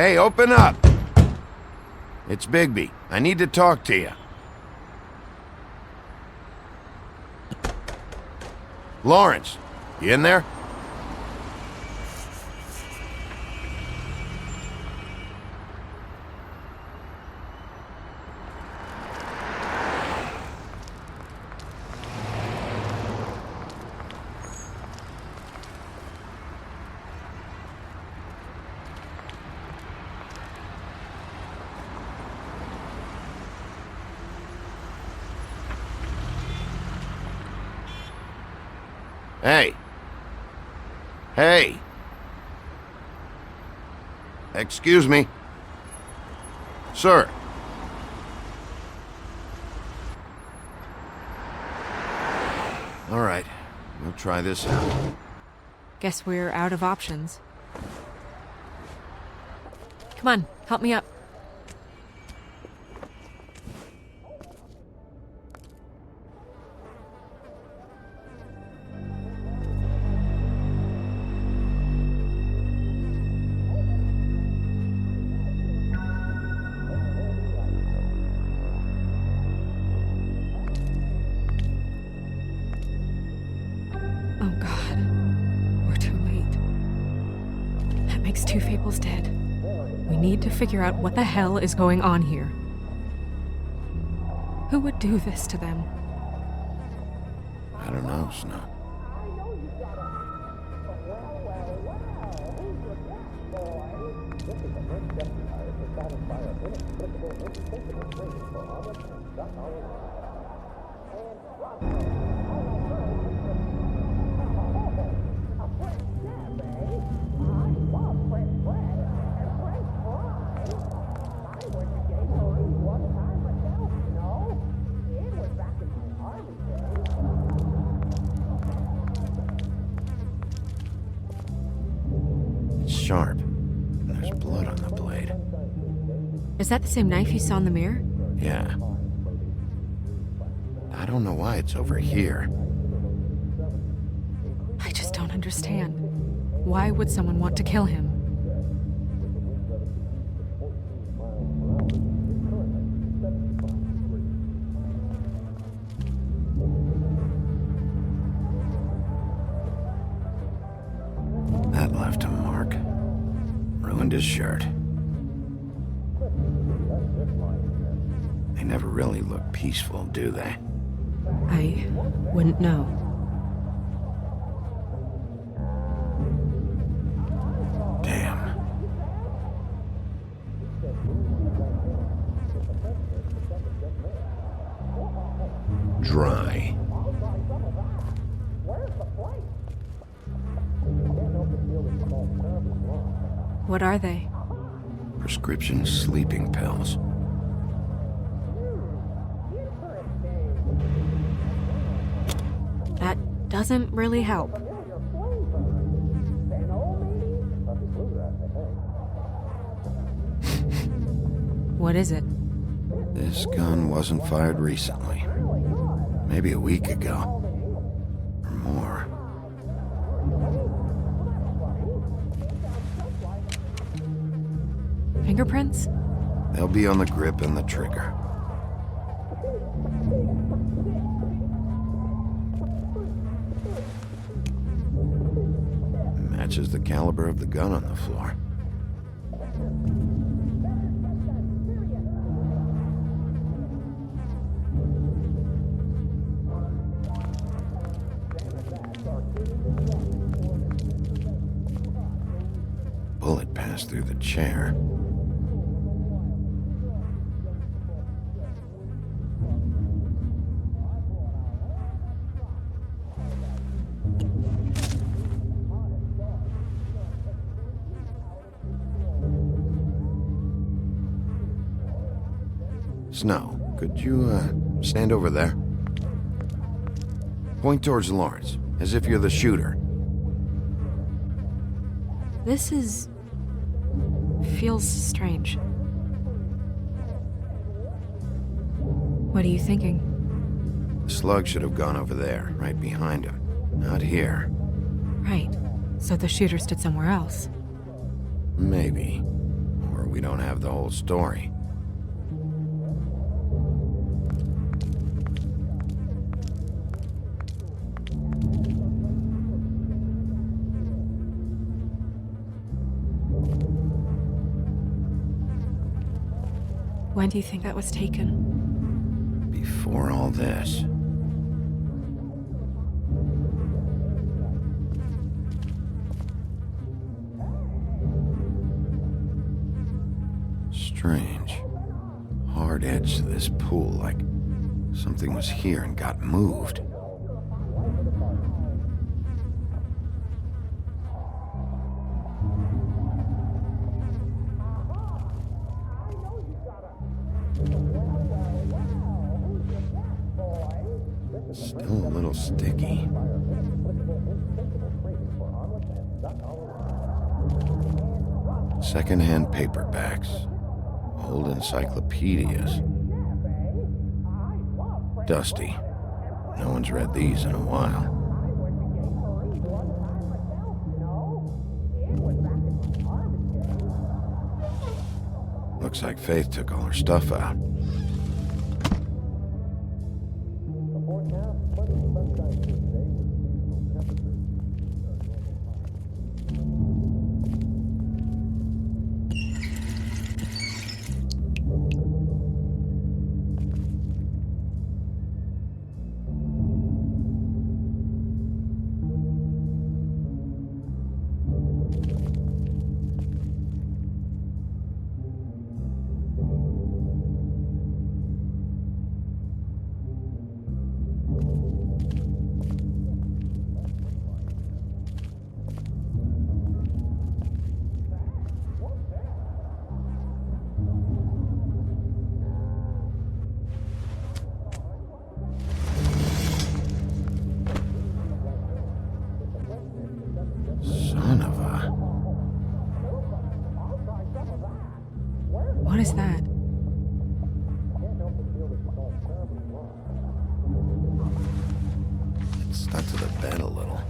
Hey, open up! It's Bigby. I need to talk to you. Lawrence, you in there? Hey. Hey. Excuse me. Sir. All right. We'll try this out. Guess we're out of options. Come on, help me up. Oh God, we're too late. That makes two Fables dead. We need to figure out what the hell is going on here. Who would do this to them? I don't know, Snow. It's sharp. There's blood on the blade. Is that the same knife you saw in the mirror? Yeah. I don't know why it's over here. I just don't understand. Why would someone want to kill him? That left a mark. Ruined his shirt. They never really look peaceful, do they? I wouldn't know. Damn. Dry. What are they? Prescription sleeping pills. That doesn't really help. What is it? This gun wasn't fired recently. Maybe a week ago. Or more. Fingerprints? They'll be on the grip and the trigger. Matches the caliber of the gun on the floor. Bullet passed through the chair. Snow, could you, stand over there? Point towards Lawrence, as if you're the shooter. This feels strange. What are you thinking? The slug should have gone over there, right behind him. Not here. Right. So the shooter stood somewhere else. Maybe. Or we don't have the whole story. When do you think that was taken? Before all this. Strange. Hard edge to this pool, like something was here and got moved. Still a little sticky. Second-hand paperbacks. Old encyclopedias. Dusty. No one's read these in a while. Looks like Faith took all her stuff out. Son of a... What is that? It stuck to the bed a little.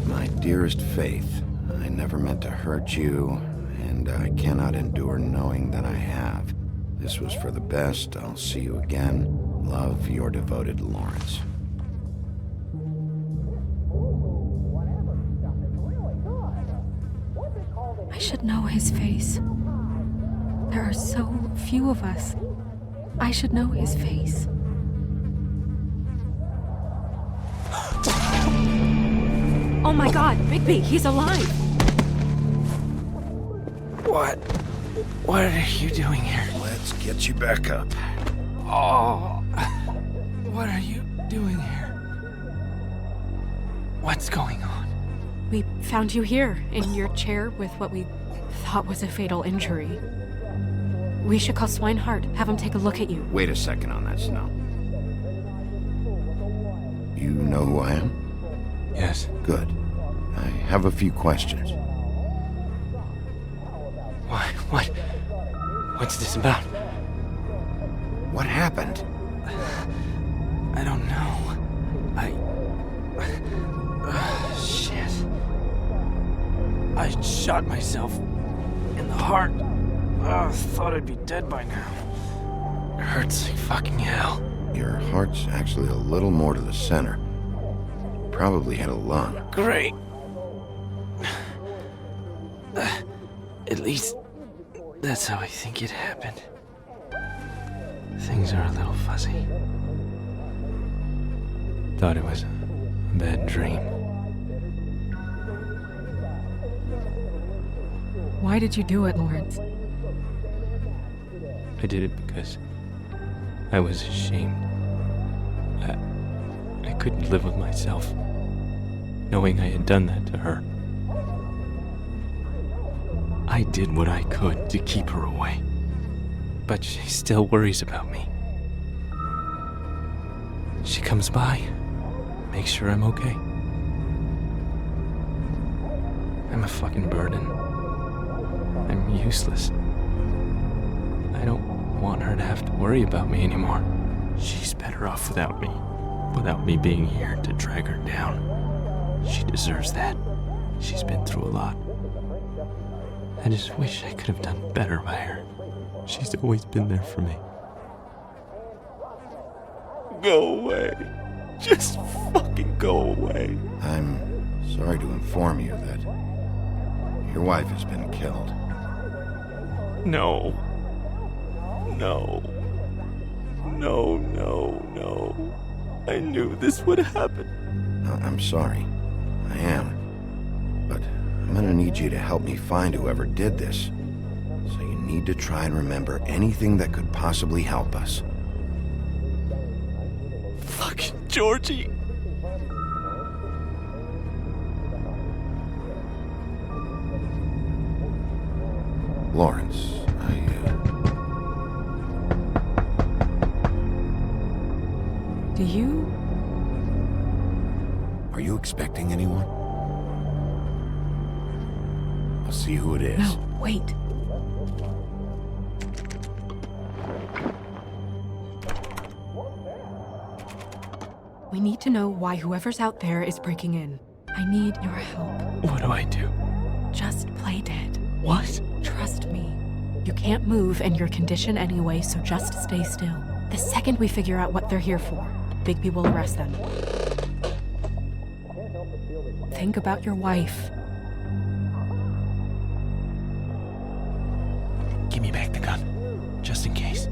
My dearest Faith, I never meant to hurt you, and I cannot endure knowing that I have. This was for the best. I'll see you again. Love, your devoted Lawrence. I should know his face. There are so few of us. I should know his face. Oh my God, Bigby, he's alive! What are you doing here? Let's get you back up. Oh, what are you doing here? What's going on? We found you here, in your chair with what we thought was a fatal injury. We should call Swinehart, have him take a look at you. Wait a second on that, Snow. You know who I am? Yes. Good. I have a few questions. Why? What's this about? What happened? I don't know. Shit. I shot myself in the heart. Thought I'd be dead by now. It hurts like fucking hell. Your heart's actually a little more to the center. Probably hit a lung. Great. At least, that's how I think it happened. Things are a little fuzzy. Thought it was a bad dream. Why did you do it, Lawrence? I did it because I was ashamed. I couldn't live with myself, knowing I had done that to her. I did what I could to keep her away, but she still worries about me. She comes by, makes sure I'm okay. I'm a fucking burden. I'm useless. I don't want her to have to worry about me anymore. She's better off without me being here to drag her down. She deserves that. She's been through a lot. I just wish I could have done better by her. She's always been there for me. Go away. Just fucking go away. I'm sorry to inform you that your wife has been killed. No. No. No, no, no. I knew this would happen. I'm sorry. I am. But I'm gonna need you to help me find whoever did this. So you need to try and remember anything that could possibly help us. Fucking Georgie. Lawrence, Do you? Are you expecting anyone? I'll see who it is. No, wait. We need to know why whoever's out there is breaking in. I need your help. What do I do? Just play dead. What? Trust me. You can't move in your condition anyway, so just stay still. The second we figure out what they're here for, Bigby will arrest them. Think about your wife. Give me back the gun, just in case.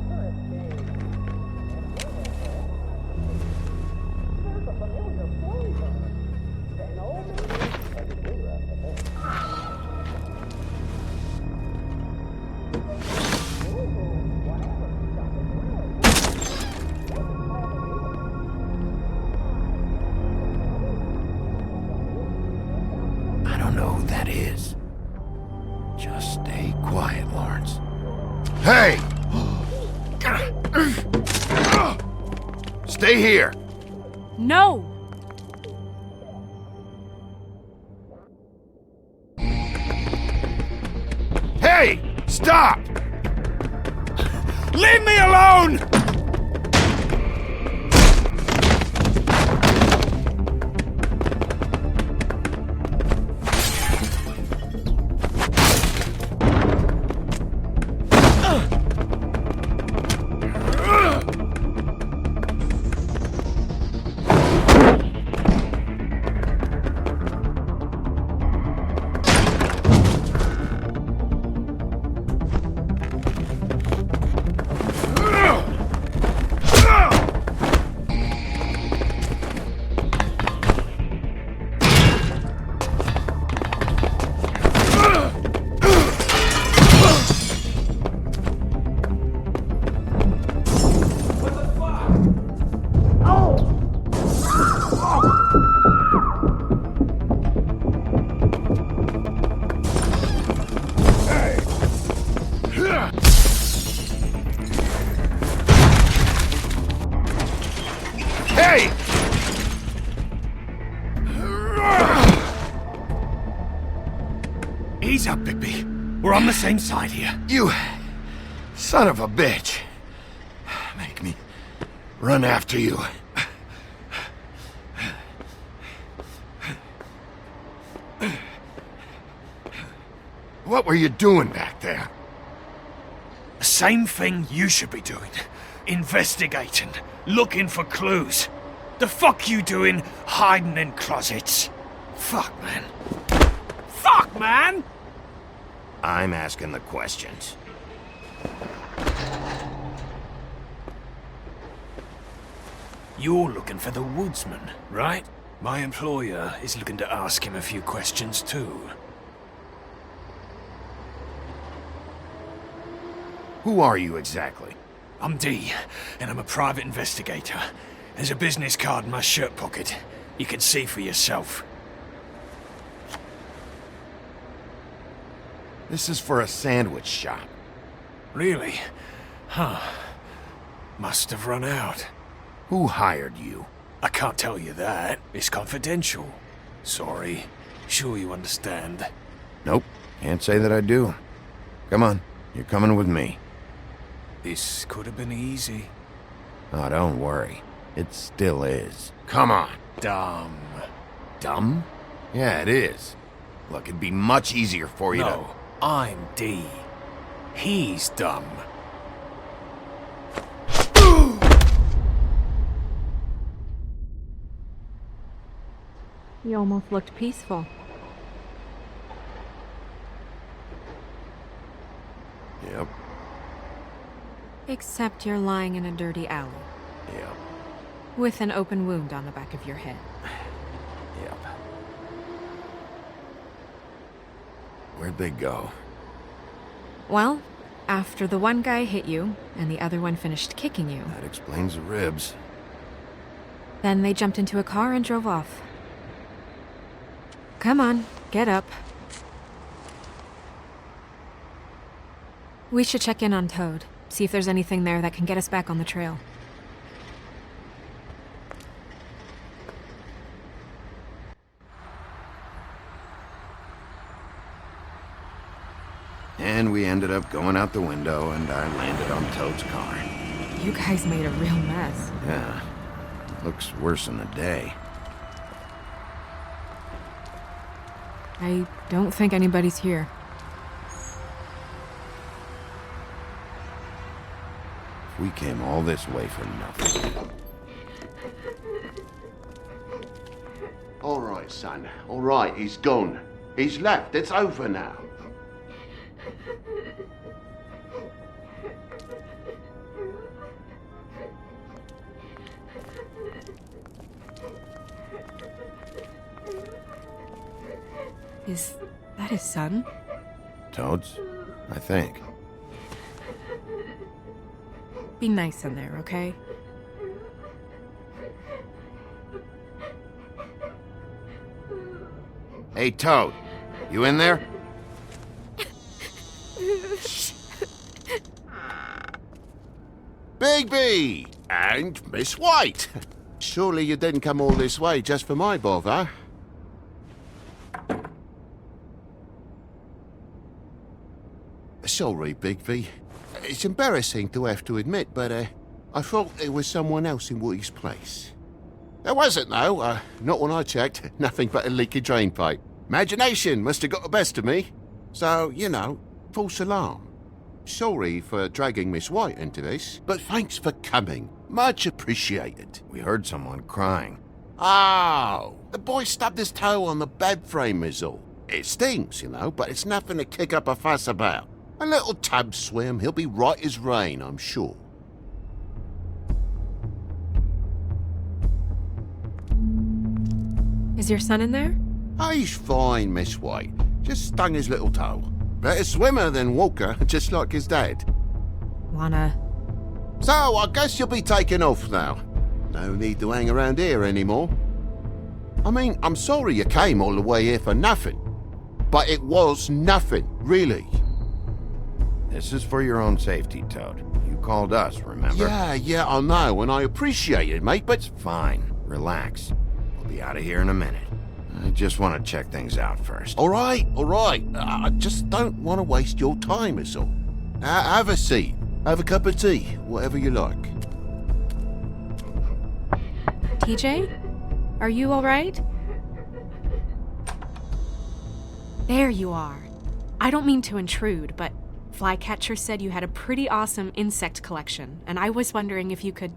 I don't know who that is. Just stay quiet, Lawrence. Hey! Stay here! No! Hey! Stop! Leave me alone! Hey! Ease up, Bigby. We're on the same side here. You son of a bitch. Make me run after you. What were you doing back there? The same thing you should be doing. Investigating. Looking for clues. The fuck you doing hiding in closets? Fuck, man. Fuck, man! I'm asking the questions. You're looking for the woodsman, right? My employer is looking to ask him a few questions too. Who are you exactly? I'm D, and I'm a private investigator. There's a business card in my shirt pocket. You can see for yourself. This is for a sandwich shop. Really? Huh. Must have run out. Who hired you? I can't tell you that. It's confidential. Sorry. Sure you understand. Nope, can't say that I do. Come on, you're coming with me. This could have been easy. Oh, don't worry. It still is. Come on. Dumb. Dumb? Yeah, it is. Look, it'd be much easier for you No. I'm D. He's dumb. You almost looked peaceful. Yep, Except you're lying in a dirty alley, yep, with an open wound on the back of your head. yep. Where'd they go? Well, after the one guy hit you, and the other one finished kicking you, That explains the ribs. then they jumped into a car and drove off. Come on, get up. We should check in on Toad, see if there's anything there that can get us back on the trail. And we ended up going out the window, and I landed on Toad's car. You guys made a real mess. Yeah, looks worse in the day. I don't think anybody's here. We came all this way for nothing. All right, son. All right, he's gone. He's left. It's over now. Is that his son? Toads? I think. Be nice in there, okay? Hey, Toad. You in there? Bigby! And Miss White! Surely you didn't come all this way just for my bother? Sorry, Bigby. It's embarrassing to have to admit, but I thought there was someone else in Woody's place. There wasn't, though. Not when I checked. Nothing but a leaky drain pipe. Imagination must have got the best of me. So, you know, false alarm. Sorry for dragging Miss White into this, but thanks for coming. Much appreciated. We heard someone crying. Oh, the boy stubbed his toe on the bed frame is all. It stings, you know, but it's nothing to kick up a fuss about. A little tub swim, he'll be right as rain, I'm sure. Is your son in there? Oh, he's fine, Miss White. Just stung his little toe. Better swimmer than walker, just like his dad. Wanna... So, I guess you'll be taking off now. No need to hang around here anymore. I mean, I'm sorry you came all the way here for nothing. But it was nothing, really. This is for your own safety, Toad. You called us, remember? Yeah, I know, and I appreciate it, mate, but... Fine. Relax. We'll be out of here in a minute. I just want to check things out first. All right. I just don't want to waste your time, is all. Have a seat. Have a cup of tea. Whatever you like. TJ? Are you alright? There you are. I don't mean to intrude, but Flycatcher said you had a pretty awesome insect collection, and I was wondering if you could,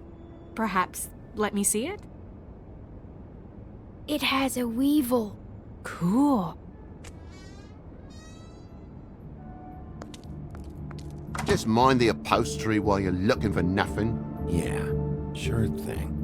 perhaps, let me see it? It has a weevil. Cool. Just mind the upholstery while you're looking for nothing. Yeah, sure thing.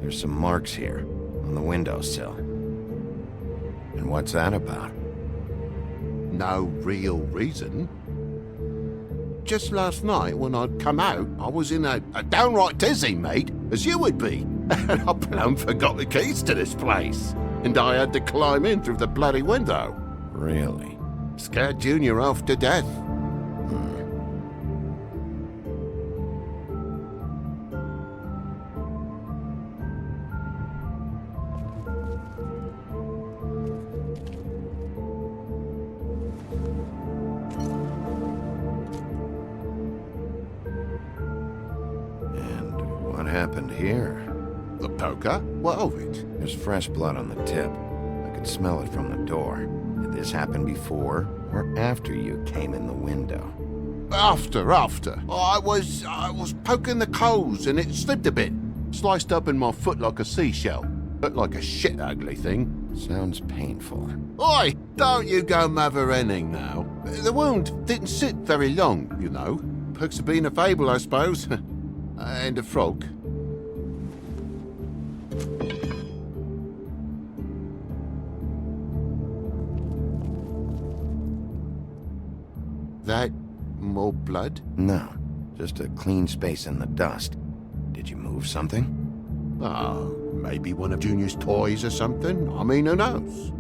There's some marks here, on the windowsill. And what's that about? No real reason. just last night when I'd come out, I was in a downright dizzy, mate, as you would be. And I plumb forgot the keys to this place. And I had to climb in through the bloody window. Really? Scared Junior off to death. And what happened here? The poker? What of it? There's fresh blood on the tip. I could smell it from the door. Did this happen before or after you came in the window? After. I was poking the coals and it slipped a bit. Sliced up in my foot like a seashell. Looked like a shit ugly thing. Sounds painful. Oi, don't you go mother-henning now. The wound didn't sit very long, you know. Perks of being a fable, I suppose. And a frog. That more blood? No, just a clean space in the dust. Did you move something? Oh, maybe one of Junior's toys or something. I mean, who knows?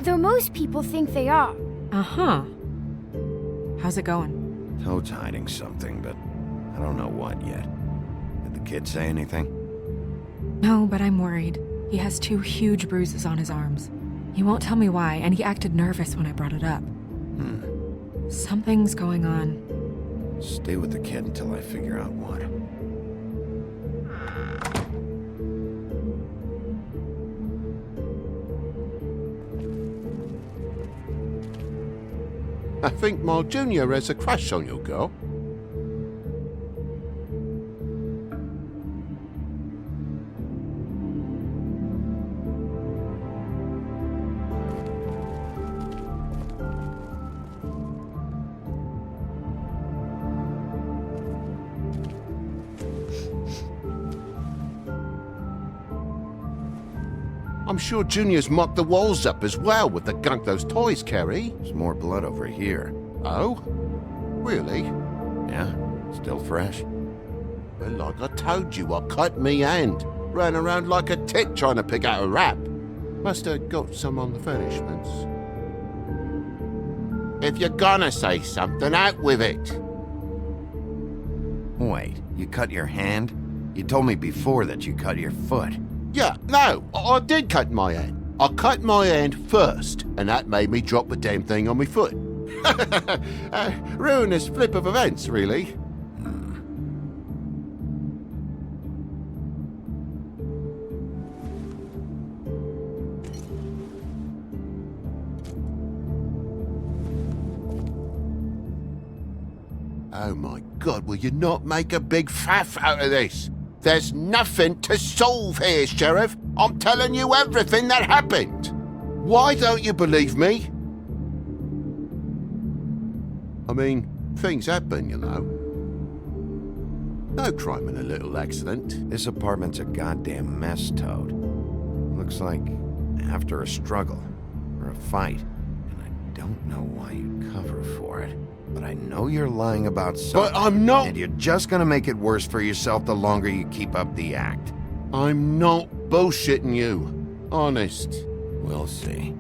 Though most people think they are. Uh-huh. How's it going? Toad's hiding something, but I don't know what yet. Did the kid say anything? No, but I'm worried. He has 2 huge bruises on his arms. He won't tell me why, and he acted nervous when I brought it up. Something's going on. Stay with the kid until I figure out what. I think my Junior has a crush on your girl. I'm sure Junior's mocked the walls up as well with the gunk those toys carry. There's more blood over here. Oh? Really? Yeah? Still fresh? Well, like I told you, I cut me hand. Ran around like a tit trying to pick out a wrap. Must have got some on the furnishments. If you're gonna say something, out with it. Wait, you cut your hand? You told me before that you cut your foot. Yeah, no, I did cut my hand. I cut my hand first, and that made me drop the damn thing on my foot. Ruinous flip of events, really. Oh my God, will you not make a big faff out of this? There's nothing to solve here, Sheriff. I'm telling you everything that happened. Why don't you believe me? I mean, things happen, you know. No crime in a little accident. This apartment's a goddamn mess, Toad. Looks like after a struggle or a fight. And I don't know why you cover for it. But I know you're lying about something. But I'm not. And you're just gonna make it worse for yourself the longer you keep up the act. I'm not bullshitting you. Honest. We'll see.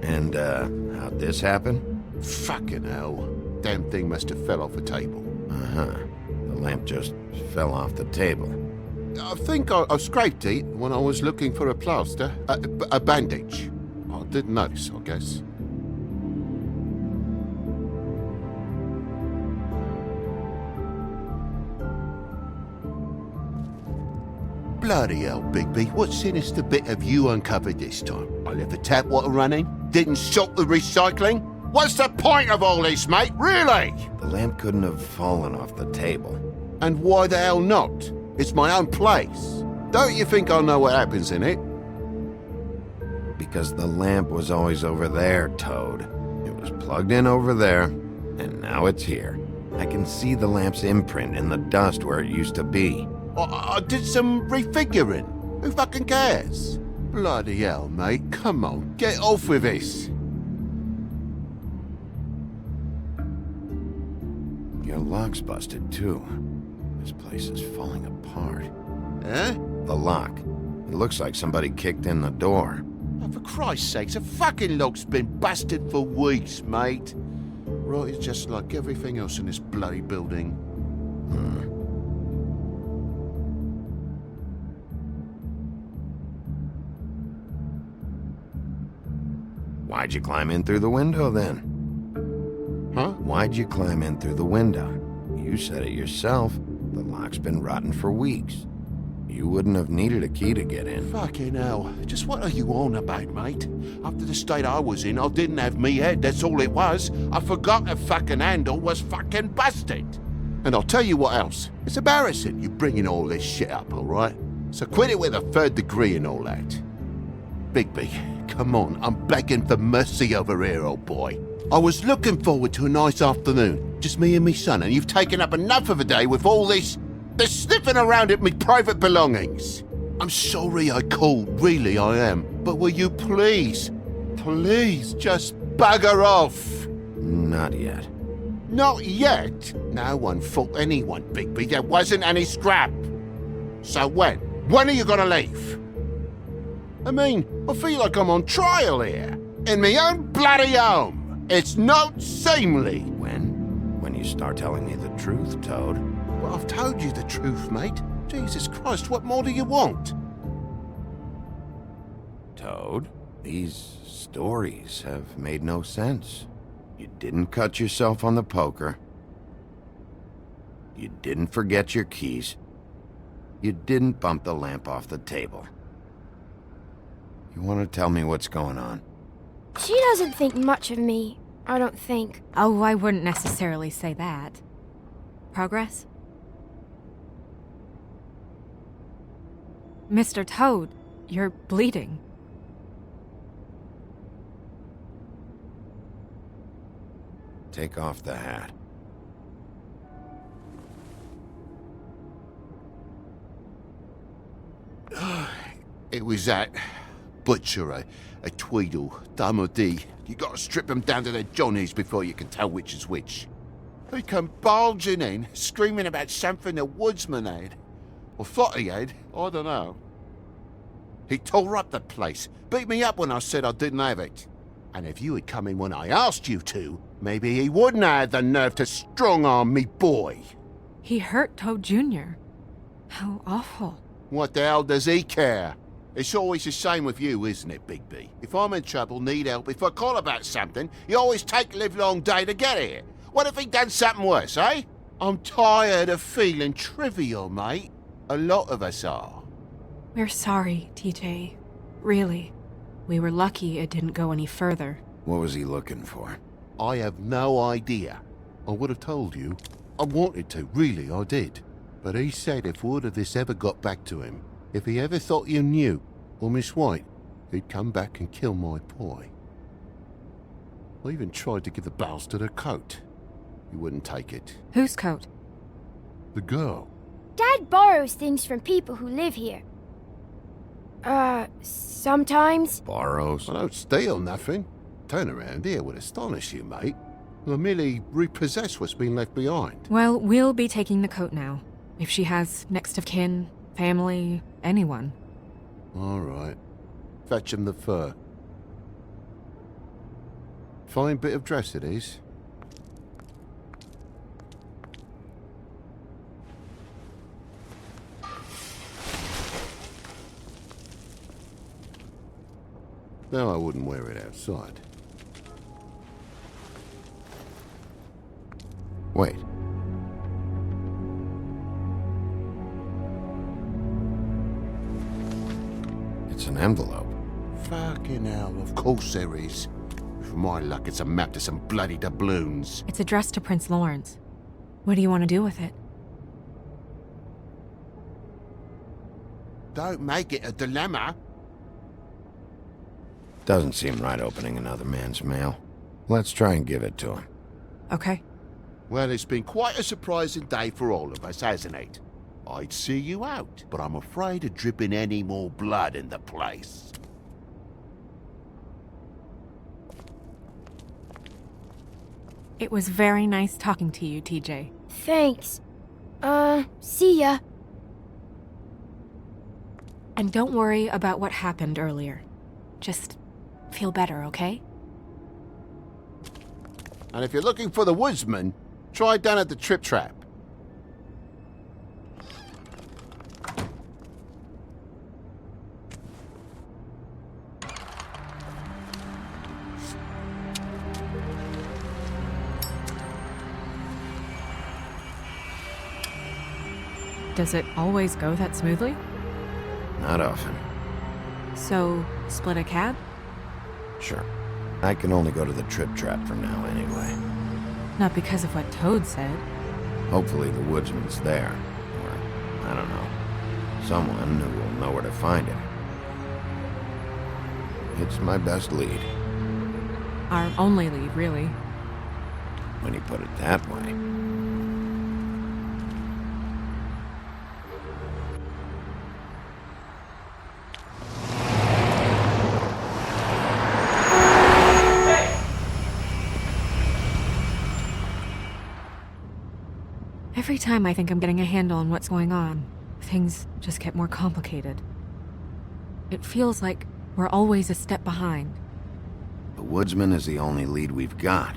And, how'd this happen? Fucking hell. Damn thing must have fell off a table. Uh-huh. The lamp just fell off the table. I think I scraped it when I was looking for a plaster. A bandage. I didn't notice, I guess. Bloody hell, Bigby. What sinister bit have you uncovered this time? I left the tap water running? Didn't stop the recycling? What's the point of all this, mate? Really? The lamp couldn't have fallen off the table. And why the hell not? It's my own place. Don't you think I know what happens in it? Because the lamp was always over there, Toad. It was plugged in over there, and now it's here. I can see the lamp's imprint in the dust where it used to be. I did some refiguring. Who fucking cares? Bloody hell, mate. Come on, get off with this. Your lock's busted, too. This place is falling apart. Eh? The lock. It looks like somebody kicked in the door. Oh, for Christ's sakes, the fucking lock's been busted for weeks, mate. Right, it's just like everything else in this bloody building. Why'd you climb in through the window, then? Huh? Why'd you climb in through the window? You said it yourself. The lock's been rotten for weeks. You wouldn't have needed a key to get in. Fucking hell. Just what are you on about, mate? After the state I was in, I didn't have me head, that's all it was. I forgot the fucking handle was fucking busted. And I'll tell you what else. It's embarrassing you bringing all this shit up, alright? So quit it with a third degree and all that. Bigby, come on, I'm begging for mercy over here, old boy. I was looking forward to a nice afternoon, just me and me son, and you've taken up enough of a day with all this sniffing around at me private belongings. I'm sorry I called, really I am. But will you please just bugger off? Not yet. Not yet? No one fought anyone, Bigby. There wasn't any scrap. So when? When are you gonna leave? I mean, I feel like I'm on trial here. In my own bloody home. It's not seemly. When you start telling me the truth, Toad. Well, I've told you the truth, mate. Jesus Christ, what more do you want? Toad, these stories have made no sense. You didn't cut yourself on the poker. You didn't forget your keys. You didn't bump the lamp off the table. You want to tell me what's going on? She doesn't think much of me, I don't think. Oh, I wouldn't necessarily say that. Progress? Mr. Toad, you're bleeding. Take off the hat. It was that butcher, a Tweedle, Dumody. You gotta strip them down to their johnnies before you can tell which is which. He come bulging in, screaming about something the woodsman had. Or thought he had, I don't know. He tore up the place, beat me up when I said I didn't have it. And if you had come in when I asked you to, maybe he wouldn't have had the nerve to strong-arm me boy. He hurt Toad Jr. How awful. What the hell does he care? It's always the same with you, isn't it, Bigby? If I'm in trouble, need help, if I call about something, you always take a livelong day to get here. What if he done something worse, eh? I'm tired of feeling trivial, mate. A lot of us are. We're sorry, TJ. Really. We were lucky it didn't go any further. What was he looking for? I have no idea. I would have told you. I wanted to, really, I did. But he said if word of this ever got back to him, if he ever thought you knew, or Miss White, he'd come back and kill my boy. I even tried to give the bastard a coat. He wouldn't take it. Whose coat? The girl. Dad borrows things from people who live here. Sometimes. Borrows? I don't steal nothing. Turn around here would astonish you, mate. I merely repossess what's been left behind. Well, we'll be taking the coat now. If she has next of kin, family, anyone. All right. Fetch him the fur. Fine bit of dress it is. No, I wouldn't wear it outside. Wait. It's an envelope. Fucking hell, of course there is. For my luck, it's a map to some bloody doubloons. It's addressed to Prince Lawrence. What do you want to do with it? Don't make it a dilemma. Doesn't seem right opening another man's mail. Let's try and give it to him. Okay. Well, it's been quite a surprising day for all of us, hasn't it? I'd see you out, but I'm afraid of dripping any more blood in the place. It was very nice talking to you, TJ. Thanks. See ya. And don't worry about what happened earlier. Just feel better, okay? And if you're looking for the woodsman, try down at the Trip Trap. Does it always go that smoothly? Not often. So, split a cab? Sure. I can only go to the Trip Trap for now anyway. Not because of what Toad said. Hopefully the woodsman's there. Or, I don't know. Someone who will know where to find him. It's my best lead, Our only lead, really. when you put it that way. Every time I think I'm getting a handle on what's going on, things just get more complicated. It feels like we're always a step behind. The woodsman is the only lead we've got,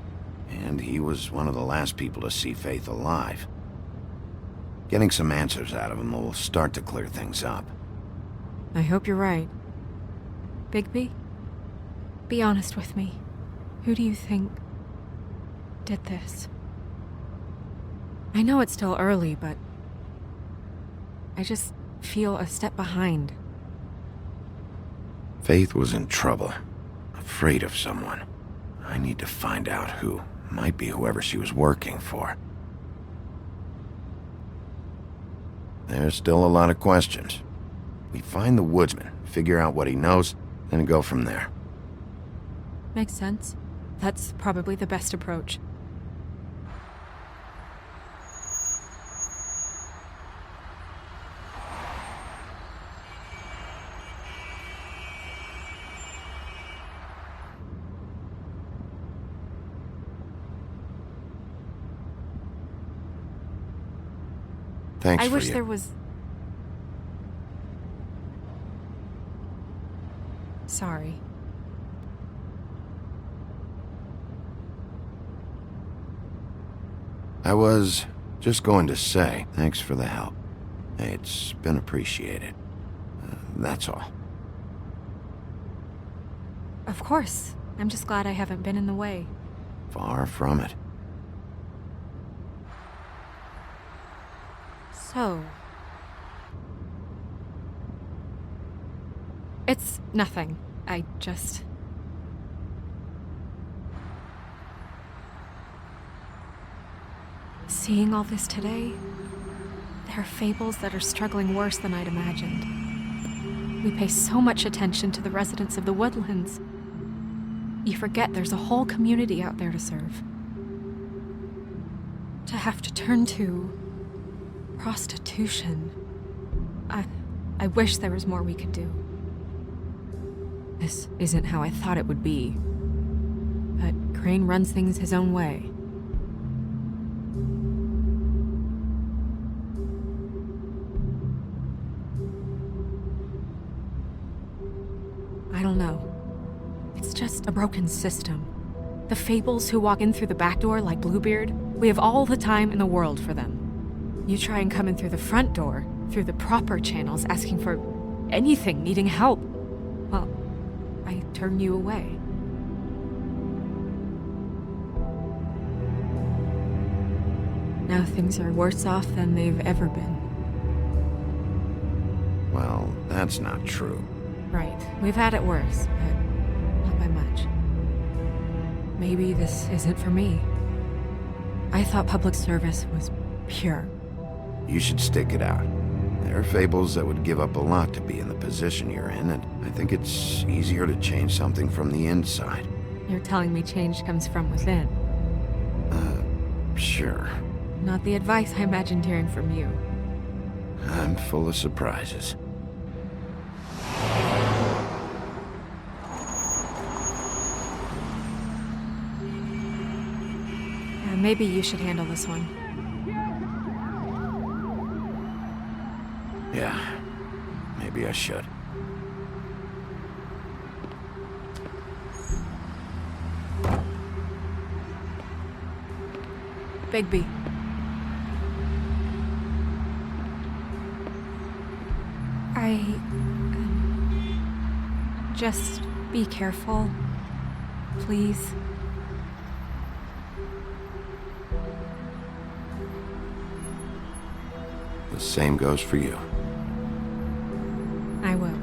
and he was one of the last people to see Faith alive. Getting some answers out of him will start to clear things up. I hope you're right. Bigby, be honest with me. Who do you think did this? I know it's still early, but I just feel a step behind. Faith was in trouble, afraid of someone. I need to find out who. Might be whoever she was working for. There's still a lot of questions. We find the woodsman, figure out what he knows, then go from there. Makes sense. That's probably the best approach. Thanks I for wish you. there was... Sorry. I was just going to say, thanks for the help. It's been appreciated. That's all. Of course. I'm just glad I haven't been in the way. Far from it. So... It's nothing. I just... Seeing all this today, there are fables that are struggling worse than I'd imagined. We pay so much attention to the residents of the woodlands. You forget there's a whole community out there to serve. To have to turn to prostitution. I wish there was more we could do. This isn't how I thought it would be. But Crane runs things his own way. I don't know. It's just a broken system. The fables who walk in through the back door like Bluebeard, we have all the time in the world for them. You try and come in through the front door, through the proper channels, asking for anything, needing help. Well, I turn you away. Now things are worse off than they've ever been. Well, that's not true. Right. We've had it worse, but not by much. Maybe this isn't for me. I thought public service was pure. You should stick it out. There are fables that would give up a lot to be in the position you're in, and I think it's easier to change something from the inside. You're telling me change comes from within. Sure. Not the advice I imagined hearing from you. I'm full of surprises. Maybe you should handle this one. Yeah, maybe I should. Bigby. Just be careful. Please. The same goes for you. I will.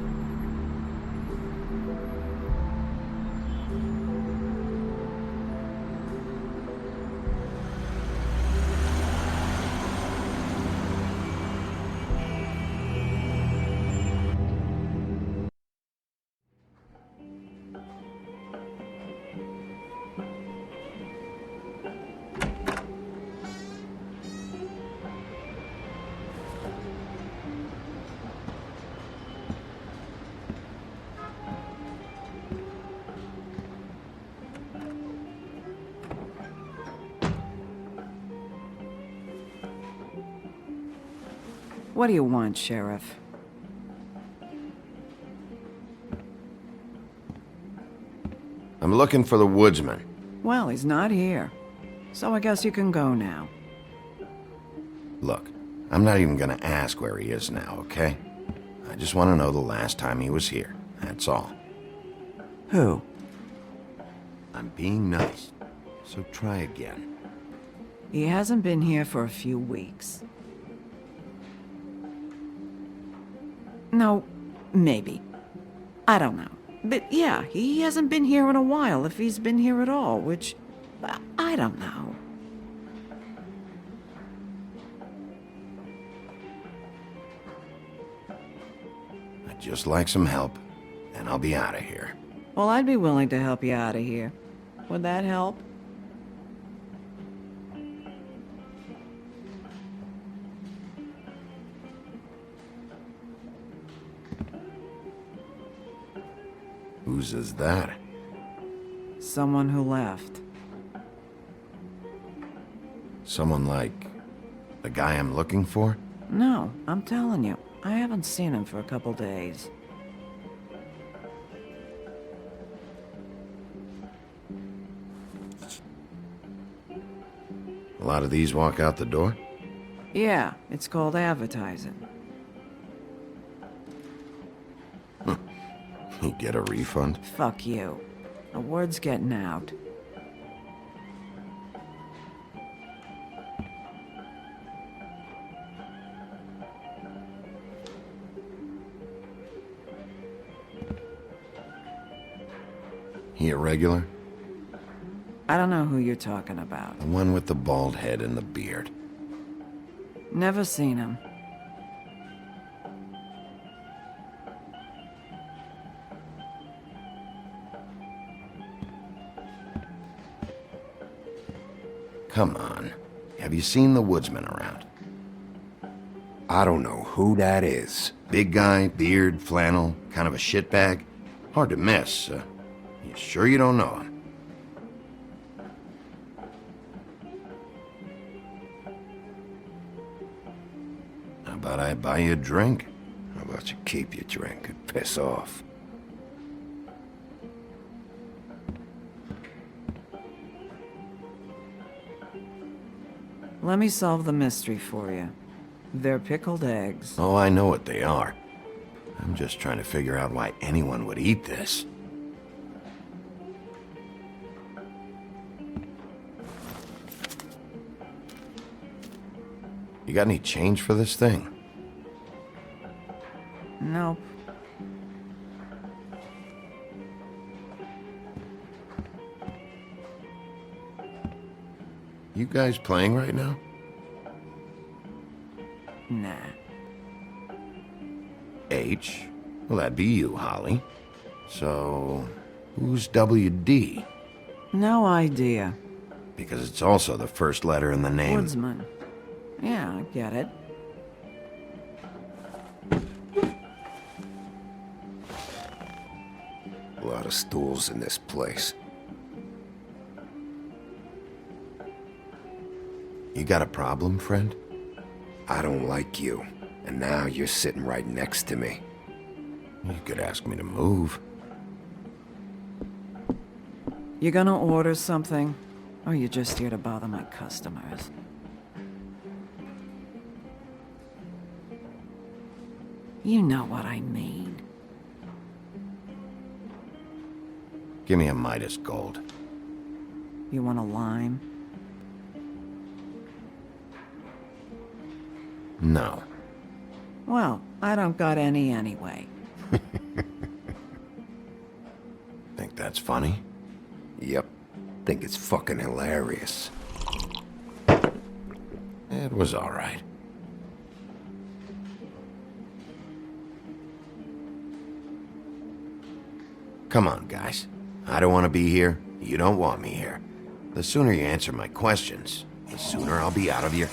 What do you want, Sheriff? I'm looking for the woodsman. Well, he's not here. So I guess you can go now. Look, I'm not even gonna ask where he is now, okay? I just want to know the last time he was here. That's all. Who? I'm being nice, so try again. He hasn't been here for a few weeks. No, maybe. I don't know. But yeah, he hasn't been here in a while, if he's been here at all, which... I don't know. I'd just like some help, and I'll be out of here. Well, I'd be willing to help you out of here. Would that help? Whose is that? Someone who left. Someone like the guy I'm looking for? No, I'm telling you. I haven't seen him for a couple days. A lot of these walk out the door? Yeah, it's called advertising. You get a refund? Fuck you. The word's getting out. He a regular? I don't know who you're talking about. The one with the bald head and the beard. Never seen him. Come on. Have you seen the woodsman around? I don't know who that is. Big guy, beard, flannel, kind of a shitbag. Hard to miss. You sure you don't know him? How about I buy you a drink? How about you keep your drink and piss off? Let me solve the mystery for you. They're pickled eggs. Oh, I know what they are. I'm just trying to figure out why anyone would eat this. You got any change for this thing? Nope. You guys playing right now? Nah. H. Well, that'd be you, Holly. So, who's WD? No idea. Because it's also the first letter in the name. Woodsman. Yeah, I get it. A lot of stools in this place. You got a problem, friend? I don't like you, and now you're sitting right next to me. You could ask me to move. You gonna order something? Or you just here to bother my customers? You know what I mean. Give me a Midas Gold. You want a lime? No. Well, I don't got any anyway. Think that's funny? Yep. Think it's fucking hilarious. It was all right. Come on, guys. I don't want to be here. You don't want me here. The sooner you answer my questions, the sooner I'll be out of your...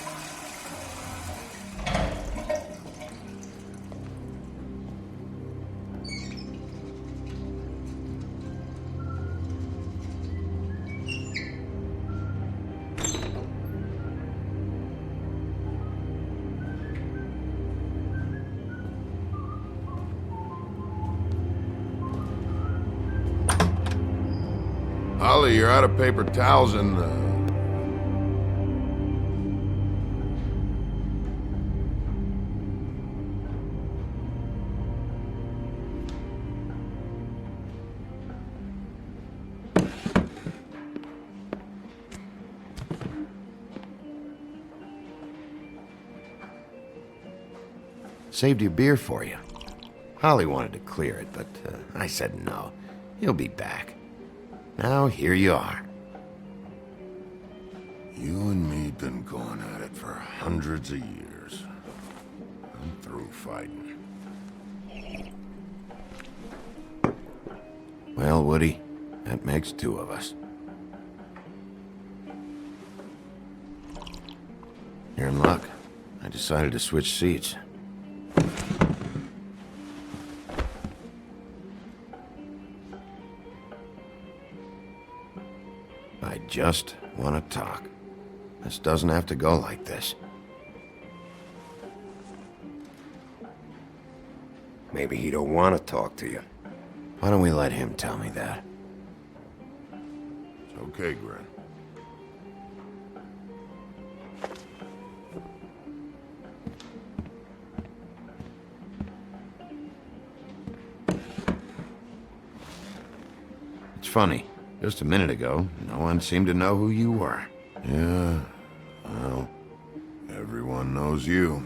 Holly, you're out of paper towels and, Saved your beer for you. Holly wanted to clear it, but I said no. He'll be back. Now, here you are. you and me been going at it for hundreds of years. I'm through fighting. Well, Woody, that makes two of us. You're in luck. I decided to switch seats. I just want to talk. This doesn't have to go like this. Maybe he don't want to talk to you. Why don't we let him tell me that? It's okay, Gren. It's funny. Just a minute ago, no one seemed to know who you were. Yeah, well, everyone knows you.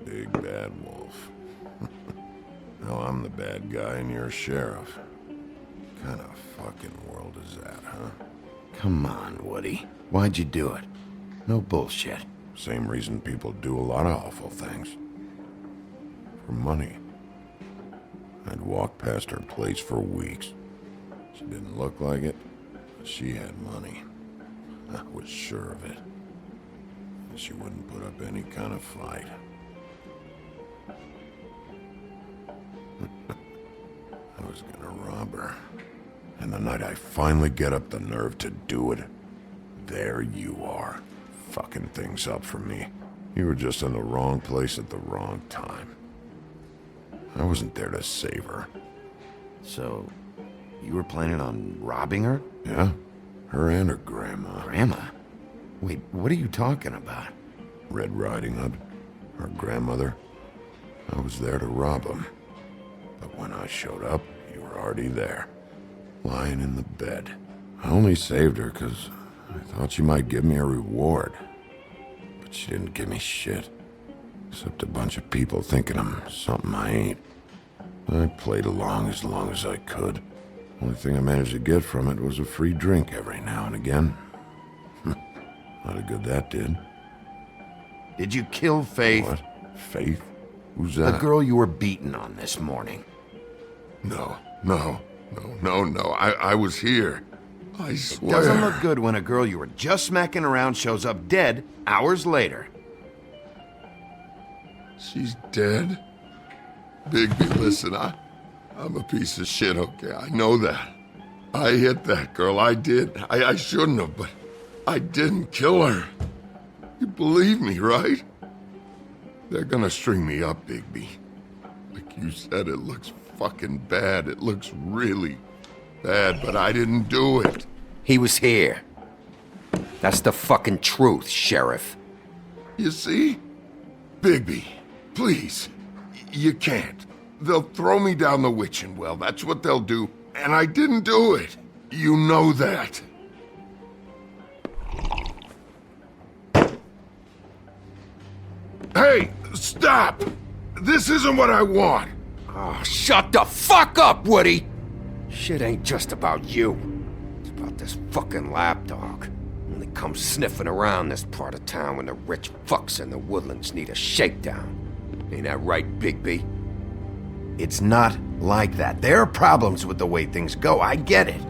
A big bad wolf. Now I'm the bad guy and you're sheriff. What kind of fucking world is that, huh? Come on, Woody. Why'd you do it? No bullshit. Same reason people do a lot of awful things. For money. I'd walk past her place for weeks. She didn't look like it, but she had money. I was sure of it. And she wouldn't put up any kind of fight. I was gonna rob her. And the night I finally get up the nerve to do it, there you are, fucking things up for me. You were just in the wrong place at the wrong time. I wasn't there to save her. So, you were planning on robbing her? Yeah, her and her grandma. Grandma? Wait, what are you talking about? Red Riding Hood, her grandmother. I was there to rob them. But when I showed up, you were already there, lying in the bed. I only saved her because I thought she might give me a reward. But she didn't give me shit. Except a bunch of people thinking I'm something I ain't. I played along as I could. Only thing I managed to get from it was a free drink every now and again. Not a good that did. Did you kill Faith? What? Faith? Who's The that? girl you were beating on this morning. No. I was here. I swear. Doesn't look good when a girl you were just smacking around shows up dead hours later. She's dead? Bigby, listen, I'm a piece of shit, okay? I know that. I hit that girl, I did. I shouldn't have, but I didn't kill her. You believe me, right? They're gonna string me up, Bigby. Like you said, it looks fucking bad. It looks really bad, but I didn't do it. He was here. That's the fucking truth, Sheriff. You see? Bigby, please. You can't. They'll throw me down the witching well. That's what they'll do. And I didn't do it. You know that. Hey, stop! This isn't what I want. Oh, shut the fuck up, Woody! Shit ain't just about you. It's about this fucking lapdog. Only comes sniffing around this part of town when the rich fucks in the woodlands need a shakedown. Ain't that right, Bigby? It's not like that. There are problems with the way things go, I get it.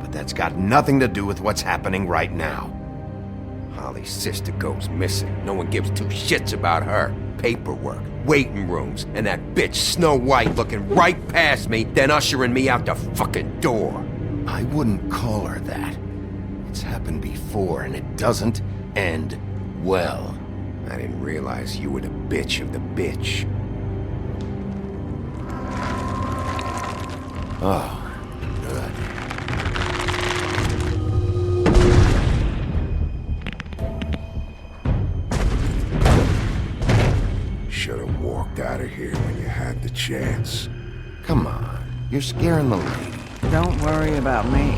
But that's got nothing to do with what's happening right now. Holly's sister goes missing. No one gives two shits about her. Paperwork, waiting rooms, and that bitch Snow White looking right past me, then ushering me out the fucking door. I wouldn't call her that. It's happened before, and it doesn't end well. I didn't realize you were the bitch of the bitch. Oh, good. Should have walked out of here when you had the chance. Come on, you're scaring the lady. Don't worry about me.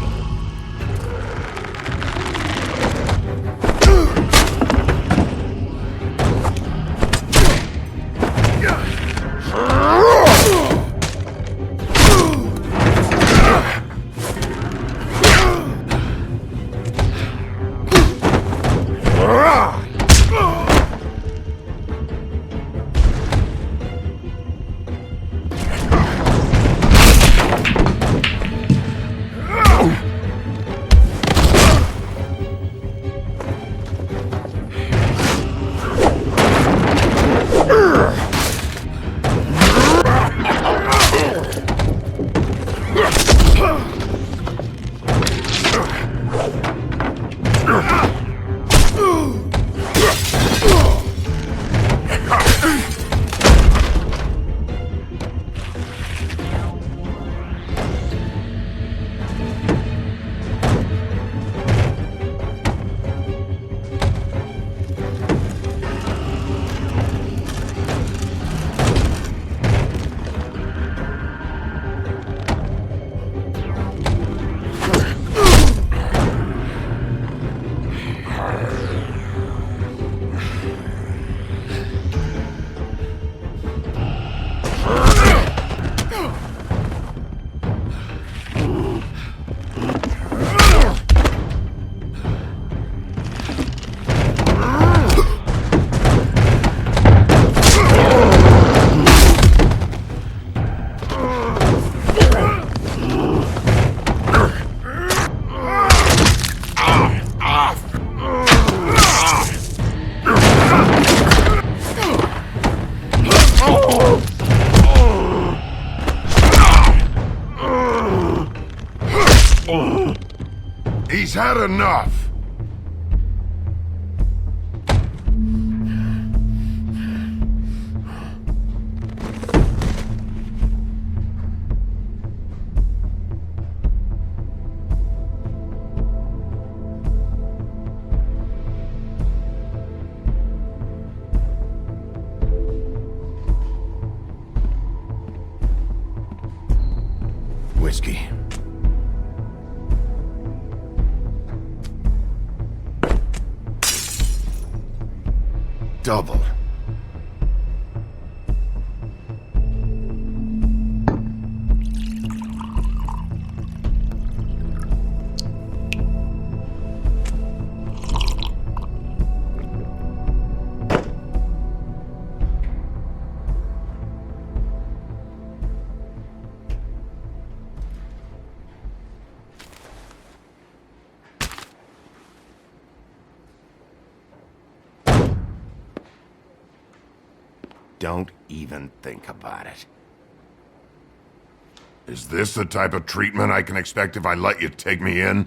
He's had enough. Whiskey. Double. don't even think about it. Is this the type of treatment I can expect if I let you take me in?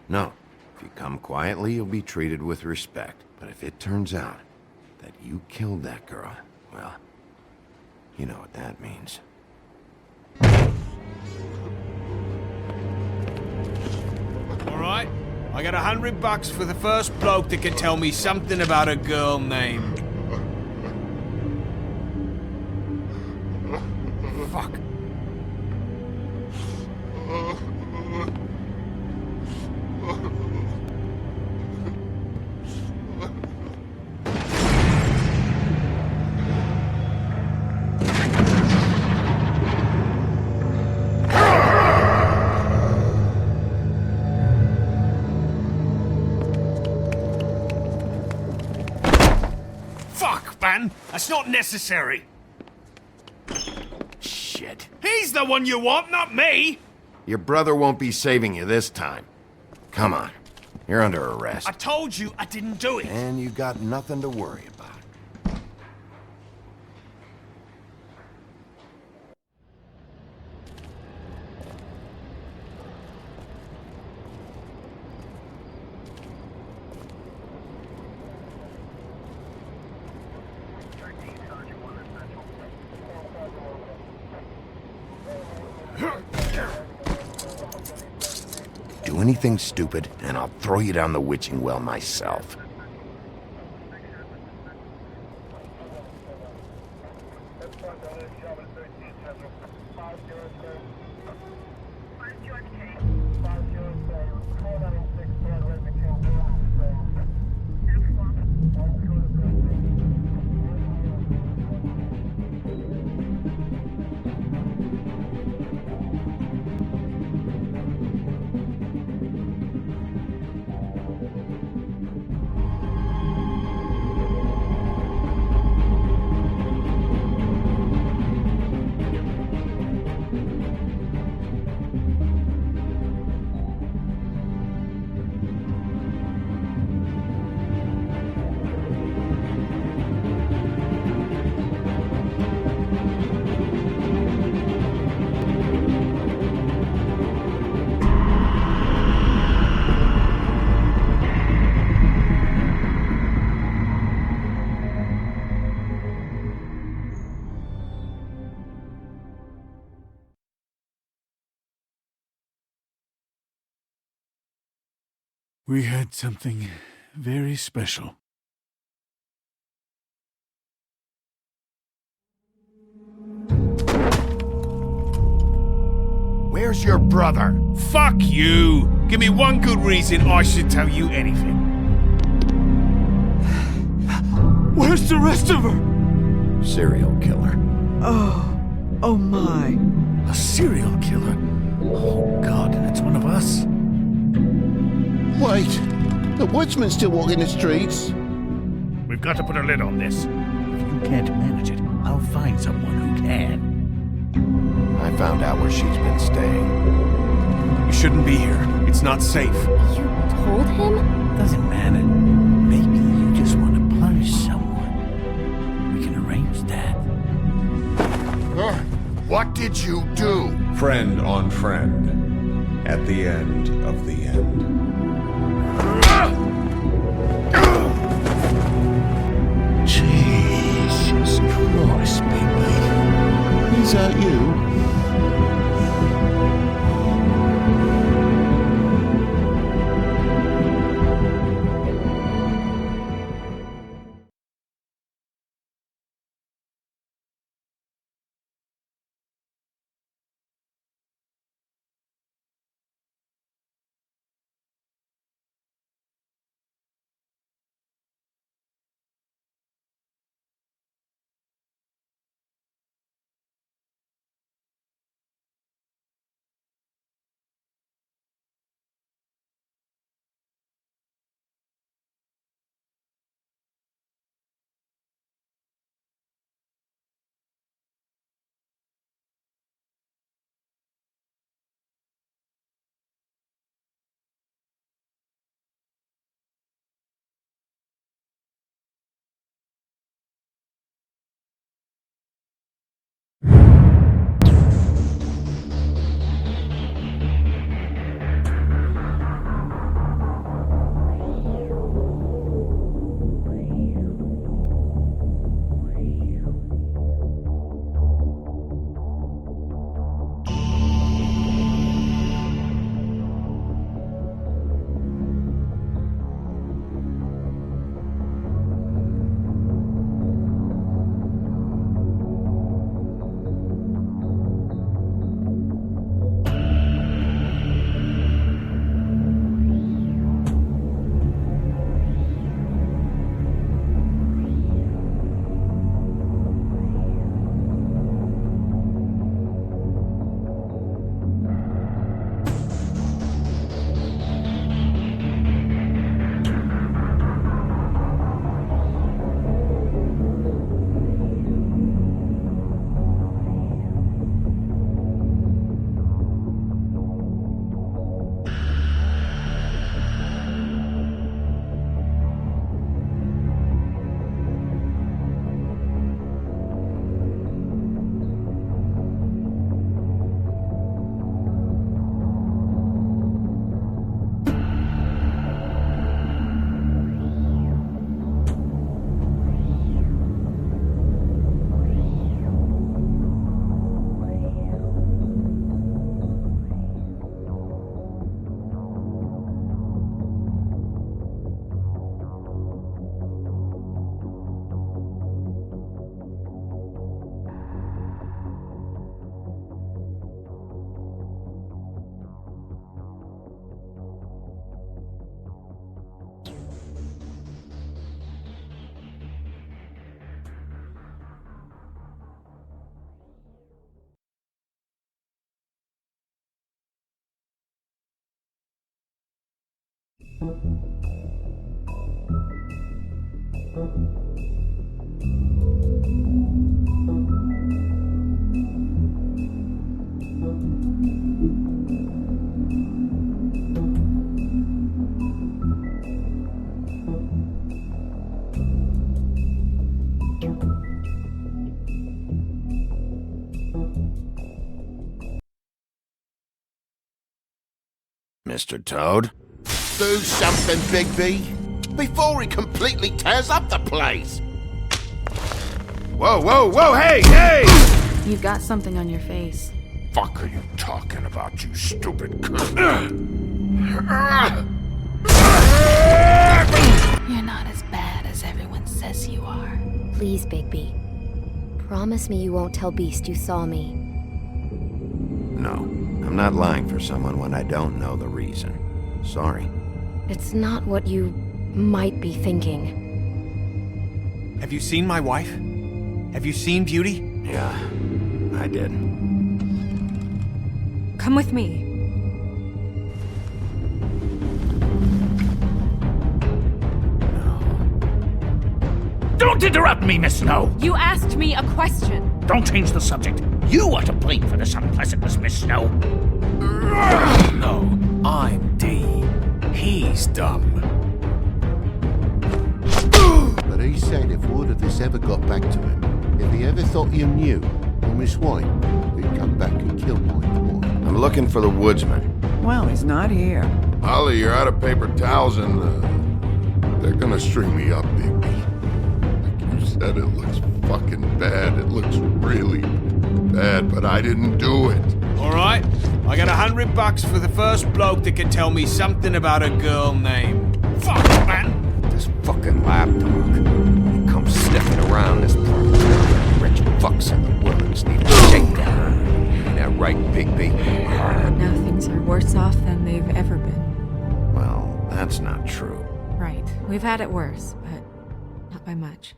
No. If you come quietly, you'll be treated with respect. But if it turns out that you killed that girl, well, you know what that means. Alright, I got $100 for the first bloke that can tell me something about a girl named... Fuck. Fuck, man! That's not necessary! Shit. He's the one you want, not me! Your brother won't be saving you this time. Come on. You're under arrest. I told you I didn't do it! And you got nothing to worry about. Do anything stupid, and I'll throw you down the witching well myself. We had something very special. Where's your brother? Fuck you! Give me one good reason I should tell you anything. Where's the rest of her? Serial killer. Oh my. A serial killer? Oh God, and it's one of us? Wait, the woodsman still walking the streets? We've got to put a lid on this. If you can't manage it, I'll find someone who can. I found out where she's been staying. You shouldn't be here. It's not safe. You told him? Doesn't matter. Maybe you just want to punish someone. We can arrange that. What did you do? Friend on friend. At the end of the end. Jesus Christ, baby. Is that you? Mr. Toad? Do something, Bigby, before he completely tears up the place. Whoa, whoa, whoa, hey, hey! You've got something on your face. Fuck are you talking about, you stupid cunt? You're not as bad as everyone says you are. Please, Bigby. Promise me you won't tell Beast you saw me. No, I'm not lying for someone when I don't know the reason. Sorry. It's not what you might be thinking. Have you seen my wife? Have you seen Beauty? Yeah, I did. Come with me. Don't interrupt me, Miss Snow! You asked me a question. Don't change the subject. You are to blame for this unpleasantness, Miss Snow. No, I'm D. He's dumb. But he said if word of this ever got back to him, if he ever thought you knew, or Miss White, he'd come back and kill my boy. I'm looking for the woodsman. Well, he's not here. Holly, you're out of paper towels and, they're gonna string me up, Bigby. Like you said, it looks fucking bad. It looks really bad, but I didn't do it. Alright, I got $100 for the first bloke that can tell me something about a girl named... Fuck, man! This fucking lapdog. He comes sniffing around this part of town. Rich fucks in the works need a shakedown. Ain't that right, Bigby? Now things are worse off than they've ever been. Well, that's not true. Right. We've had it worse, but not by much.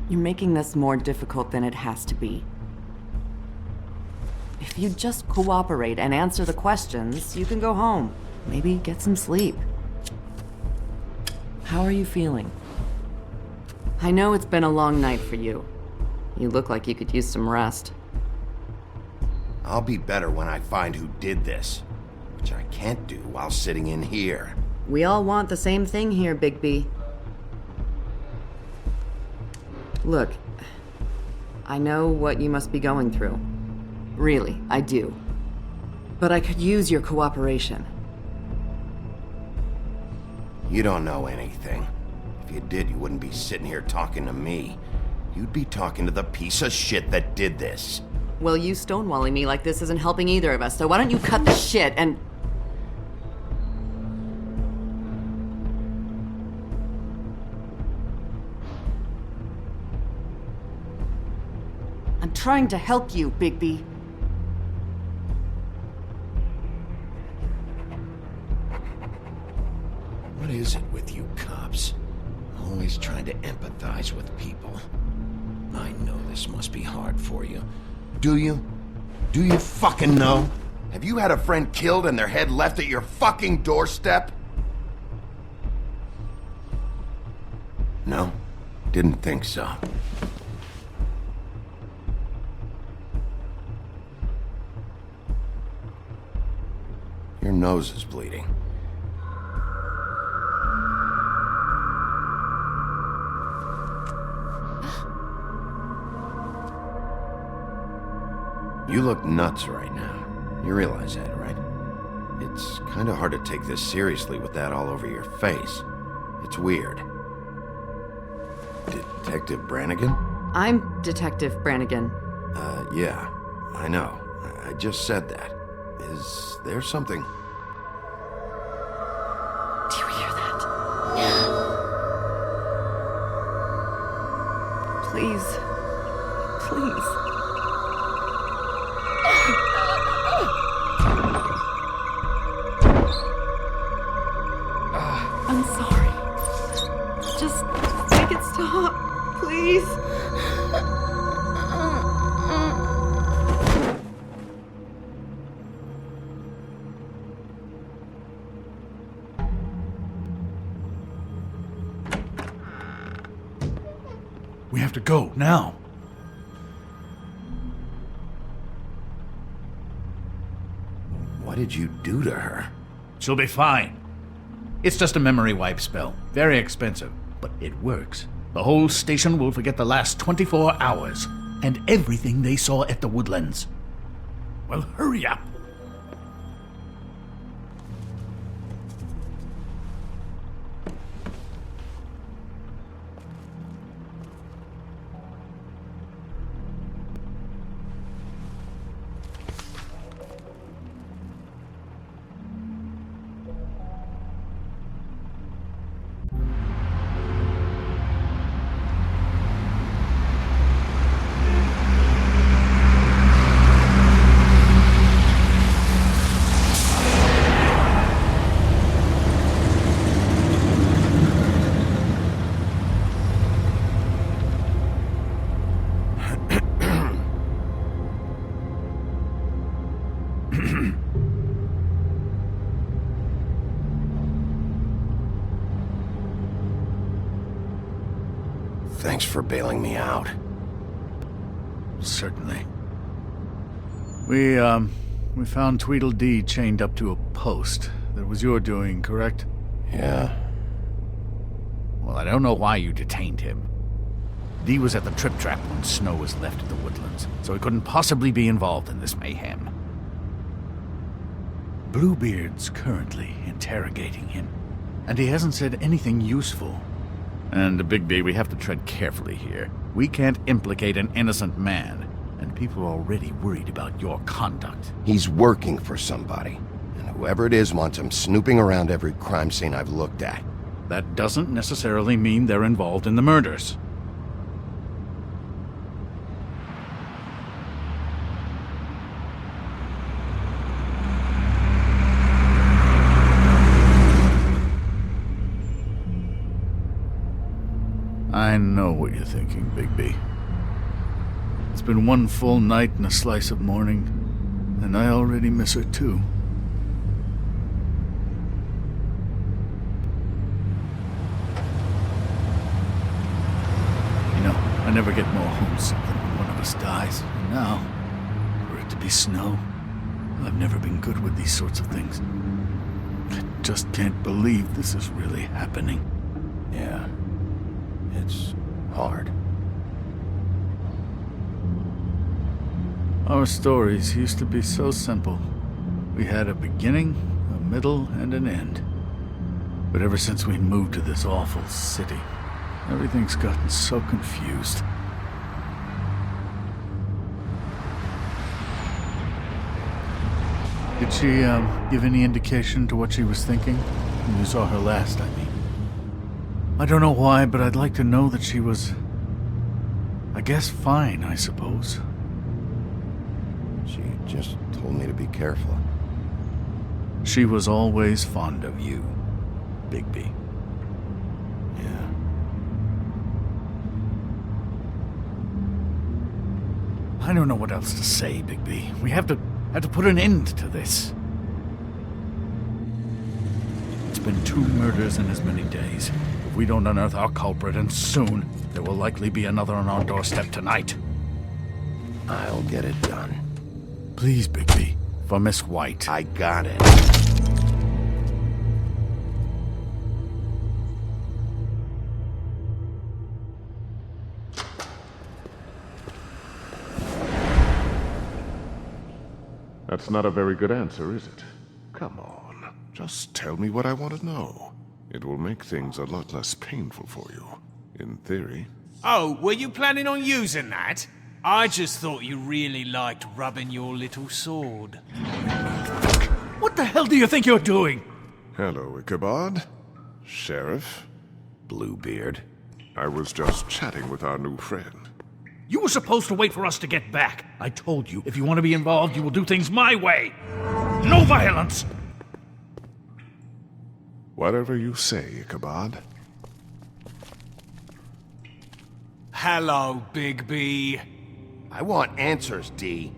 You're making this more difficult than it has to be. If you just cooperate and answer the questions, you can go home. Maybe get some sleep. How are you feeling? I know it's been a long night for you. You look like you could use some rest. I'll be better when I find who did this, which I can't do while sitting in here. We all want the same thing here, Bigby. Look, I know what you must be going through. Really, I do. But I could use your cooperation. You don't know anything. If you did, you wouldn't be sitting here talking to me. You'd be talking to the piece of shit that did this. Well, you stonewalling me like this isn't helping either of us, so why don't you cut the shit and... I'm trying to help you, Bigby. What is it with you cops? Always trying to empathize with people. I know this must be hard for you. Do you? Do you fucking know? Have you had a friend killed and their head left at your fucking doorstep? No? Didn't think so. Your nose is bleeding. You look nuts right now. You realize that, right? It's kind of hard to take this seriously with that all over your face. It's weird. Detective Brannigan? I'm Detective Brannigan. Yeah, I know. I just said that. Is there something... Do you hear that? Please. Please. I'm sorry. Just make it stop, please. We have to go, now. What did you do to her? She'll be fine. It's just a memory wipe spell. Very expensive, but it works. The whole station will forget the last 24 hours and everything they saw at the Woodlands. Well, hurry up. Thanks for bailing me out. Certainly. We found Tweedledee chained up to a post. That was your doing, correct? Yeah. Well, I don't know why you detained him. Dee was at the Trip Trap when Snow was left at the Woodlands, so he couldn't possibly be involved in this mayhem. Bluebeard's currently interrogating him, and he hasn't said anything useful. And, Bigby, we have to tread carefully here. We can't implicate an innocent man, and people are already worried about your conduct. He's working for somebody, and whoever it is wants him snooping around every crime scene I've looked at. That doesn't necessarily mean they're involved in the murders. I know what you're thinking, Bigby. It's been one full night and a slice of morning, and I already miss her too. You know, I never get more homesick than when one of us dies. And now, for it to be Snow, I've never been good with these sorts of things. I just can't believe this is really happening. Yeah. It's hard. Our stories used to be so simple. We had a beginning, a middle, and an end. But ever since we moved to this awful city, everything's gotten so confused. Did she, give any indication to what she was thinking? When you saw her last, I mean. I don't know why, but I'd like to know that she was... I guess fine, I suppose. She just told me to be careful. She was always fond of you, Bigby. Yeah. I don't know what else to say, Bigby. We have to put an end to this. It's been 2 murders in as many days. If we don't unearth our culprit, and soon, there will likely be another on our doorstep tonight. I'll get it done. Please, Bigby. For Miss White. I got it. That's not a very good answer, is it? Come on. Just tell me what I want to know. It will make things a lot less painful for you, in theory. Oh, were you planning on using that? I just thought you really liked rubbing your little sword. What the hell do you think you're doing? Hello, Ichabod. Sheriff. Bluebeard. I was just chatting with our new friend. You were supposed to wait for us to get back. I told you, if you want to be involved, you will do things my way. No violence! Whatever you say, Ichabod. Hello, Big B. I want answers, D.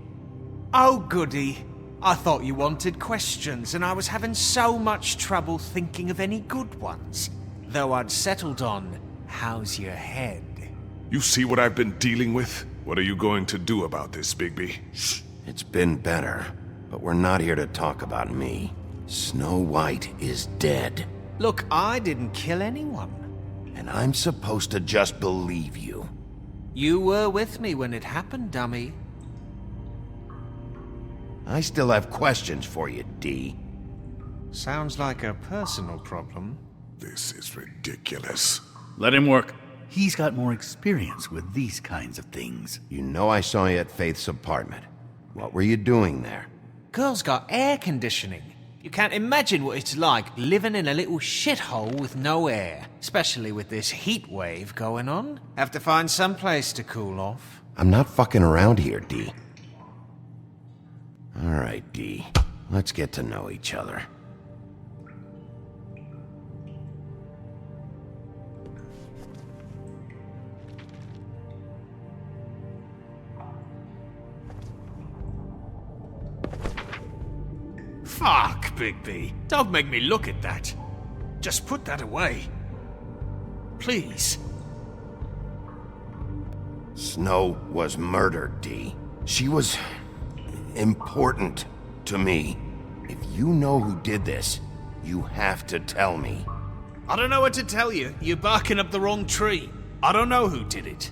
Oh, goody. I thought you wanted questions, and I was having so much trouble thinking of any good ones. Though I'd settled on, how's your head? You see what I've been dealing with? What are you going to do about this, Bigby? Shh. It's been better, but we're not here to talk about me. Snow White is dead. Look, I didn't kill anyone. And I'm supposed to just believe you. You were with me when it happened, dummy. I still have questions for you, D. Sounds like a personal problem. This is ridiculous. Let him work. He's got more experience with these kinds of things. You know I saw you at Faith's apartment. What were you doing there? Girl's got air conditioning. You can't imagine what it's like living in a little shithole with no air. Especially with this heat wave going on. Have to find some place to cool off. I'm not fucking around here, D. All right, D. Let's get to know each other. Fuck, Bigby. Don't make me look at that. Just put that away. Please. Snow was murdered, D. She was important to me. If you know who did this, you have to tell me. I don't know what to tell you. You're barking up the wrong tree. I don't know who did it.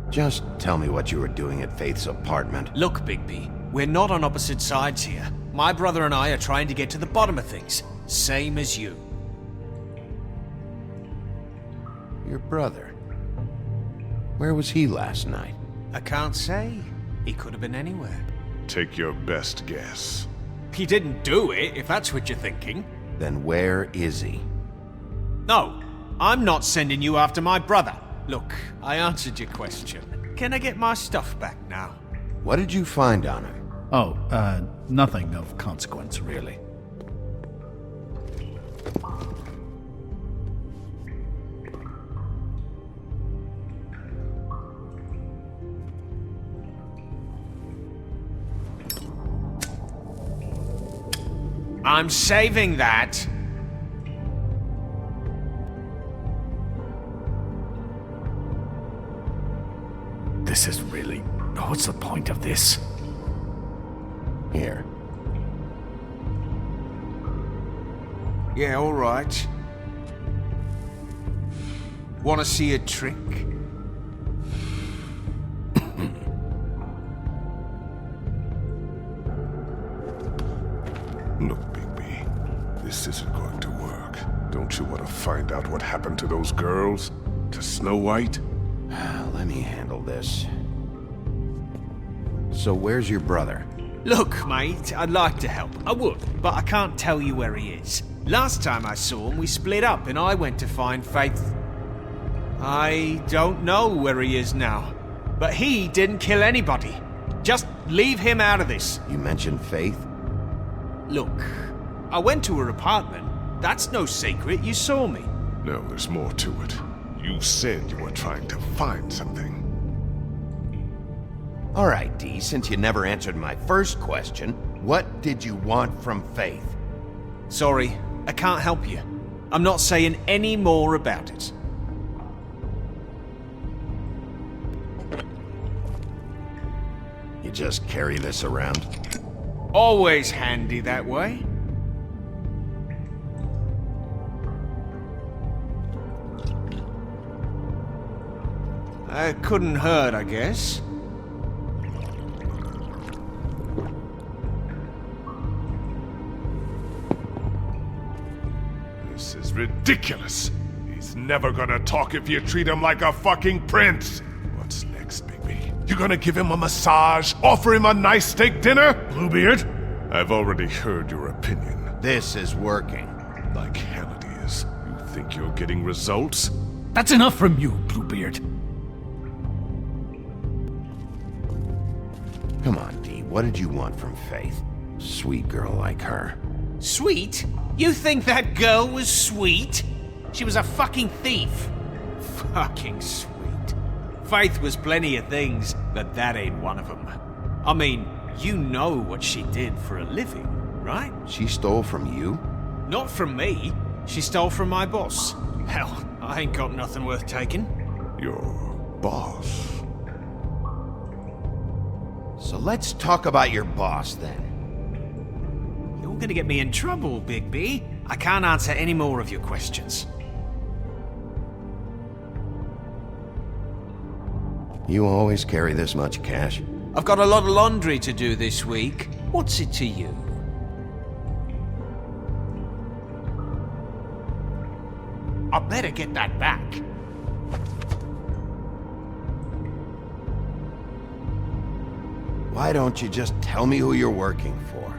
Just tell me what you were doing at Faith's apartment. Look, Bigby, we're not on opposite sides here. My brother and I are trying to get to the bottom of things. Same as you. Your brother? Where was he last night? I can't say. He could have been anywhere. Take your best guess. He didn't do it, if that's what you're thinking. Then where is he? No, I'm not sending you after my brother. Look, I answered your question. Can I get my stuff back now? What did you find on him? Oh, nothing of consequence, really. I'm saving that. This is really... What's the point of this? Here. Yeah, all right. Want to see a trick? Look, Bigby, this isn't going to work. Don't you want to find out what happened to those girls? To Snow White? Let me handle this. So where's your brother? Look, mate, I'd like to help. I would, but I can't tell you where he is. Last time I saw him, we split up and I went to find Faith. I don't know where he is now. But he didn't kill anybody. Just leave him out of this. You mentioned Faith? Look, I went to her apartment. That's no secret, you saw me. No, there's more to it. You said you were trying to find something. All right, D, since you never answered my first question, what did you want from Faith? Sorry, I can't help you. I'm not saying any more about it. You just carry this around? Always handy that way. Couldn't hurt, I guess. ridiculous. He's never gonna talk if you treat him like a fucking prince. What's next, Bigby? You gonna give him a massage? Offer him a nice steak dinner? Bluebeard? I've already heard your opinion. This is working. Like hell it is. You think you're getting results? That's enough from you, Bluebeard. Come on, Dee. What did you want from Faith? Sweet girl like her. Sweet? You think that girl was sweet? She was a fucking thief. Fucking sweet. Faith was plenty of things, but that ain't one of them. I mean, you know what she did for a living, right? She stole from you? Not from me. She stole from my boss. Hell, I ain't got nothing worth taking. Your boss? So let's talk about your boss, then. You're gonna get me in trouble, Bigby. I can't answer any more of your questions. You always carry this much cash? I've got a lot of laundry to do this week. What's it to you? I better get that back. Why don't you just tell me who you're working for?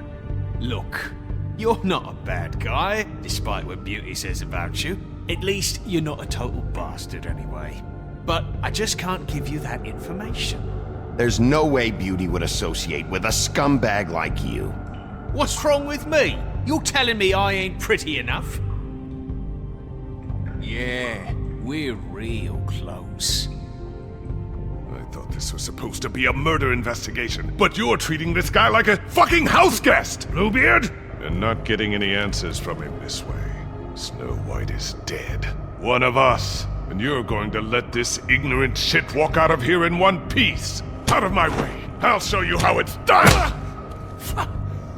Look, you're not a bad guy, despite what Beauty says about you. At least you're not a total bastard anyway. But I just can't give you that information. There's no way Beauty would associate with a scumbag like you. What's wrong with me? You're telling me I ain't pretty enough? Yeah, we're real close. I thought this was supposed to be a murder investigation, but you're treating this guy like a fucking house guest, Bluebeard! And not getting any answers from him this way. Snow White is dead. One of us. And you're going to let this ignorant shit walk out of here in one piece. Out of my way. I'll show you how it's done!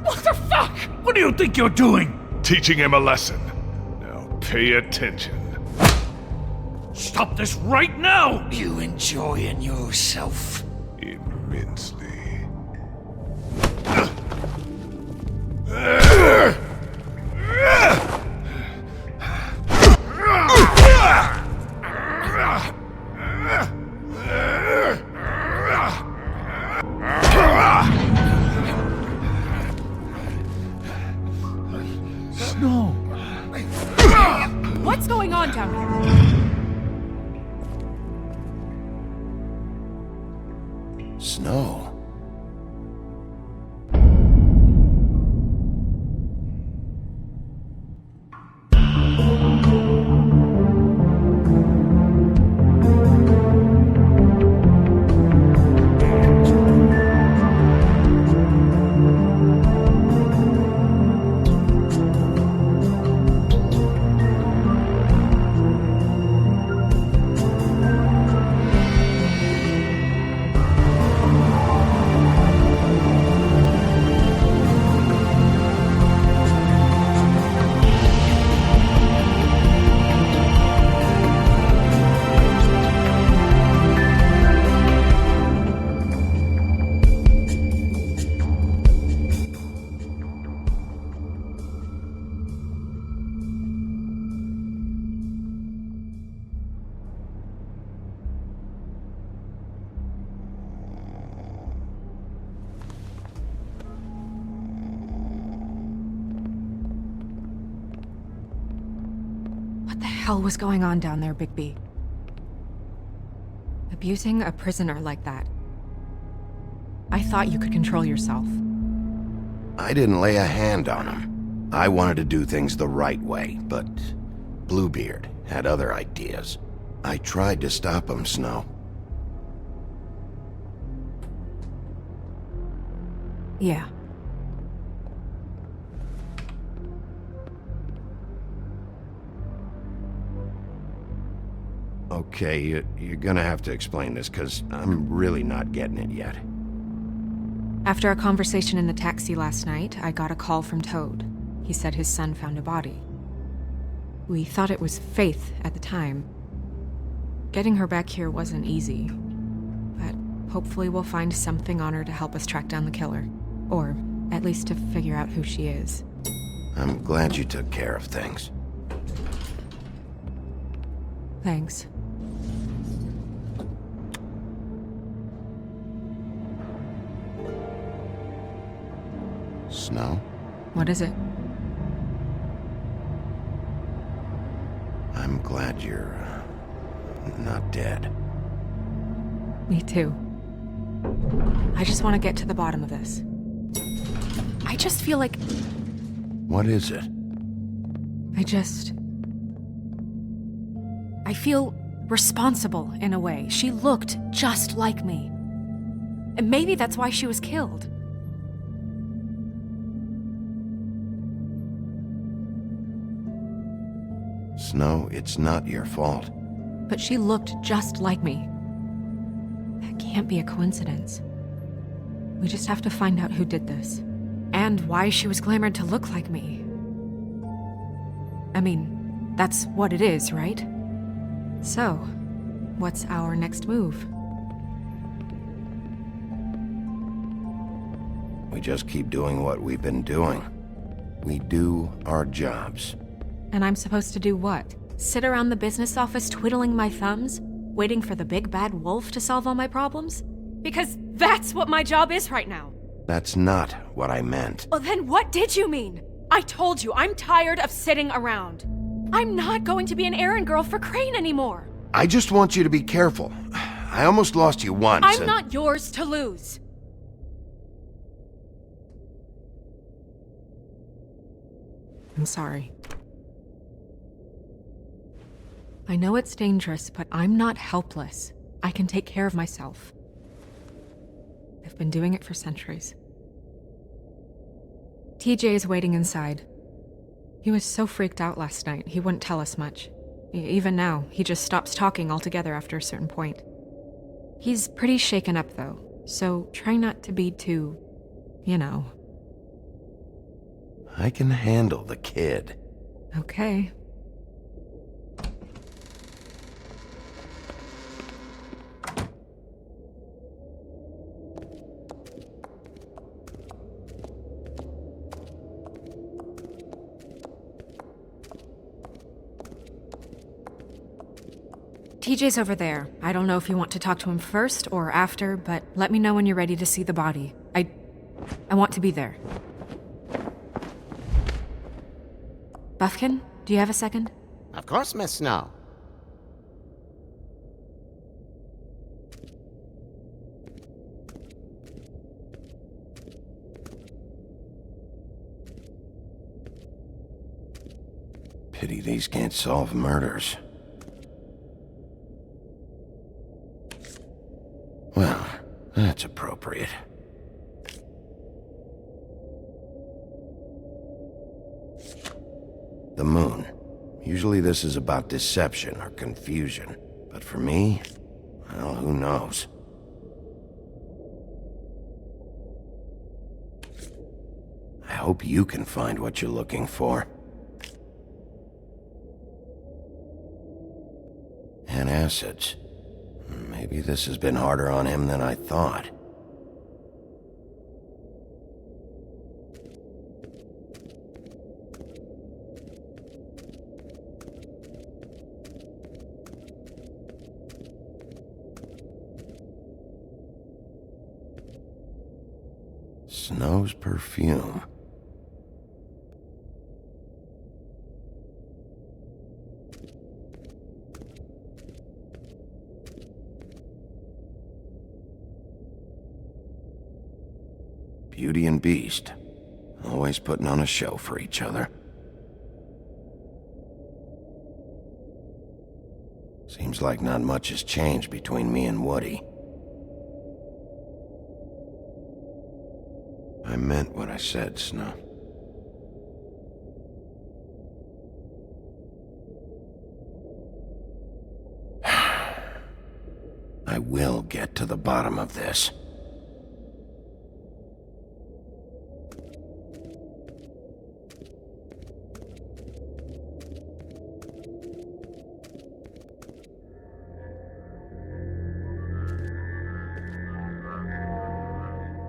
What the fuck? What do you think you're doing? Teaching him a lesson. Now pay attention. Stop this right now! You enjoying yourself? Immensely. Snow! What's going on down here? Snow. What the hell was going on down there, Bigby? Abusing a prisoner like that. I thought you could control yourself. I didn't lay a hand on him. I wanted to do things the right way, but Bluebeard had other ideas. I tried to stop him, Snow. Yeah. Okay, you're gonna have to explain this, because I'm really not getting it yet. After a conversation in the taxi last night, I got a call from Toad. He said his son found a body. We thought it was Faith at the time. Getting her back here wasn't easy, but hopefully we'll find something on her to help us track down the killer. Or at least to figure out who she is. I'm glad you took care of things. Thanks. Snow? What is it? I'm glad you're not dead. Me too. I just want to get to the bottom of this. I just feel like What is it? I feel responsible in a way. She looked just like me. And maybe that's why she was killed. Snow, it's not your fault. But she looked just like me. That can't be a coincidence. We just have to find out who did this. And why she was glamored to look like me. I mean, that's what it is, right? So, what's our next move? We just keep doing what we've been doing. We do our jobs. And I'm supposed to do what? Sit around the business office twiddling my thumbs, waiting for the big bad wolf to solve all my problems? Because that's what my job is right now. That's not what I meant. Well, then what did you mean? I told you, I'm tired of sitting around. I'm not going to be an errand girl for Crane anymore. I just want you to be careful. I almost lost you once. I'm not yours to lose. I'm sorry. I know it's dangerous, but I'm not helpless. I can take care of myself. I've been doing it for centuries. TJ is waiting inside. He was so freaked out last night, he wouldn't tell us much. Even now, he just stops talking altogether after a certain point. He's pretty shaken up, though, so try not to be too, you know. I can handle the kid. Okay. TJ's over there. I don't know if you want to talk to him first or after, but let me know when you're ready to see the body. I want to be there. Buffkin, do you have a second? Of course, Miss Snow. Pity these can't solve murders. Well, that's appropriate. The moon. Usually this is about deception or confusion. But for me, well, who knows? I hope you can find what you're looking for. And acids. Maybe this has been harder on him than I thought. Snow's perfume. Beauty and Beast. Always putting on a show for each other. Seems like not much has changed between me and Woody. I meant what I said, Snow. I will get to the bottom of this.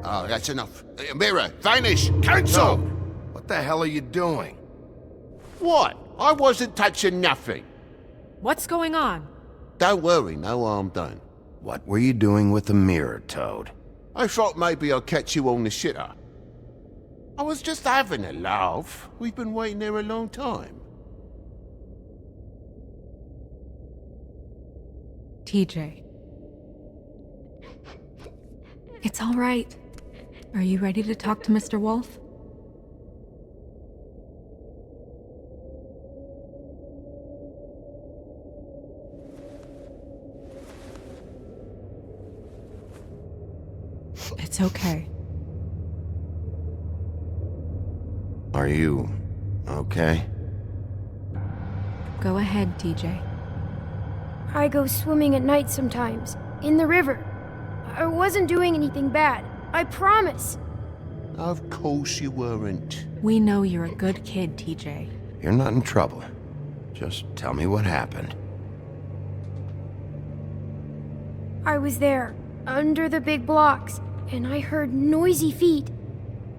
Oh, that's enough. Mirror, vanish, cancel! No. What the hell are you doing? What? I wasn't touching nothing. What's going on? Don't worry, no harm done. What were you doing with the mirror, Toad? I thought maybe I'd catch you on the shitter. I was just having a laugh. We've been waiting there a long time. TJ. It's all right. Are you ready to talk to Mr. Wolf? It's okay. Are you okay? Go ahead, TJ. I go swimming at night sometimes, in the river. I wasn't doing anything bad, I promise. Of course you weren't. We know you're a good kid, TJ. You're not in trouble. Just tell me what happened. I was there, under the big blocks, and I heard noisy feet.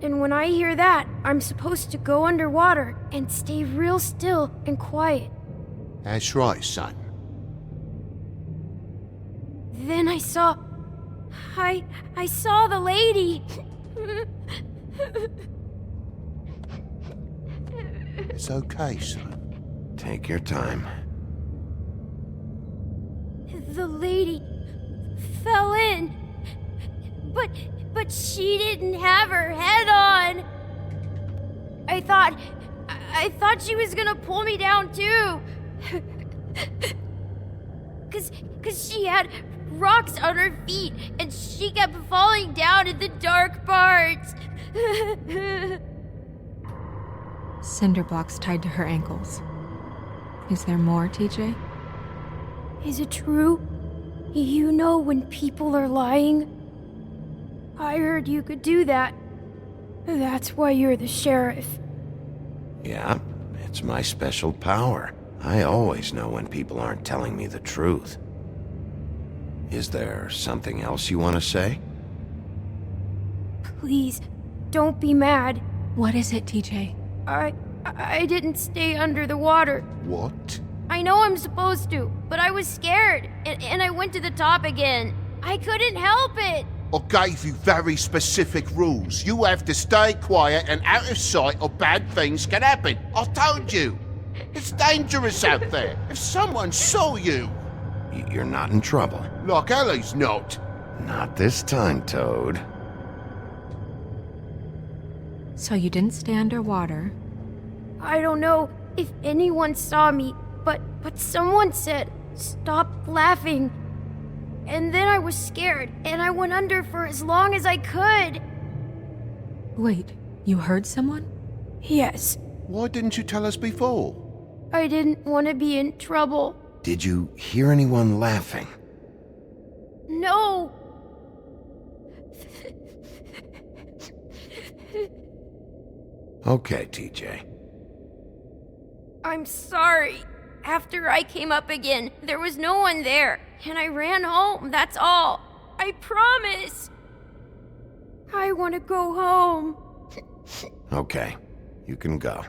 And when I hear that, I'm supposed to go underwater and stay real still and quiet. That's right, son. Then I saw the lady. It's okay, son. Take your time. The lady fell in. But she didn't have her head on. I thought she was gonna pull me down too. Cause she had rocks on her feet and she kept falling down in the dark parts. Cinder blocks tied to her ankles. Is there more, TJ? Is it true? You know when people are lying? I heard you could do that. That's why you're the sheriff. Yeah, it's my special power. I always know when people aren't telling me the truth. Is there something else you want to say? Please, don't be mad. What is it, TJ? I didn't stay under the water. What? I know I'm supposed to, but I was scared, and I went to the top again. I couldn't help it. I gave you very specific rules. You have to stay quiet and out of sight or bad things can happen. I told you. It's dangerous out there. If someone saw you... You're not in trouble. Like Ellie's not. Not this time, Toad. So you didn't stay underwater? I don't know if anyone saw me, but someone said, "Stop laughing." And then I was scared, and I went under for as long as I could. Wait, you heard someone? Yes. Why didn't you tell us before? I didn't want to be in trouble. Did you hear anyone laughing? No. Okay, TJ. I'm sorry. After I came up again, there was no one there, and I ran home, that's all. I promise. I want to go home. Okay, you can go.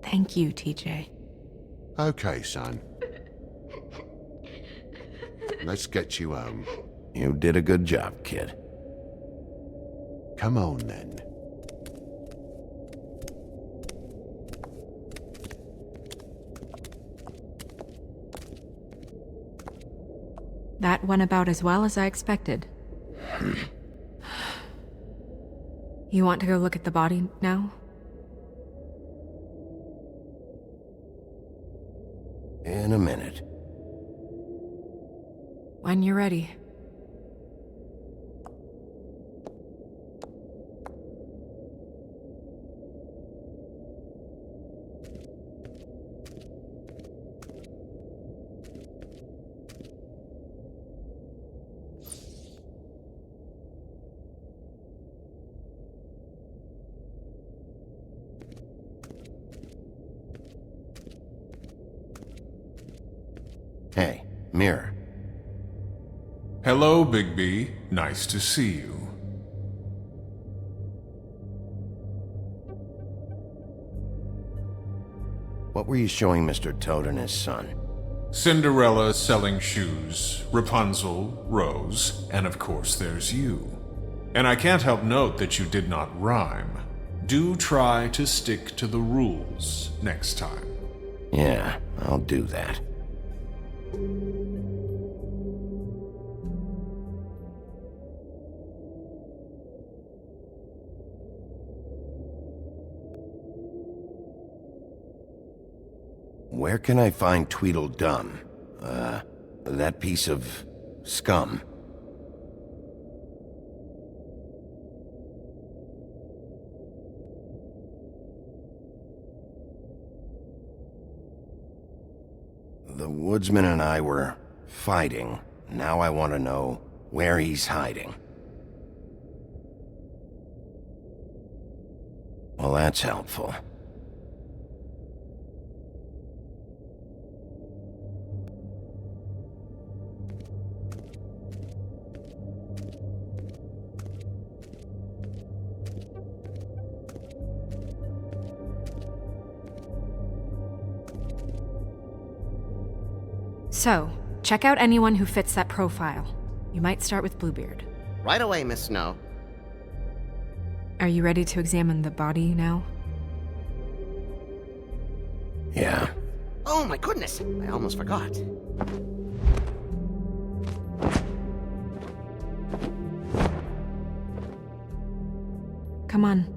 Thank you, TJ. Okay, son. Let's get you home. You did a good job, kid. Come on, then. That went about as well as I expected. You want to go look at the body now? In a minute. When you're ready. Hey, Mirror. Hello, Bigby. Nice to see you. What were you showing Mr. Toad and his son? Cinderella selling shoes, Rapunzel, Rose, and of course there's you. And I can't help note that you did not rhyme. Do try to stick to the rules next time. Yeah, I'll do that. Where can I find Tweedledum? That piece of scum. The woodsman and I were fighting. Now I want to know where he's hiding. Well, that's helpful. So, check out anyone who fits that profile. You might start with Bluebeard. Right away, Miss Snow. Are you ready to examine the body now? Yeah. Oh my goodness, I almost forgot. Come on.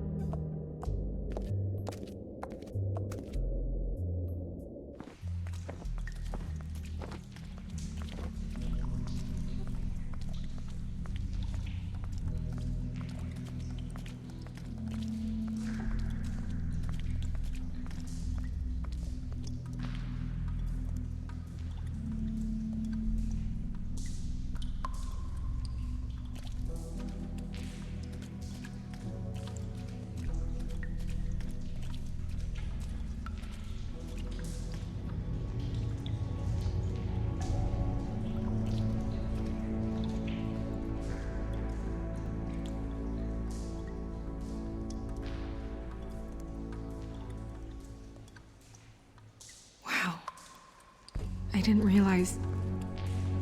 I didn't realize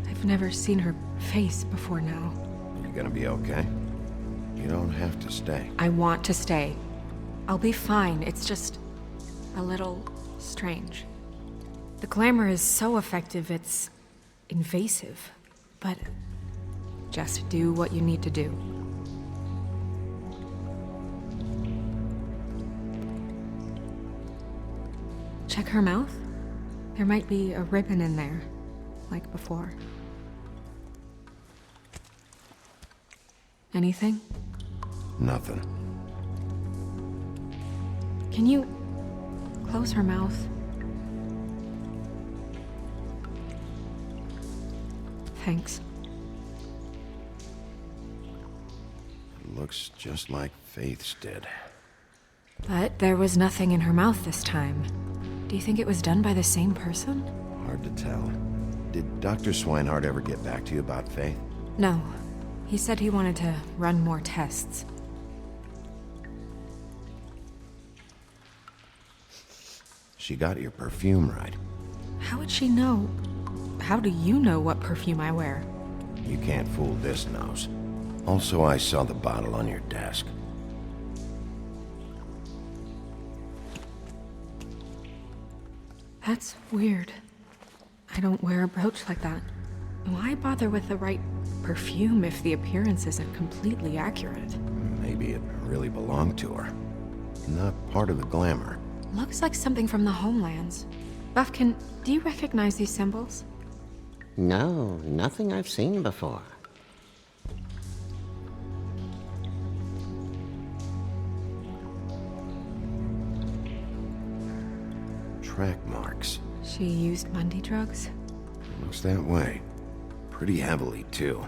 I've never seen her face before now. You gonna be okay? You don't have to stay. I want to stay. I'll be fine. It's just a little strange. The glamour is so effective, it's invasive. But just do what you need to do. Check her mouth. There might be a ribbon in there, like before. Anything? Nothing. Can you close her mouth? Thanks. It looks just like Faith's did. But there was nothing in her mouth this time. Do you think it was done by the same person? Hard to tell. Did Dr. Swinehart ever get back to you about Faith? No. He said he wanted to run more tests. She got your perfume right. How would she know? How do you know what perfume I wear? You can't fool this nose. Also, I saw the bottle on your desk. That's weird. I don't wear a brooch like that. Why bother with the right perfume if the appearance isn't completely accurate? Maybe it really belonged to her. Not part of the glamour. Looks like something from the homelands. Buffkin, do you recognize these symbols? No, nothing I've seen before. Track marks. She used Mundy drugs? Looks that way. Pretty heavily, too.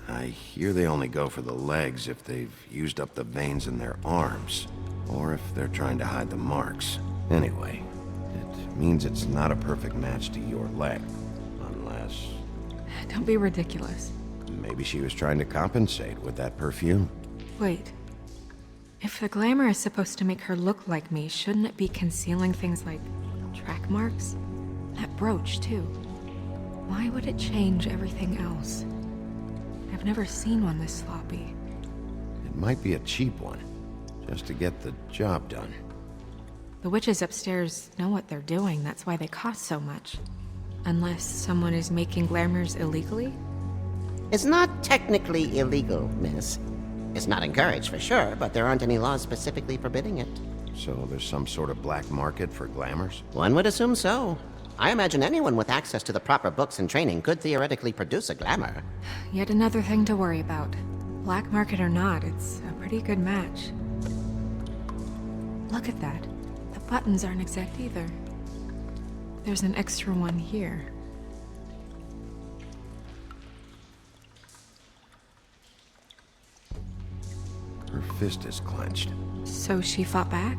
I hear they only go for the legs if they've used up the veins in their arms, or if they're trying to hide the marks. Anyway, it means it's not a perfect match to your leg, unless... Don't be ridiculous. Maybe she was trying to compensate with that perfume. Wait. If the glamour is supposed to make her look like me, shouldn't it be concealing things like Track marks? That brooch, too. Why would it change everything else? I've never seen one this sloppy. It might be a cheap one, just to get the job done. The witches upstairs know what they're doing, that's why they cost so much. Unless someone is making glamours illegally? It's not technically illegal, miss. It's not encouraged for sure, but there aren't any laws specifically forbidding it. So there's some sort of black market for glamours? One would assume so. I imagine anyone with access to the proper books and training could theoretically produce a glamour. Yet another thing to worry about. Black market or not, it's a pretty good match. Look at that. The buttons aren't exact either. There's an extra one here. Her fist is clenched. So she fought back?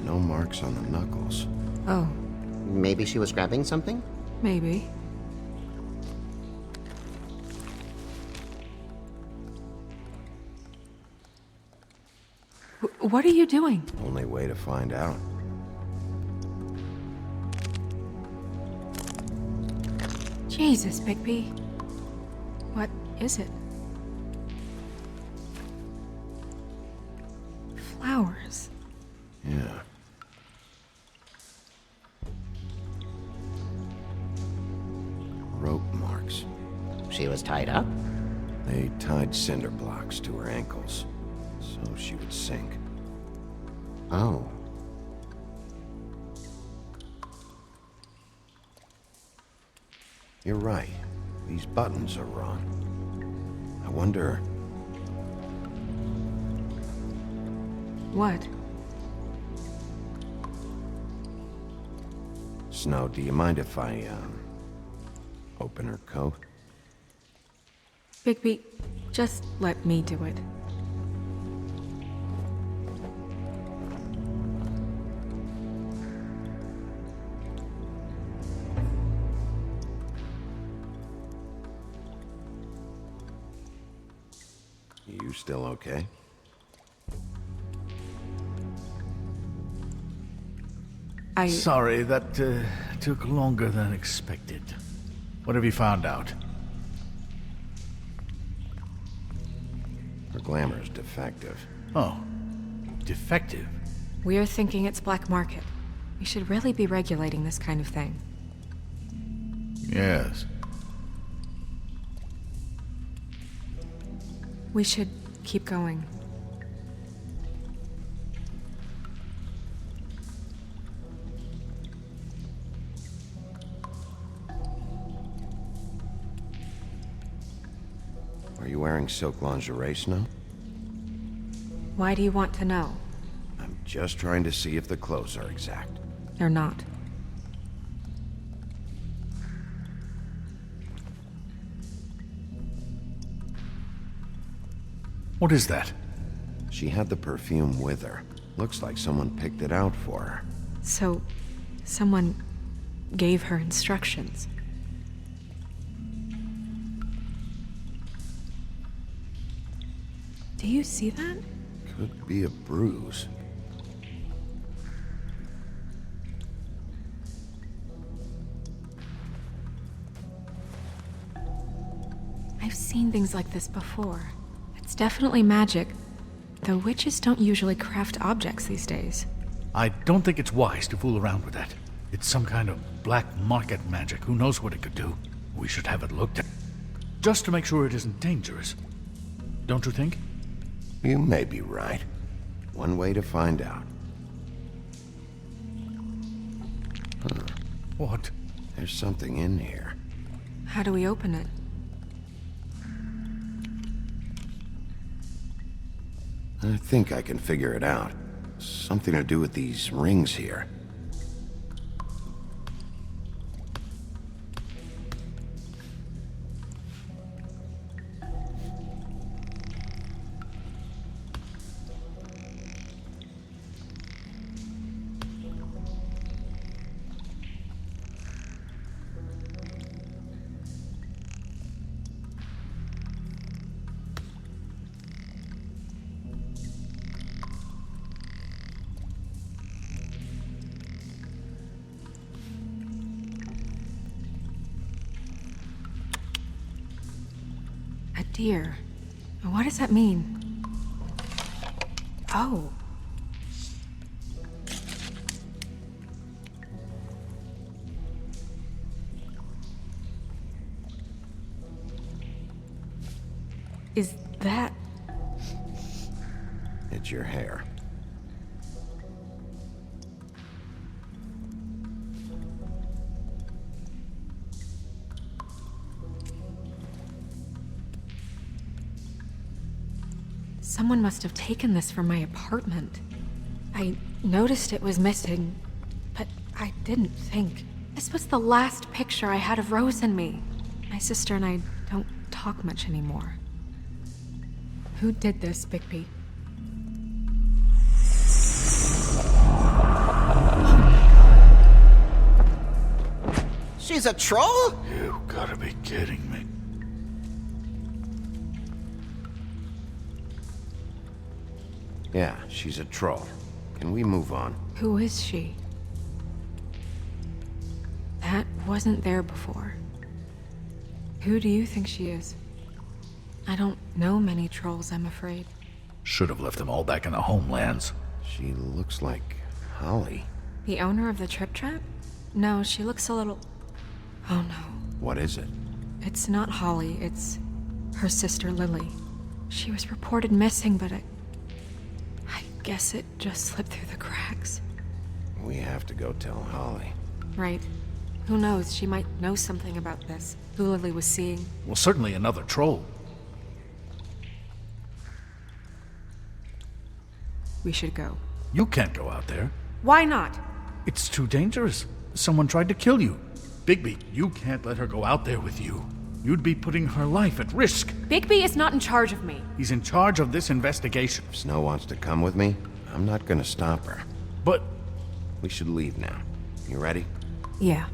No marks on the knuckles. Oh. Maybe she was grabbing something? Maybe. What are you doing? Only way to find out. Jesus, Bigby. What is it? Flowers. Yeah. Rope marks. She was tied up? They tied cinder blocks to her ankles, so she would sink. Oh. You're right. These buttons are wrong. I wonder... What? Snow, do you mind if I, open her coat? Bigby, just let me do it. You still okay? Sorry, that took longer than expected. What have you found out? Her glamour's defective. Oh, defective? We're thinking it's black market. We should really be regulating this kind of thing. Yes. We should keep going. Are you wearing silk lingerie, Snow? Why do you want to know? I'm just trying to see if the clothes are exact. They're not. What is that? She had the perfume with her. Looks like someone picked it out for her. So, someone gave her instructions. Do you see that? Could be a bruise. I've seen things like this before. It's definitely magic, though witches don't usually craft objects these days. I don't think it's wise to fool around with that. It's some kind of black market magic. Who knows what it could do? We should have it looked at. Just to make sure it isn't dangerous. Don't you think? You may be right. One way to find out. Huh. What? There's something in here. How do we open it? I think I can figure it out. Something to do with these rings here. dear. What does that mean? Oh. Is that... It's your hair. Someone must have taken this from my apartment. I noticed it was missing, but I didn't think. This was the last picture I had of Rose and me. My sister and I don't talk much anymore. Who did this, Bigby? She's a troll? You gotta be kidding me. Yeah, she's a troll. Can we move on? Who is she? That wasn't there before. Who do you think she is? I don't know many trolls, I'm afraid. Should have left them all back in the homelands. She looks like Holly. The owner of the Trip Trap? No, she looks a little... Oh no. What is it? It's not Holly, it's her sister Lily. She was reported missing, but I guess it just slipped through the cracks. We have to go tell Holly. Right. Who knows, she might know something about this. Who Lily was seeing. Well, certainly another troll. We should go. You can't go out there. Why not? It's too dangerous. Someone tried to kill you. Bigby, you can't let her go out there with you. You'd be putting her life at risk. Bigby is not in charge of me. He's in charge of this investigation. If Snow wants to come with me, I'm not gonna stop her. But... We should leave now. You ready? Yeah.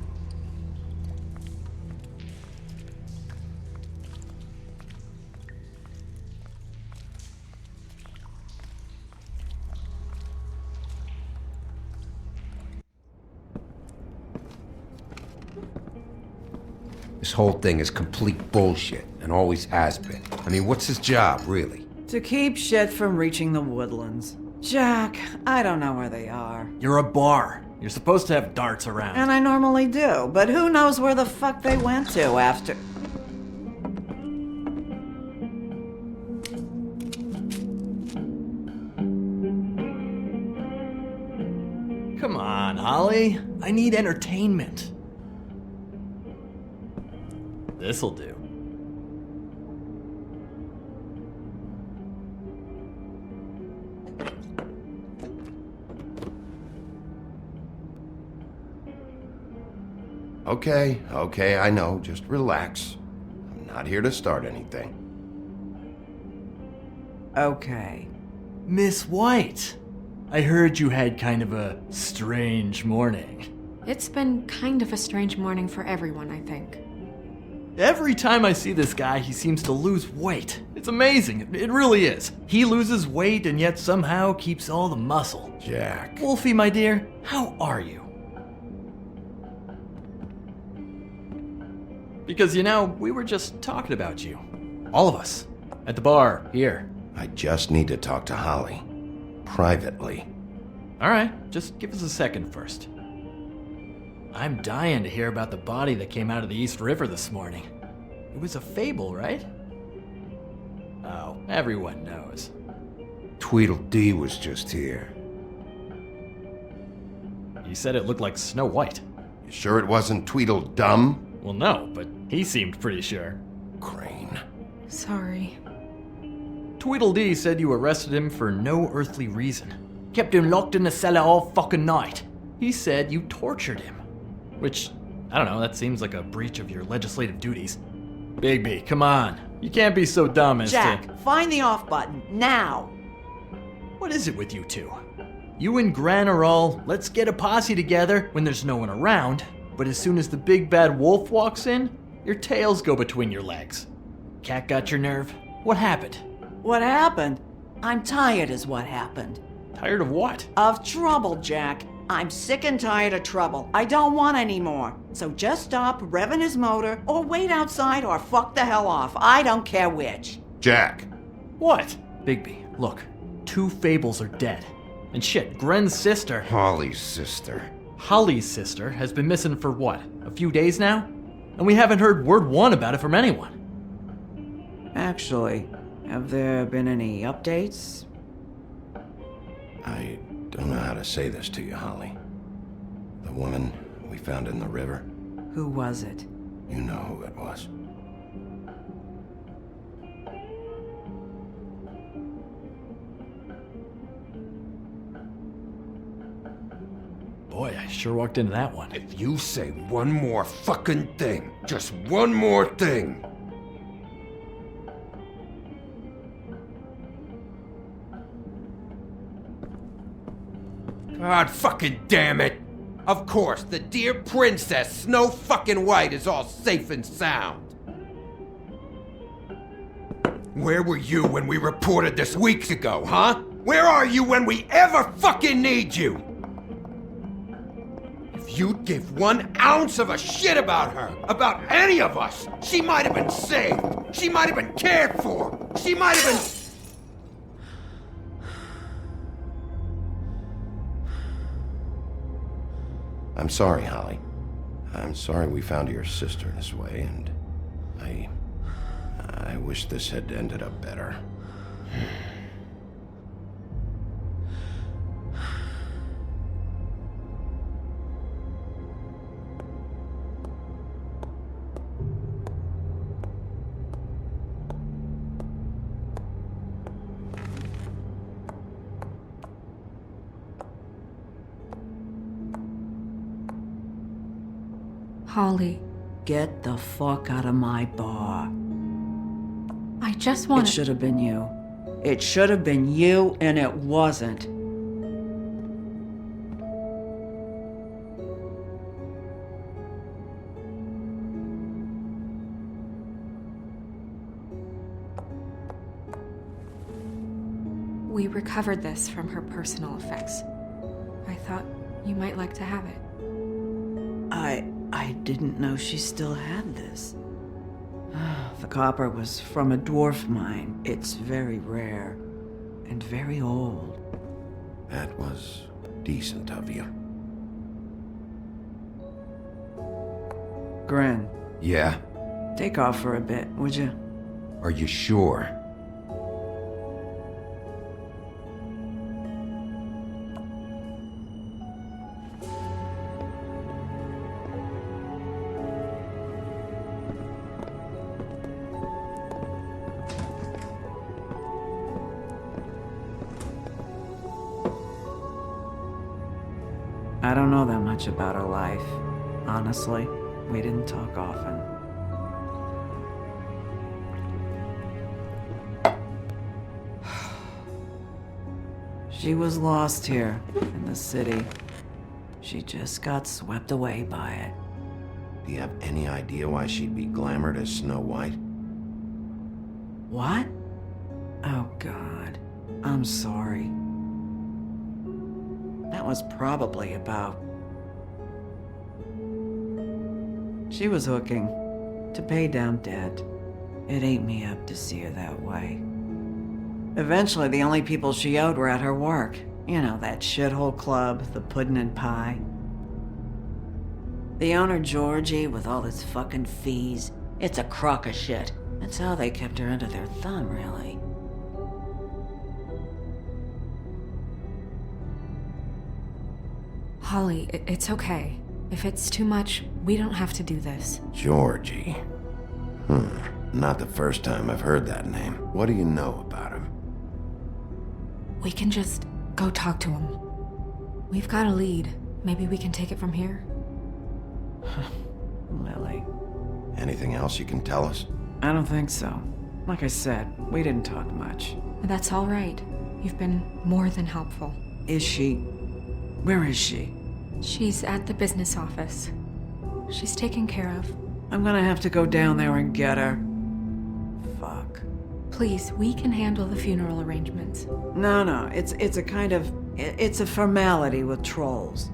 This whole thing is complete bullshit, and always has been. I mean, what's his job, really? To keep shit from reaching the woodlands. Jack, I don't know where they are. You're a bar. You're supposed to have darts around. And I normally do, but who knows where the fuck they went to after... Come on, Holly. I need entertainment. This'll do. Okay, I know. Just relax. I'm not here to start anything. Okay. Miss White, I heard you had kind of a strange morning. It's been kind of a strange morning for everyone, I think. Every time I see this guy, he seems to lose weight. It's amazing. It really is. He loses weight and yet somehow keeps all the muscle. Jack. Wolfie, my dear, how are you? Because, you know, we were just talking about you. All of us. At the bar, here. I just need to talk to Holly. Privately. Alright, just give us a second first. I'm dying to hear about the body that came out of the East River this morning. It was a fable, right? Oh, everyone knows. Tweedledee was just here. You said it looked like Snow White. You sure it wasn't Tweedledum? Well, no, but he seemed pretty sure. Crane. Sorry. Tweedledee said you arrested him for no earthly reason. Kept him locked in the cellar all fucking night. He said you tortured him. Which, I don't know, that seems like a breach of your legislative duties. Bigby, come on. You can't be so dumb as Jack, find the off button, now! What is it with you two? You and Gran are all, let's get a posse together when there's no one around, but as soon as the big bad wolf walks in, your tails go between your legs. Cat got your nerve? What happened? What happened? I'm tired is what happened. Tired of what? Of trouble, Jack. I'm sick and tired of trouble. I don't want any more. So just stop revving his motor, or wait outside, or fuck the hell off. I don't care which. Jack. What? Bigby, look. 2 Fables are dead. And shit, Gren's sister... Holly's sister. Holly's sister has been missing for what? A few days now? And we haven't heard word one about it from anyone. Actually, have there been any updates? I don't know how to say this to you, Holly. The woman we found in the river. Who was it? You know who it was. Boy, I sure walked into that one. If you say one more fucking thing, just one more thing. God fucking damn it! Of course, the dear Princess Snow fucking White is all safe and sound. Where were you when we reported this weeks ago, huh? Where are you when we ever fucking need you? If you'd give 1 ounce of a shit about her, about any of us, she might have been saved. She might have been cared for. She might have been... I'm sorry, Holly. I'm sorry we found your sister this way, and I wish this had ended up better. Holly. Get the fuck out of my bar. I just want It should have been you. It should have been you, and it wasn't. We recovered this from her personal effects. I thought you might like to have it. I didn't know she still had this. The copper was from a dwarf mine. It's very rare and very old. That was decent of you. Gren. Yeah? Take off for a bit, would you? Are you sure? I don't know that much about her life. Honestly, we didn't talk often. She was lost here in the city. She just got swept away by it. Do you have any idea why she'd be glamored as Snow White? What? Oh, God. I'm sorry. That was probably about... She was hooking to pay down debt. It ate me up to see her that way. Eventually, the only people she owed were at her work. You know, that shithole club, the Puddin' and Pie. The owner, Georgie, with all his fucking fees, it's a crock of shit. That's how they kept her under their thumb, really. Holly, it's okay. If it's too much, we don't have to do this. Georgie. Not the first time I've heard that name. What do you know about him? We can just go talk to him. We've got a lead. Maybe we can take it from here? Lily. Anything else you can tell us? I don't think so. Like I said, we didn't talk much. That's all right. You've been more than helpful. Is she? Where is she? She's at the business office. She's taken care of. I'm gonna have to go down there and get her. Fuck. Please, we can handle the funeral arrangements. No, it's a kind of... It's a formality with trolls.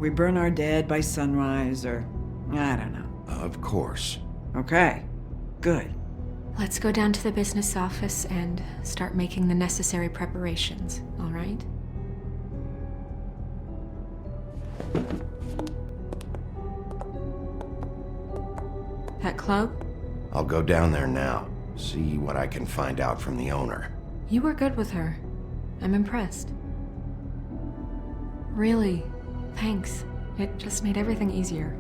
We burn our dead by sunrise, or I don't know. Of course. Okay, good. Let's go down to the business office and start making the necessary preparations, all right? That club? I'll go down there now. See what I can find out from the owner. You were good with her. I'm impressed. Really, thanks. It just made everything easier.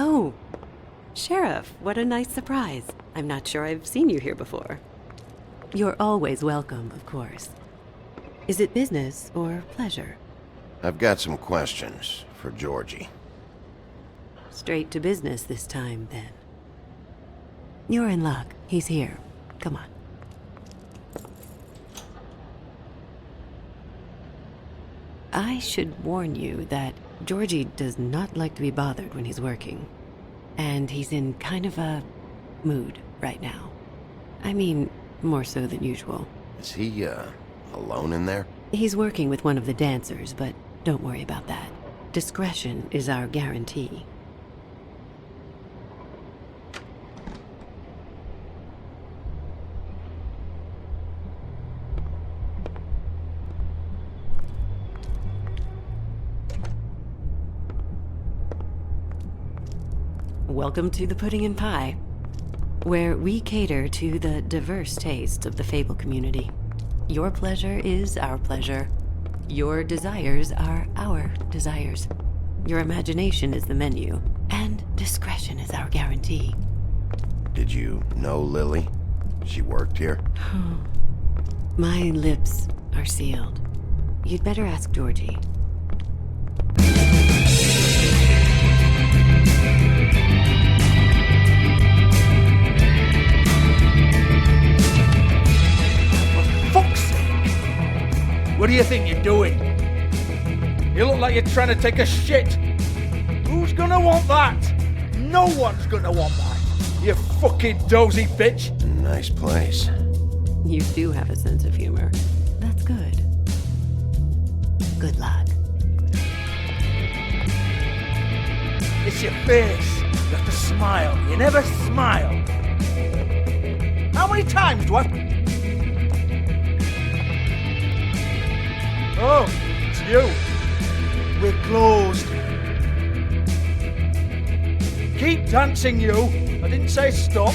Oh, Sheriff, what a nice surprise. I'm not sure I've seen you here before. You're always welcome, of course. Is it business or pleasure? I've got some questions for Georgie. Straight to business this time, then. You're in luck. He's here. Come on. I should warn you that Georgie does not like to be bothered when he's working. And he's in kind of a mood right now. I mean, more so than usual. Is he, alone in there? He's working with one of the dancers, but don't worry about that. Discretion is our guarantee. Welcome to the Pudding and Pie, where we cater to the diverse tastes of the Fable community. Your pleasure is our pleasure. Your desires are our desires. Your imagination is the menu, and discretion is our guarantee. Did you know Lily? She worked here? My lips are sealed. You'd better ask Georgie. What do you think you're doing? You look like you're trying to take a shit. Who's gonna want that? No one's gonna want that. You fucking dozy bitch. Nice place. You do have a sense of humor. That's good. Good luck. It's your face. You have to smile. You never smile. How many times do I... Oh, it's you. We're closed. Keep dancing, you. I didn't say stop.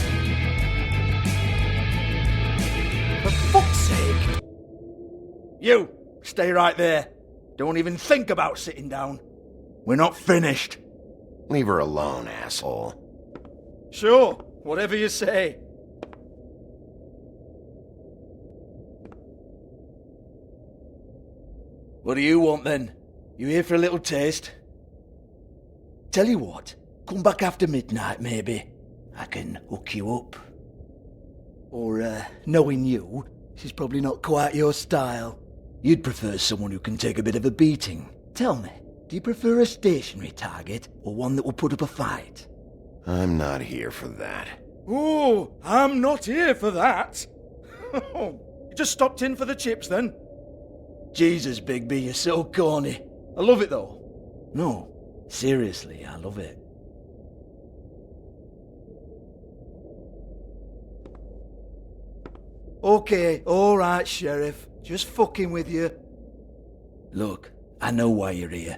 For fuck's sake. You, stay right there. Don't even think about sitting down. We're not finished. Leave her alone, asshole. Sure, whatever you say. What do you want then? You here for a little taste? Tell you what, come back after midnight maybe. I can hook you up. Or, knowing you, she's probably not quite your style. You'd prefer someone who can take a bit of a beating. Tell me, do you prefer a stationary target or one that will put up a fight? I'm not here for that. Oh, I'm not here for that. You just stopped in for the chips then? Jesus, Bigby, you're so corny. I love it though. No, seriously, I love it. Okay, alright, Sheriff. Just fucking with you. Look, I know why you're here.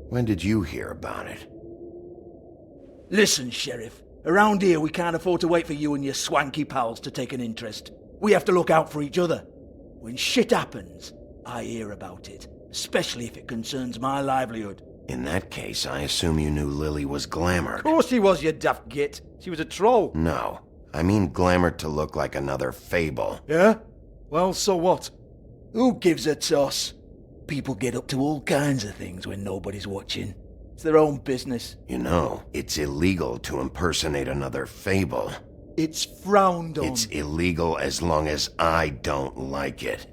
When did you hear about it? Listen, Sheriff. Around here, we can't afford to wait for you and your swanky pals to take an interest. We have to look out for each other. When shit happens, I hear about it, especially if it concerns my livelihood. In that case, I assume you knew Lily was glamored. Of course she was, you daft git. She was a troll. No, I mean glamored to look like another fable. Yeah? Well, so what? Who gives a toss? People get up to all kinds of things when nobody's watching. It's their own business. You know, it's illegal to impersonate another fable. It's frowned on. It's illegal as long as I don't like it.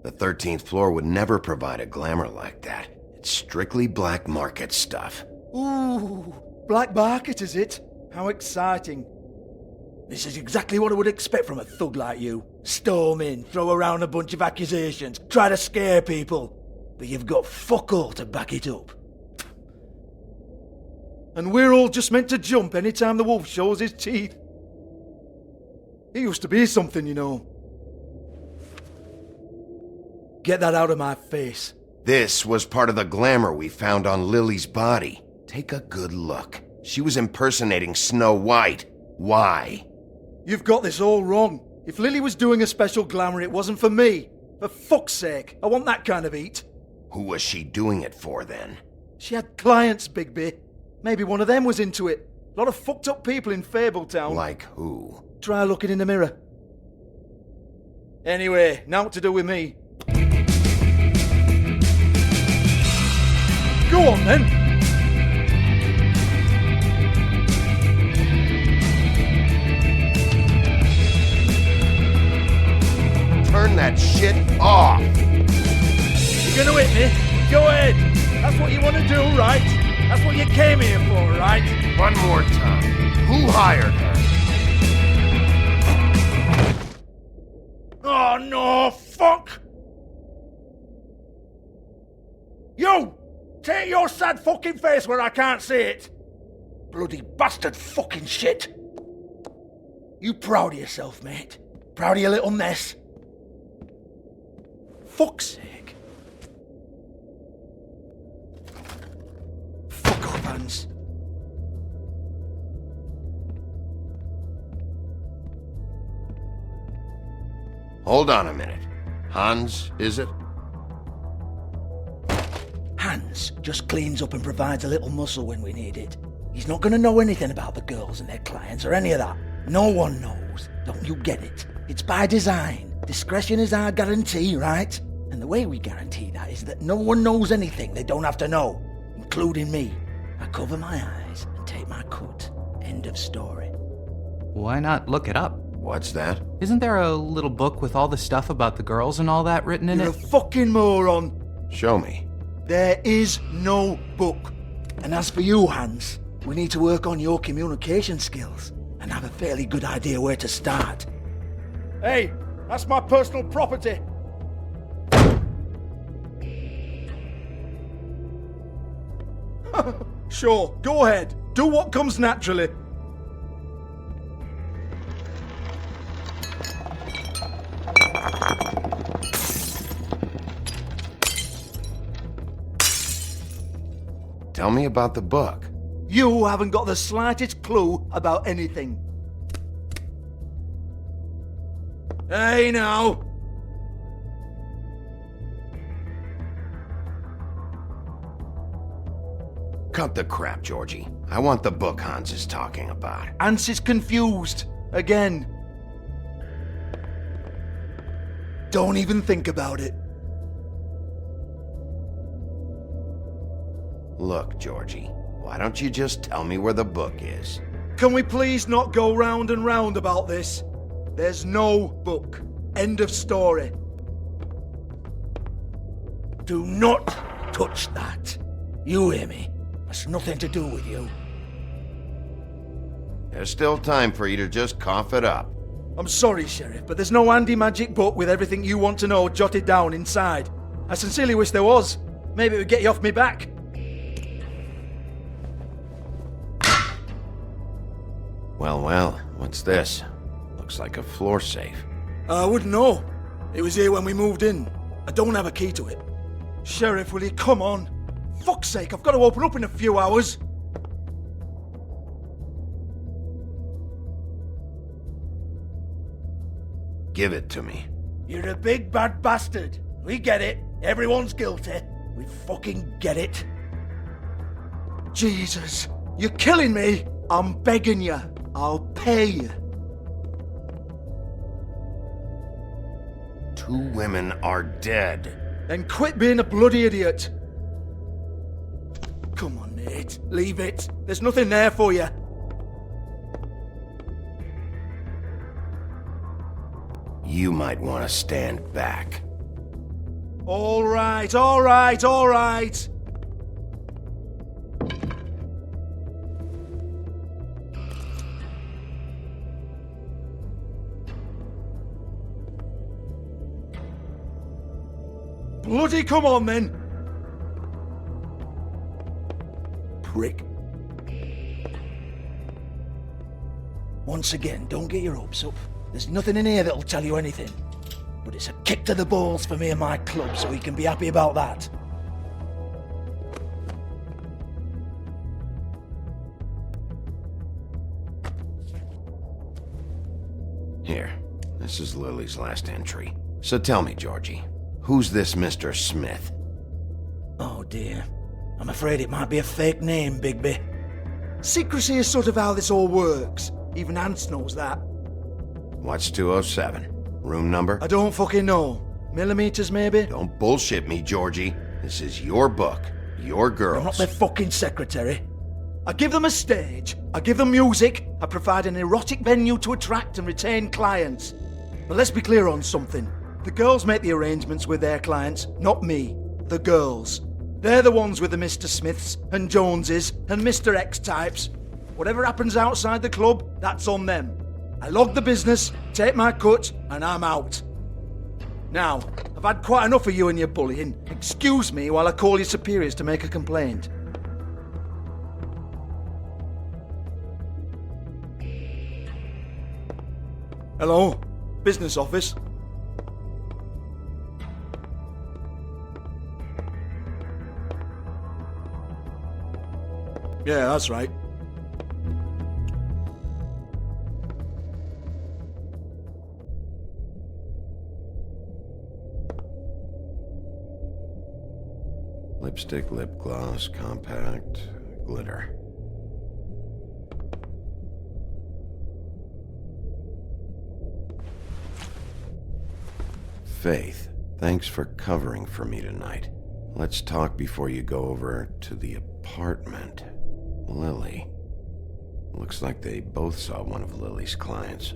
The 13th floor would never provide a glamour like that. It's strictly black market stuff. Ooh, black market is it? How exciting. This is exactly what I would expect from a thug like you. Storm in, throw around a bunch of accusations, try to scare people. But you've got fuck all to back it up. And we're all just meant to jump any time the wolf shows his teeth. He used to be something, you know. Get that out of my face. This was part of the glamour we found on Lily's body. Take a good look. She was impersonating Snow White. Why? You've got this all wrong. If Lily was doing a special glamour, it wasn't for me. For fuck's sake, I want that kind of eat. Who was she doing it for then? She had clients, Bigby. Maybe one of them was into it. A lot of fucked up people in Fabletown. Like who? Try looking in the mirror. Anyway, now what to do with me. Go on then. Turn that shit off. You're gonna hit me? Go ahead. That's what you want to do, right? That's what you came here for, right? One more time. Who hired her? Oh no, fuck! You! Take your sad fucking face where I can't see it! Bloody bastard fucking shit! You proud of yourself, mate? Proud of your little mess? Fuck's sake. Fuck off, Hans. Hold on a minute. Hans, is it? Hans just cleans up and provides a little muscle when we need it. He's not going to know anything about the girls and their clients or any of that. No one knows. Don't you get it? It's by design. Discretion is our guarantee, right? And the way we guarantee that is that no one knows anything they don't have to know, including me. I cover my eyes and take my cut. End of story. Why not look it up? What's that? Isn't there a little book with all the stuff about the girls and all that written in You're it? a fucking moron. Show me. There is no book. And as for you, Hans, we need to work on your communication skills and have a fairly good idea where to start. Hey, that's my personal property. Sure, go ahead. Do what comes naturally. Tell me about the book. You haven't got the slightest clue about anything. Hey, now. Cut the crap, Georgie. I want the book Hans is talking about. Hans is confused. Again. Don't even think about it. Look, Georgie, why don't you just tell me where the book is? Can we please not go round and round about this? There's no book. End of story. Do not touch that. You hear me? That's nothing to do with you. There's still time for you to just cough it up. I'm sorry, Sheriff, but there's no handy magic book with everything you want to know jotted down inside. I sincerely wish there was. Maybe it would get you off me back. Well, what's this? Looks like a floor safe. I wouldn't know. It was here when we moved in. I don't have a key to it. Sheriff, will you come on? Fuck's sake, I've got to open up in a few hours. Give it to me. You're a big bad bastard. We get it. Everyone's guilty. We fucking get it. Jesus, you're killing me. I'm begging you. I'll pay you. 2 women are dead. Then quit being a bloody idiot. Come on, Nate. Leave it. There's nothing there for you. You might want to stand back. All right, all right, all right. Bloody come on then. Prick. Once again, don't get your hopes up. There's nothing in here that'll tell you anything. But it's a kick to the balls for me and my club, so you can be happy about that. Here, this is Lily's last entry. So tell me, Georgie, who's this Mr. Smith? Oh dear. I'm afraid it might be a fake name, Bigby. Secrecy is sort of how this all works. Even Ants knows that. What's 207? Room number? I don't fucking know. Millimeters, maybe? Don't bullshit me, Georgie. This is your book. Your girls. I'm not their fucking secretary. I give them a stage. I give them music. I provide an erotic venue to attract and retain clients. But let's be clear on something. The girls make the arrangements with their clients, not me. The girls. They're the ones with the Mr. Smiths and Joneses and Mr. X types. Whatever happens outside the club, that's on them. I log the business, take my cut, and I'm out. Now, I've had quite enough of you and your bullying. Excuse me while I call your superiors to make a complaint. Hello? Business office? Yeah, that's right. Lipstick, lip gloss, compact, glitter. Faith, thanks for covering for me tonight. Let's talk before you go over to the apartment. Lily. Looks like they both saw one of Lily's clients.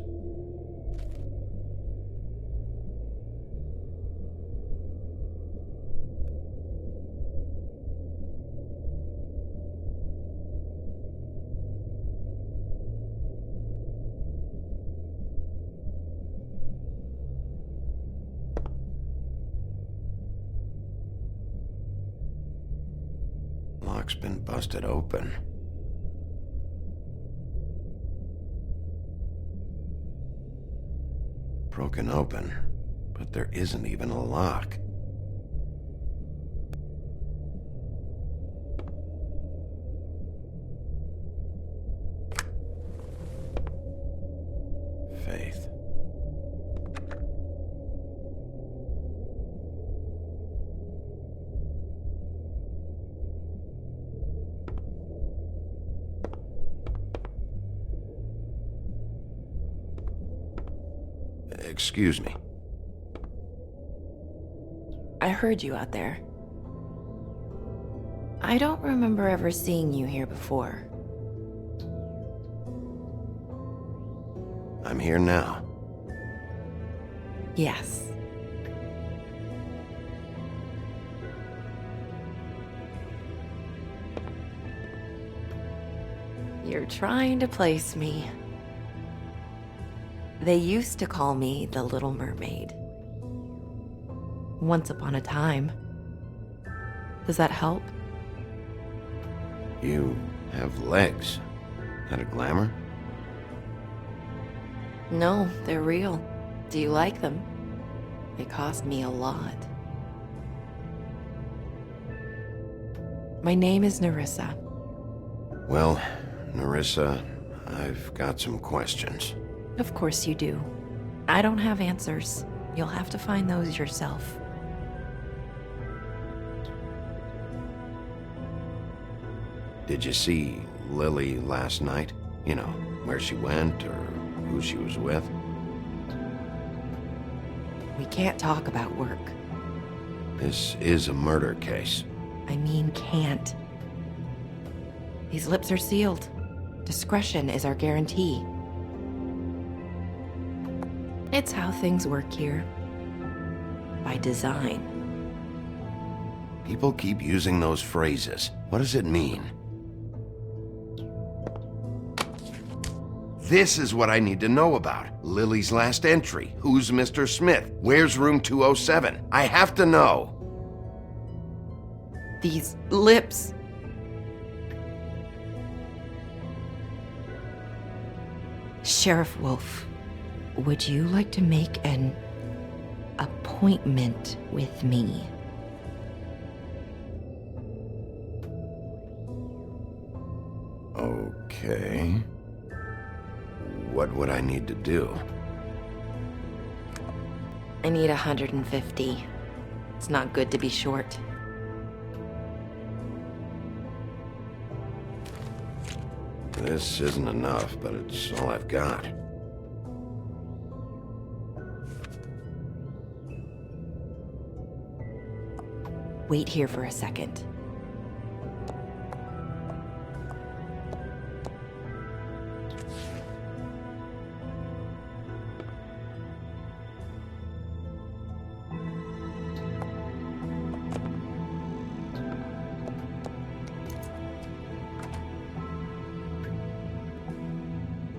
Lock's been busted open. Broken open, but there isn't even a lock. Faith. Excuse me. I heard you out there. I don't remember ever seeing you here before. I'm here now. Yes. You're trying to place me. They used to call me the Little Mermaid. Once upon a time. Does that help? You have legs. That a glamour? No, they're real. Do you like them? They cost me a lot. My name is Nerissa. Well, Nerissa, I've got some questions. Of course you do. I don't have answers. You'll have to find those yourself. Did you see Lily last night? You know, where she went or who she was with? We can't talk about work. This is a murder case. I mean, can't. These lips are sealed. Discretion is our guarantee. It's how things work here. By design. People keep using those phrases. What does it mean? This is what I need to know about. Lily's last entry. Who's Mr. Smith? Where's room 207? I have to know. These lips. Sheriff Wolf, would you like to make an appointment with me? Okay. What would I need to do? I need 150. It's not good to be short. This isn't enough, but it's all I've got. Wait here for a second.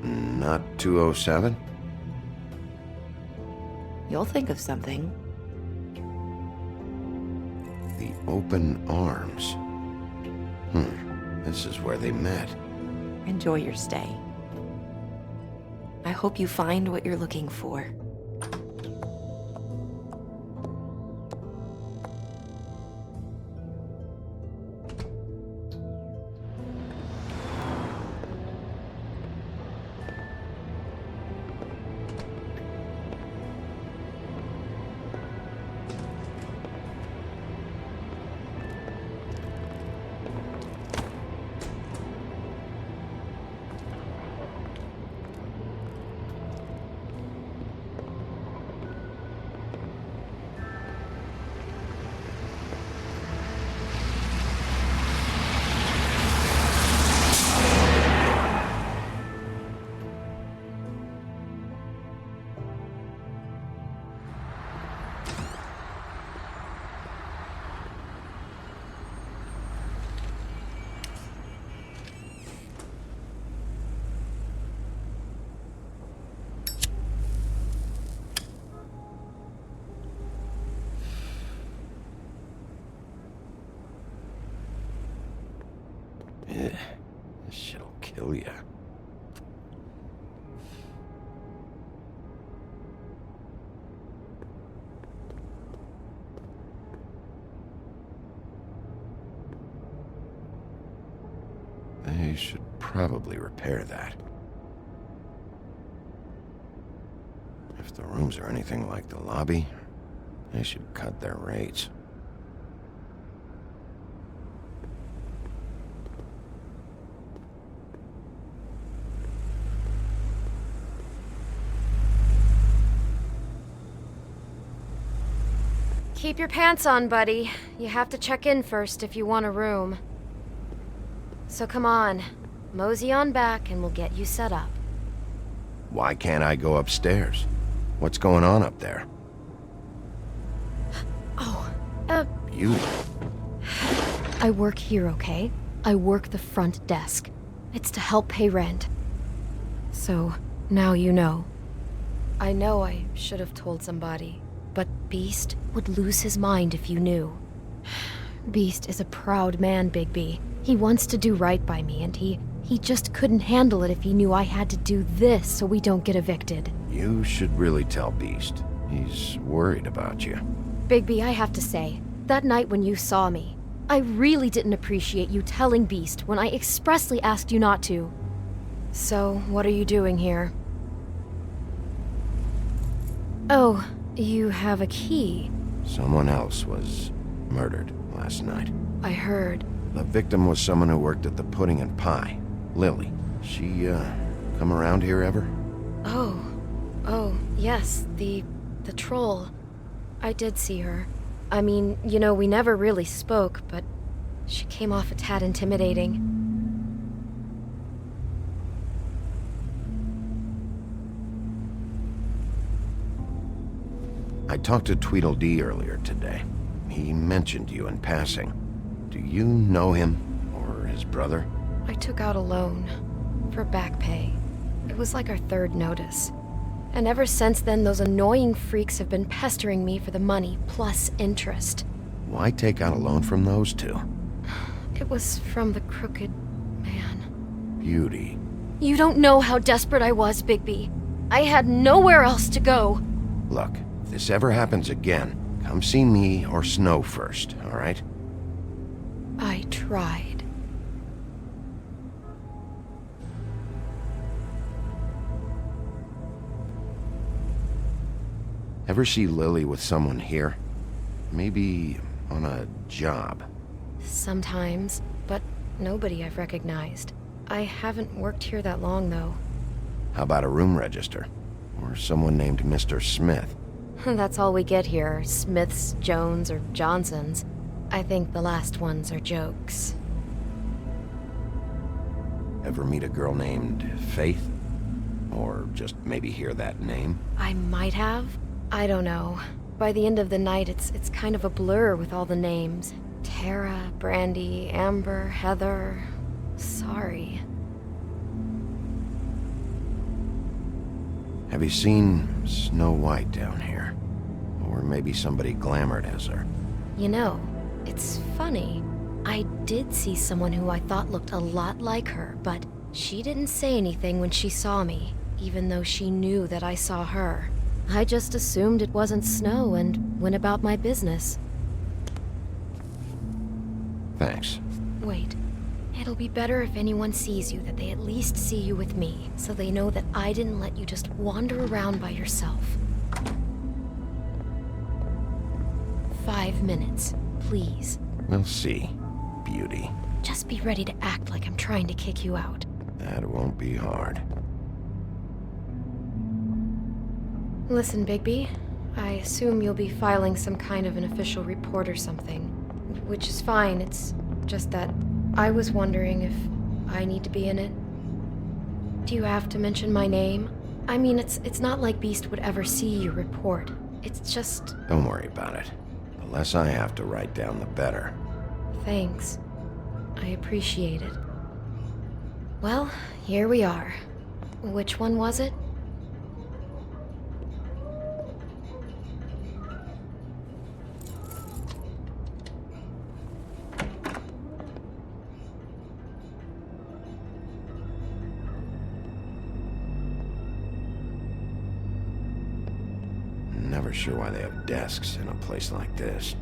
Not 207? You'll think of something. The open arms. This is where they met. Enjoy your stay. I hope you find what you're looking for. This shit'll kill ya. They should probably repair that. If the rooms are anything like the lobby, they should cut their rates. Keep your pants on, buddy. You have to check in first if you want a room. So come on, mosey on back and we'll get you set up. Why can't I go upstairs? What's going on up there? Beauty. I work here, okay? I work the front desk. It's to help pay rent. So, now you know. I know I should have told somebody, but Beast would lose his mind if you knew. Beast is a proud man, Bigby. He wants to do right by me, and he just couldn't handle it if he knew I had to do this so we don't get evicted. You should really tell Beast. He's worried about you. Bigby, I have to say, that night when you saw me, I really didn't appreciate you telling Beast when I expressly asked you not to. So, what are you doing here? Oh, You have a key. Someone else was murdered last night. I heard. The victim was someone who worked at the Pudding and Pie. Lily. She, come around here ever? Oh, yes, the troll. I did see her. I mean, you know, we never really spoke, but she came off a tad intimidating. I talked to Tweedledee earlier today. He mentioned you in passing. Do you know him, or his brother? I took out a loan for back pay. It was like our third notice. And ever since then, those annoying freaks have been pestering me for the money, plus interest. Why take out a loan from those two? It was from the crooked man. Beauty. You don't know how desperate I was, Bigby. I had nowhere else to go. Look, if this ever happens again, come see me or Snow first, all right? I tried. Ever see Lily with someone here? Maybe on a job. Sometimes, but nobody I've recognized. I haven't worked here that long, though. How about a room register? Or someone named Mr. Smith? That's all we get here, Smiths, Jones, or Johnsons. I think the last ones are jokes. Ever meet a girl named Faith? Or just maybe hear that name? I might have. I don't know. By the end of the night, it's kind of a blur with all the names. Tara, Brandy, Amber, Heather. Sorry. Have you seen Snow White down here? Or maybe somebody glamored as her? You know, it's funny. I did see someone who I thought looked a lot like her, but she didn't say anything when she saw me, even though she knew that I saw her. I just assumed it wasn't Snow and went about my business. Thanks. Wait. It'll be better if anyone sees you that they at least see you with me, so they know that I didn't let you just wander around by yourself. 5 minutes, please. We'll see, Beauty. Just be ready to act like I'm trying to kick you out. That won't be hard. Listen, Bigby, I assume you'll be filing some kind of an official report or something. Which is fine, it's just that I was wondering if I need to be in it. Do you have to mention my name? I mean, it's not like Beast would ever see your report. It's just... Don't worry about it. The less I have to write down, the better. Thanks. I appreciate it. Well, here we are. Which one was it? Never sure why they have desks in a place like this.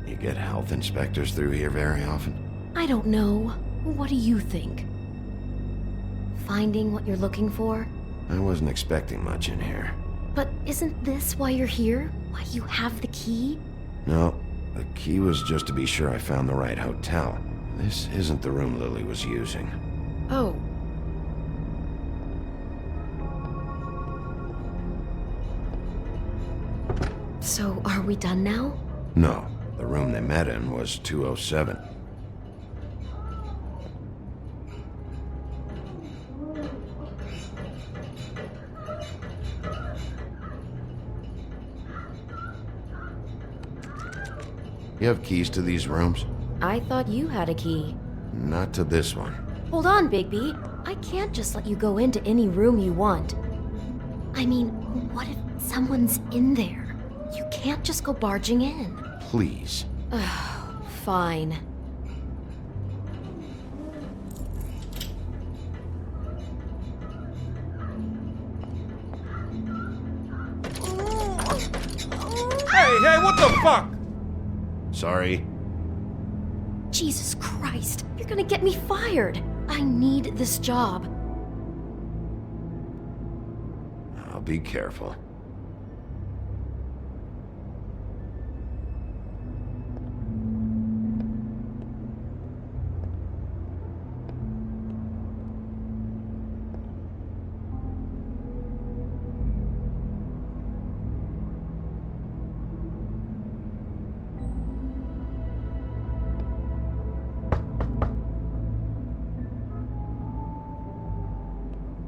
You get health inspectors through here very often? I don't know. What do you think? Finding what you're looking for? I wasn't expecting much in here. But isn't this why you're here? Why you have the key? No, the key was just to be sure I found the right hotel. This isn't the room Lily was using. Oh. So, are we done now? No, the room they met in was 207. You have keys to these rooms? I thought you had a key. Not to this one. Hold on, Bigby. I can't just let you go into any room you want. I mean, what if someone's in there? You can't just go barging in. Please. Fine. Hey, what the fuck? Sorry. Jesus Christ, you're gonna get me fired. I need this job. I'll be careful.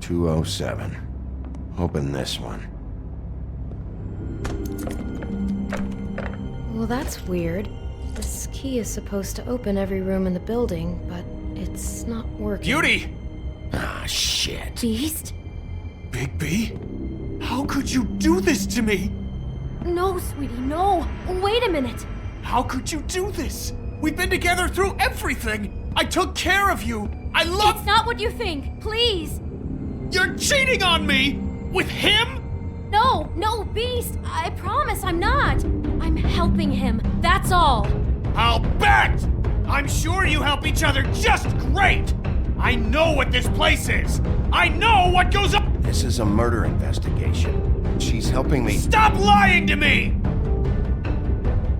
.207. Open this one. Well, that's weird. This key is supposed to open every room in the building, but it's not working. Beauty! Ah, shit. Beast? Bigby? How could you do this to me? No, sweetie, no. Wait a minute. How could you do this? We've been together through everything. I took care of you. I love— It's not what you think. Please. You're cheating on me! With him? No, Beast. I promise I'm not. I'm helping him. That's all. I'll bet! I'm sure you help each other just great! I know what this place is! I know what goes on! This is a murder investigation. She's helping me— Stop lying to me!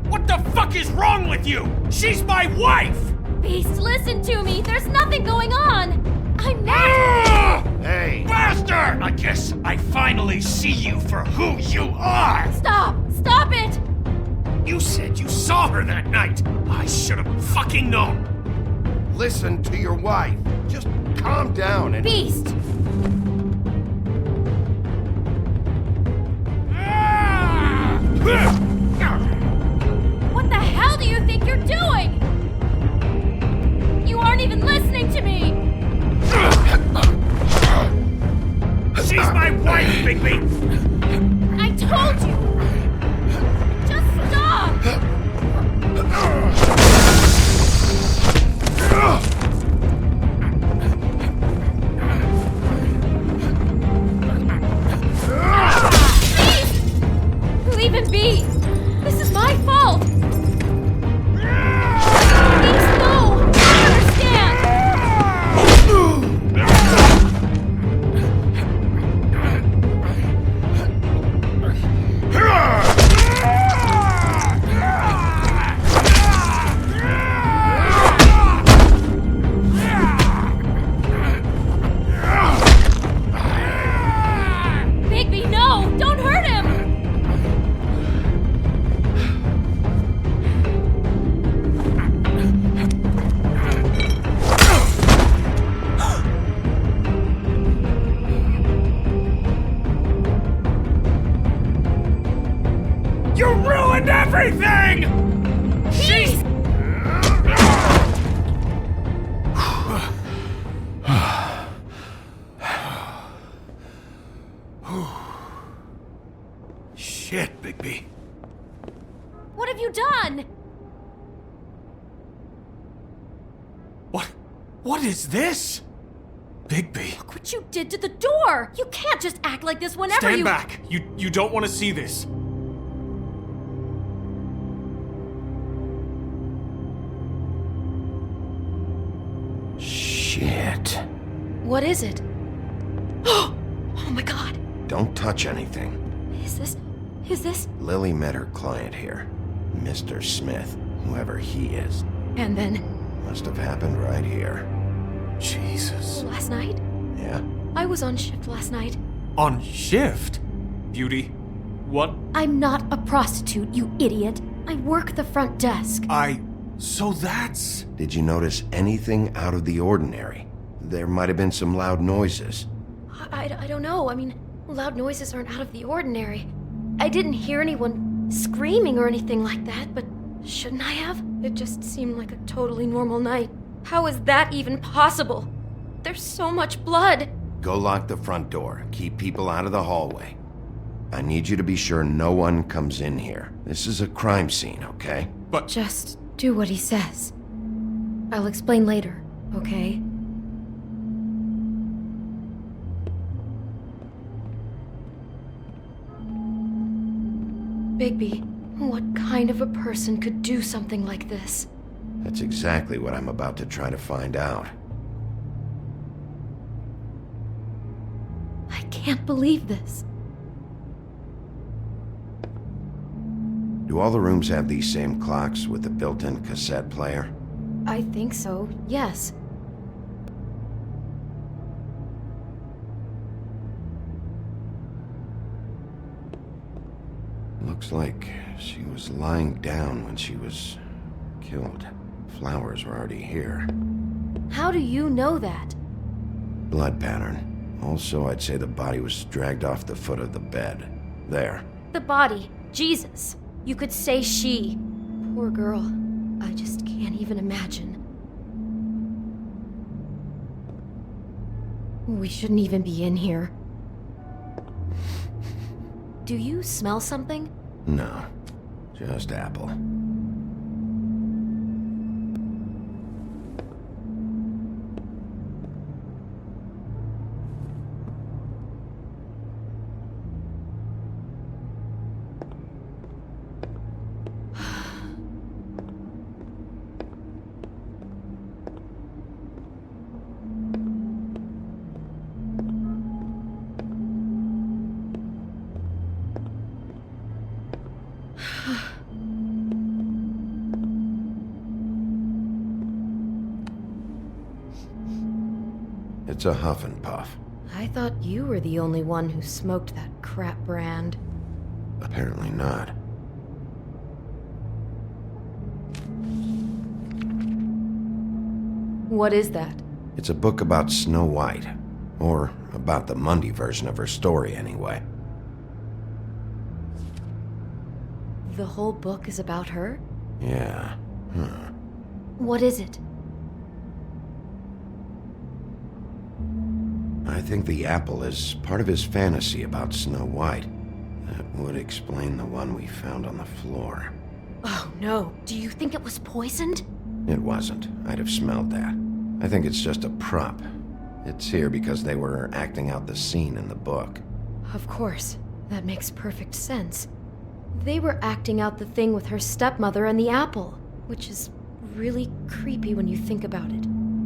What the fuck is wrong with you? She's my wife! Beast, listen to me. There's nothing going on. I'm not— Hey! Bastard! I guess I finally see you for who you are! Stop! Stop it! You said you saw her that night! I should have fucking known! Listen to your wife. Just calm down and— Beast! What the hell do you think you're doing? You aren't even listening to me! She's my wife, Bigby! I told you! Just stop! Please! Leave him be! This is my fault! Please, no! I understand! Bigby, no! Don't hurt him! You ruined everything! She's— Shit, Bigby. What have you done? What is this? Bigby. Look what you did to the door! You can't just act like this whenever Stand you— back. You don't want to see this. Shit. What is it? Oh my god. Don't touch anything. Is this? Lily met her client here. Mr. Smith, whoever he is. And then, Must have happened right here. Jesus. last night? Yeah? I was on shift last night. On shift? Beauty, what? I'm not a prostitute, you idiot. I work the front desk. So that's— Did you notice anything out of the ordinary? There might have been some loud noises. I don't know. I mean, loud noises aren't out of the ordinary. I didn't hear anyone screaming or anything like that, but shouldn't I have? It just seemed like a totally normal night. How is that even possible? There's so much blood. Go lock the front door. Keep people out of the hallway. I need you to be sure no one comes in here. This is a crime scene, okay? But— Just do what he says. I'll explain later, okay? Bigby, what kind of a person could do something like this? That's exactly what I'm about to try to find out. I can't believe this. Do all the rooms have these same clocks with the built-in cassette player? I think so, yes. Looks like she was lying down when she was killed. Flowers were already here. How do you know that? Blood pattern. Also, I'd say the body was dragged off the foot of the bed. There. The body. Jesus. You could say she. Poor girl. I just can't even imagine. We shouldn't even be in here. Do you smell something? No. Just apple. It's a huff and puff. I thought you were the only one who smoked that crap brand. Apparently not. What is that? It's a book about Snow White. Or about the Mundy version of her story, anyway. The whole book is about her? Yeah. What is it? I think the apple is part of his fantasy about Snow White. That would explain the one we found on the floor. Oh no, do you think it was poisoned? It wasn't. I'd have smelled that. I think it's just a prop. It's here because they were acting out the scene in the book. Of course. That makes perfect sense. They were acting out the thing with her stepmother and the apple, which is really creepy when you think about it.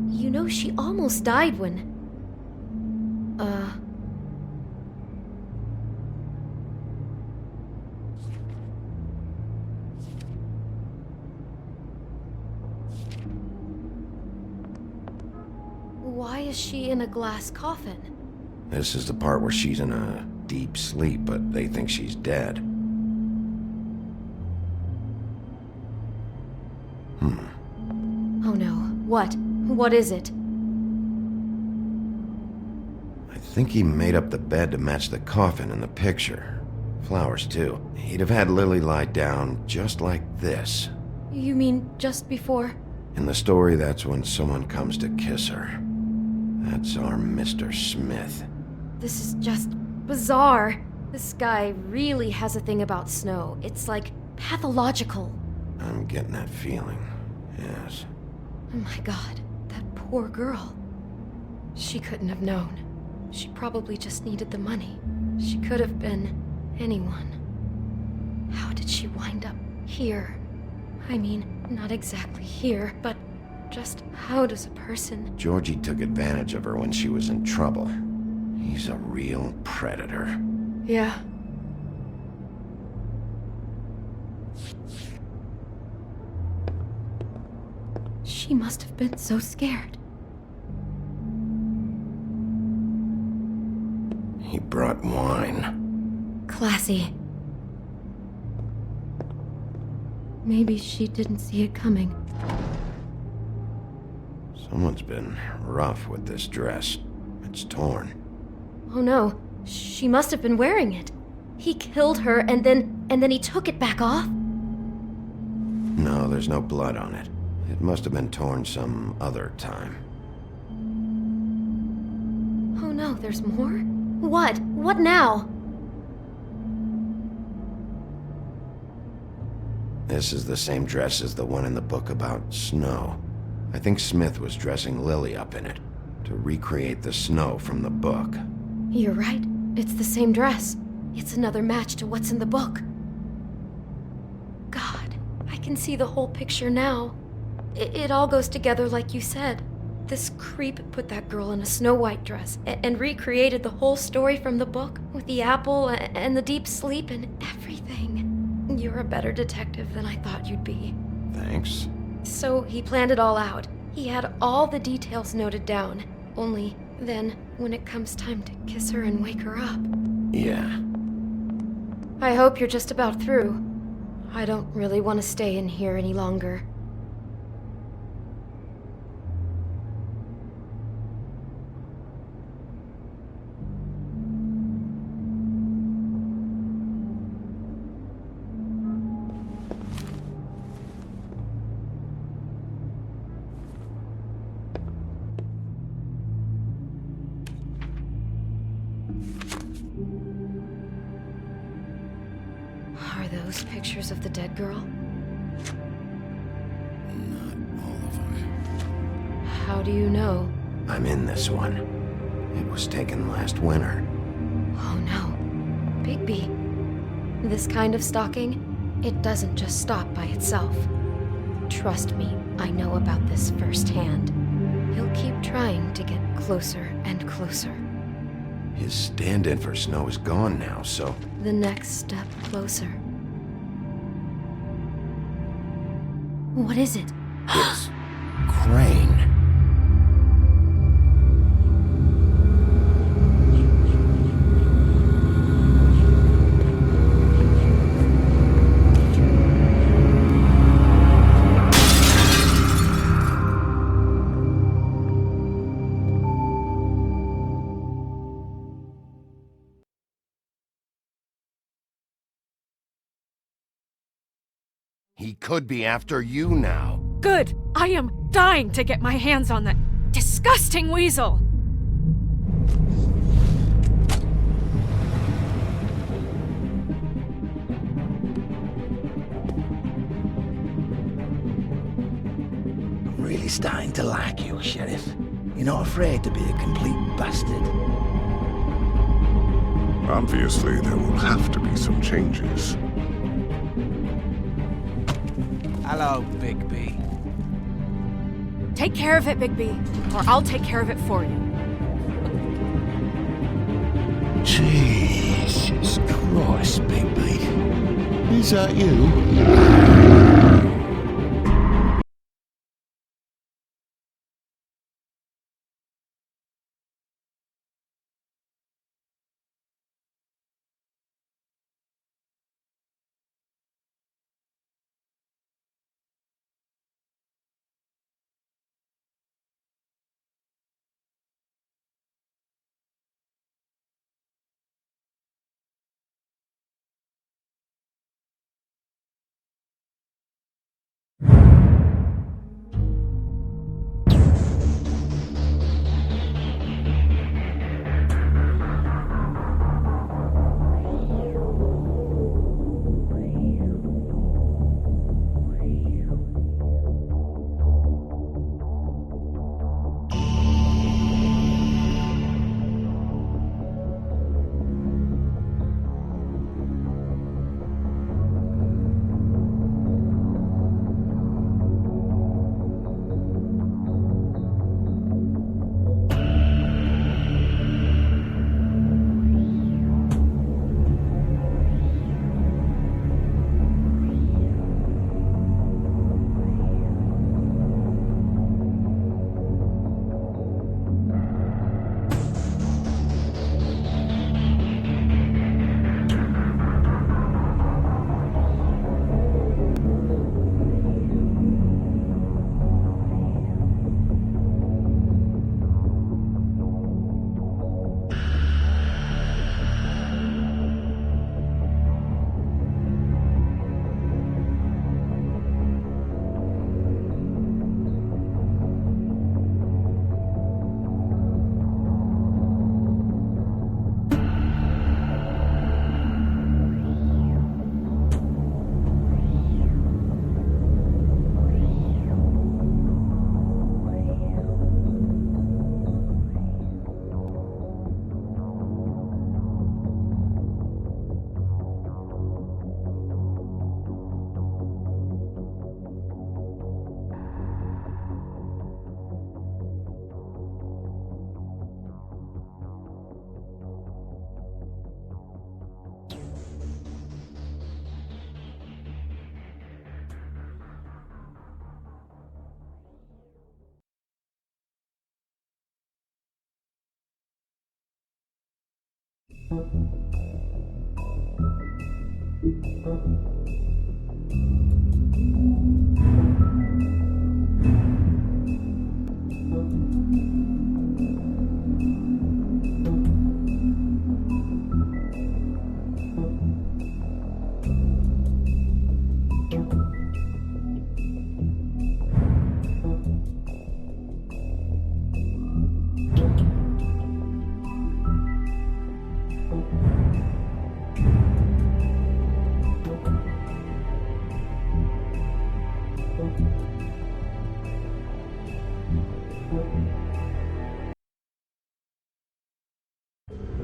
You know, she almost died when... Why is she in a glass coffin? This is the part where she's in a deep sleep, but they think she's dead. Oh no. What? What is it? I think he made up the bed to match the coffin in the picture. Flowers, too. He'd have had Lily lie down just like this. You mean just before? In the story, that's when someone comes to kiss her. That's our Mr. Smith. This is just bizarre. This guy really has a thing about Snow. It's like pathological. I'm getting that feeling, yes. Oh my god, that poor girl. She couldn't have known. She probably just needed the money. She could have been anyone. How did she wind up here? I mean, not exactly here, but just how does a person... Georgie took advantage of her when she was in trouble. He's a real predator. Yeah. She must have been so scared. He brought wine. Classy. Maybe she didn't see it coming. Someone's been rough with this dress. It's torn. Oh no, she must have been wearing it. He killed her and then he took it back off? No, there's no blood on it. It must have been torn some other time. Oh no, there's more? What? What now? This is the same dress as the one in the book about Snow. I think Smith was dressing Lily up in it, to recreate the Snow from the book. You're right. It's the same dress. It's another match to what's in the book. God, I can see the whole picture now. It all goes together like you said. This creep put that girl in a Snow White dress and recreated the whole story from the book with the apple and the deep sleep and everything. You're a better detective than I thought you'd be. Thanks. So he planned it all out. He had all the details noted down. Only then, when it comes time to kiss her and wake her up. Yeah. I hope you're just about through. I don't really want to stay in here any longer. Are those pictures of the dead girl? Not all of them. How do you know? I'm in this one. It was taken last winter. Oh no. Bigby. This kind of stalking, it doesn't just stop by itself. Trust me, I know about this firsthand. He'll keep trying to get closer and closer. His stand-in for Snow is gone now, so... The next step closer. What is it? It's... Crane. He could be after you now. Good! I am dying to get my hands on that disgusting weasel! I'm really starting to like you, Sheriff. You're not afraid to be a complete bastard. Obviously, there will have to be some changes. Hello, Bigby. Take care of it, Bigby, or I'll take care of it for you. Jesus Christ, Bigby. Is that you?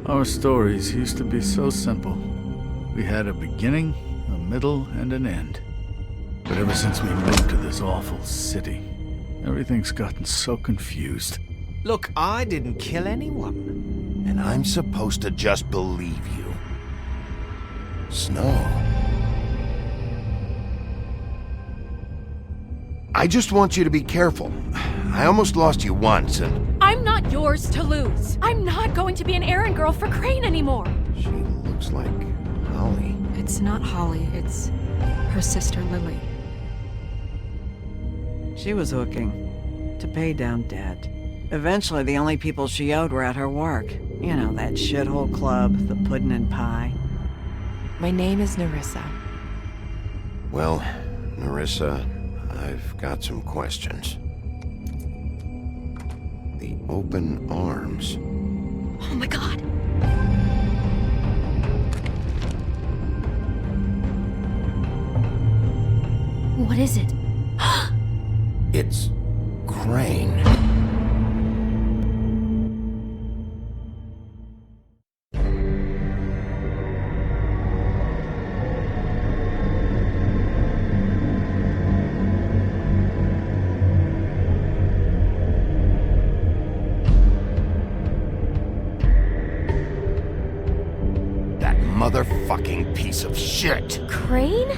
Our stories used to be so simple. We had a beginning, a middle, and an end. But ever since we moved to this awful city, everything's gotten so confused. Look, I didn't kill anyone. And I'm supposed to just believe you. Snow. I just want you to be careful. I almost lost you once, and... I'm not yours to lose. I'm not going to be an errand girl for Crane anymore. She looks like Holly. It's not Holly, it's her sister Lily. She was hooking to pay down debt. Eventually, the only people she owed were at her work. You know, that shithole club, the pudding and pie. My name is Nerissa. Well, Nerissa, I've got some questions. The open arms. Oh my god. What is it? It's Crane. Motherfucking piece of shit. Crane?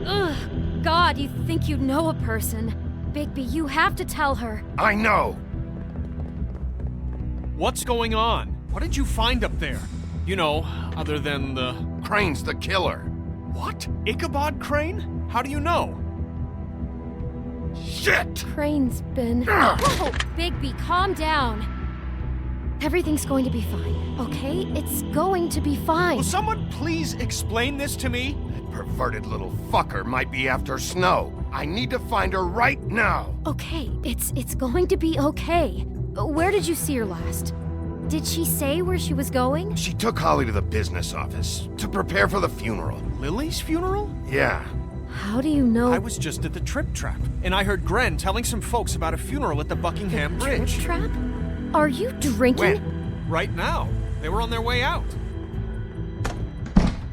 Ugh, God, you think you know a person. Bigby, you have to tell her. I know. What's going on? What did you find up there? You know, other than the... Crane's the killer. What? Ichabod Crane? How do you know? Shit! Crane's been... Oh, Bigby, calm down. Everything's going to be fine, okay? It's going to be fine. Will someone please explain this to me? That perverted little fucker might be after Snow. I need to find her right now. Okay, it's going to be okay. Where did you see her last? Did she say where she was going? She took Holly to the business office to prepare for the funeral. Lily's funeral? Yeah. How do you know? I was just at the Trip Trap, and I heard Gren telling some folks about a funeral at the Buckingham Bridge. Trip Trap? Are you drinking? When? Right now. They were on their way out.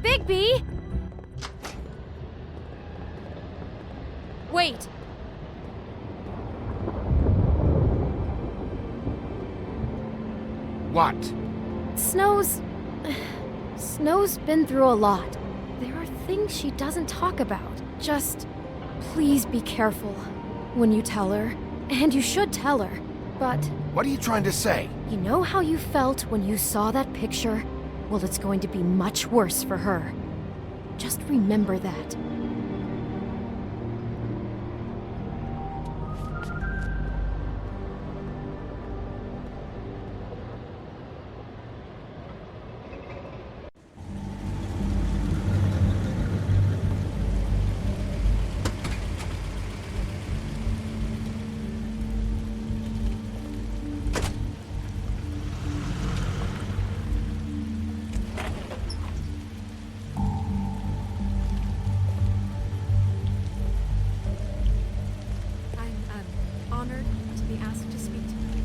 Bigby! Wait. What? Snow's been through a lot. There are things she doesn't talk about. Just please be careful when you tell her. And you should tell her. But... What are you trying to say? You know how you felt when you saw that picture? Well, it's going to be much worse for her. Just remember that. Honored to be asked to speak to you.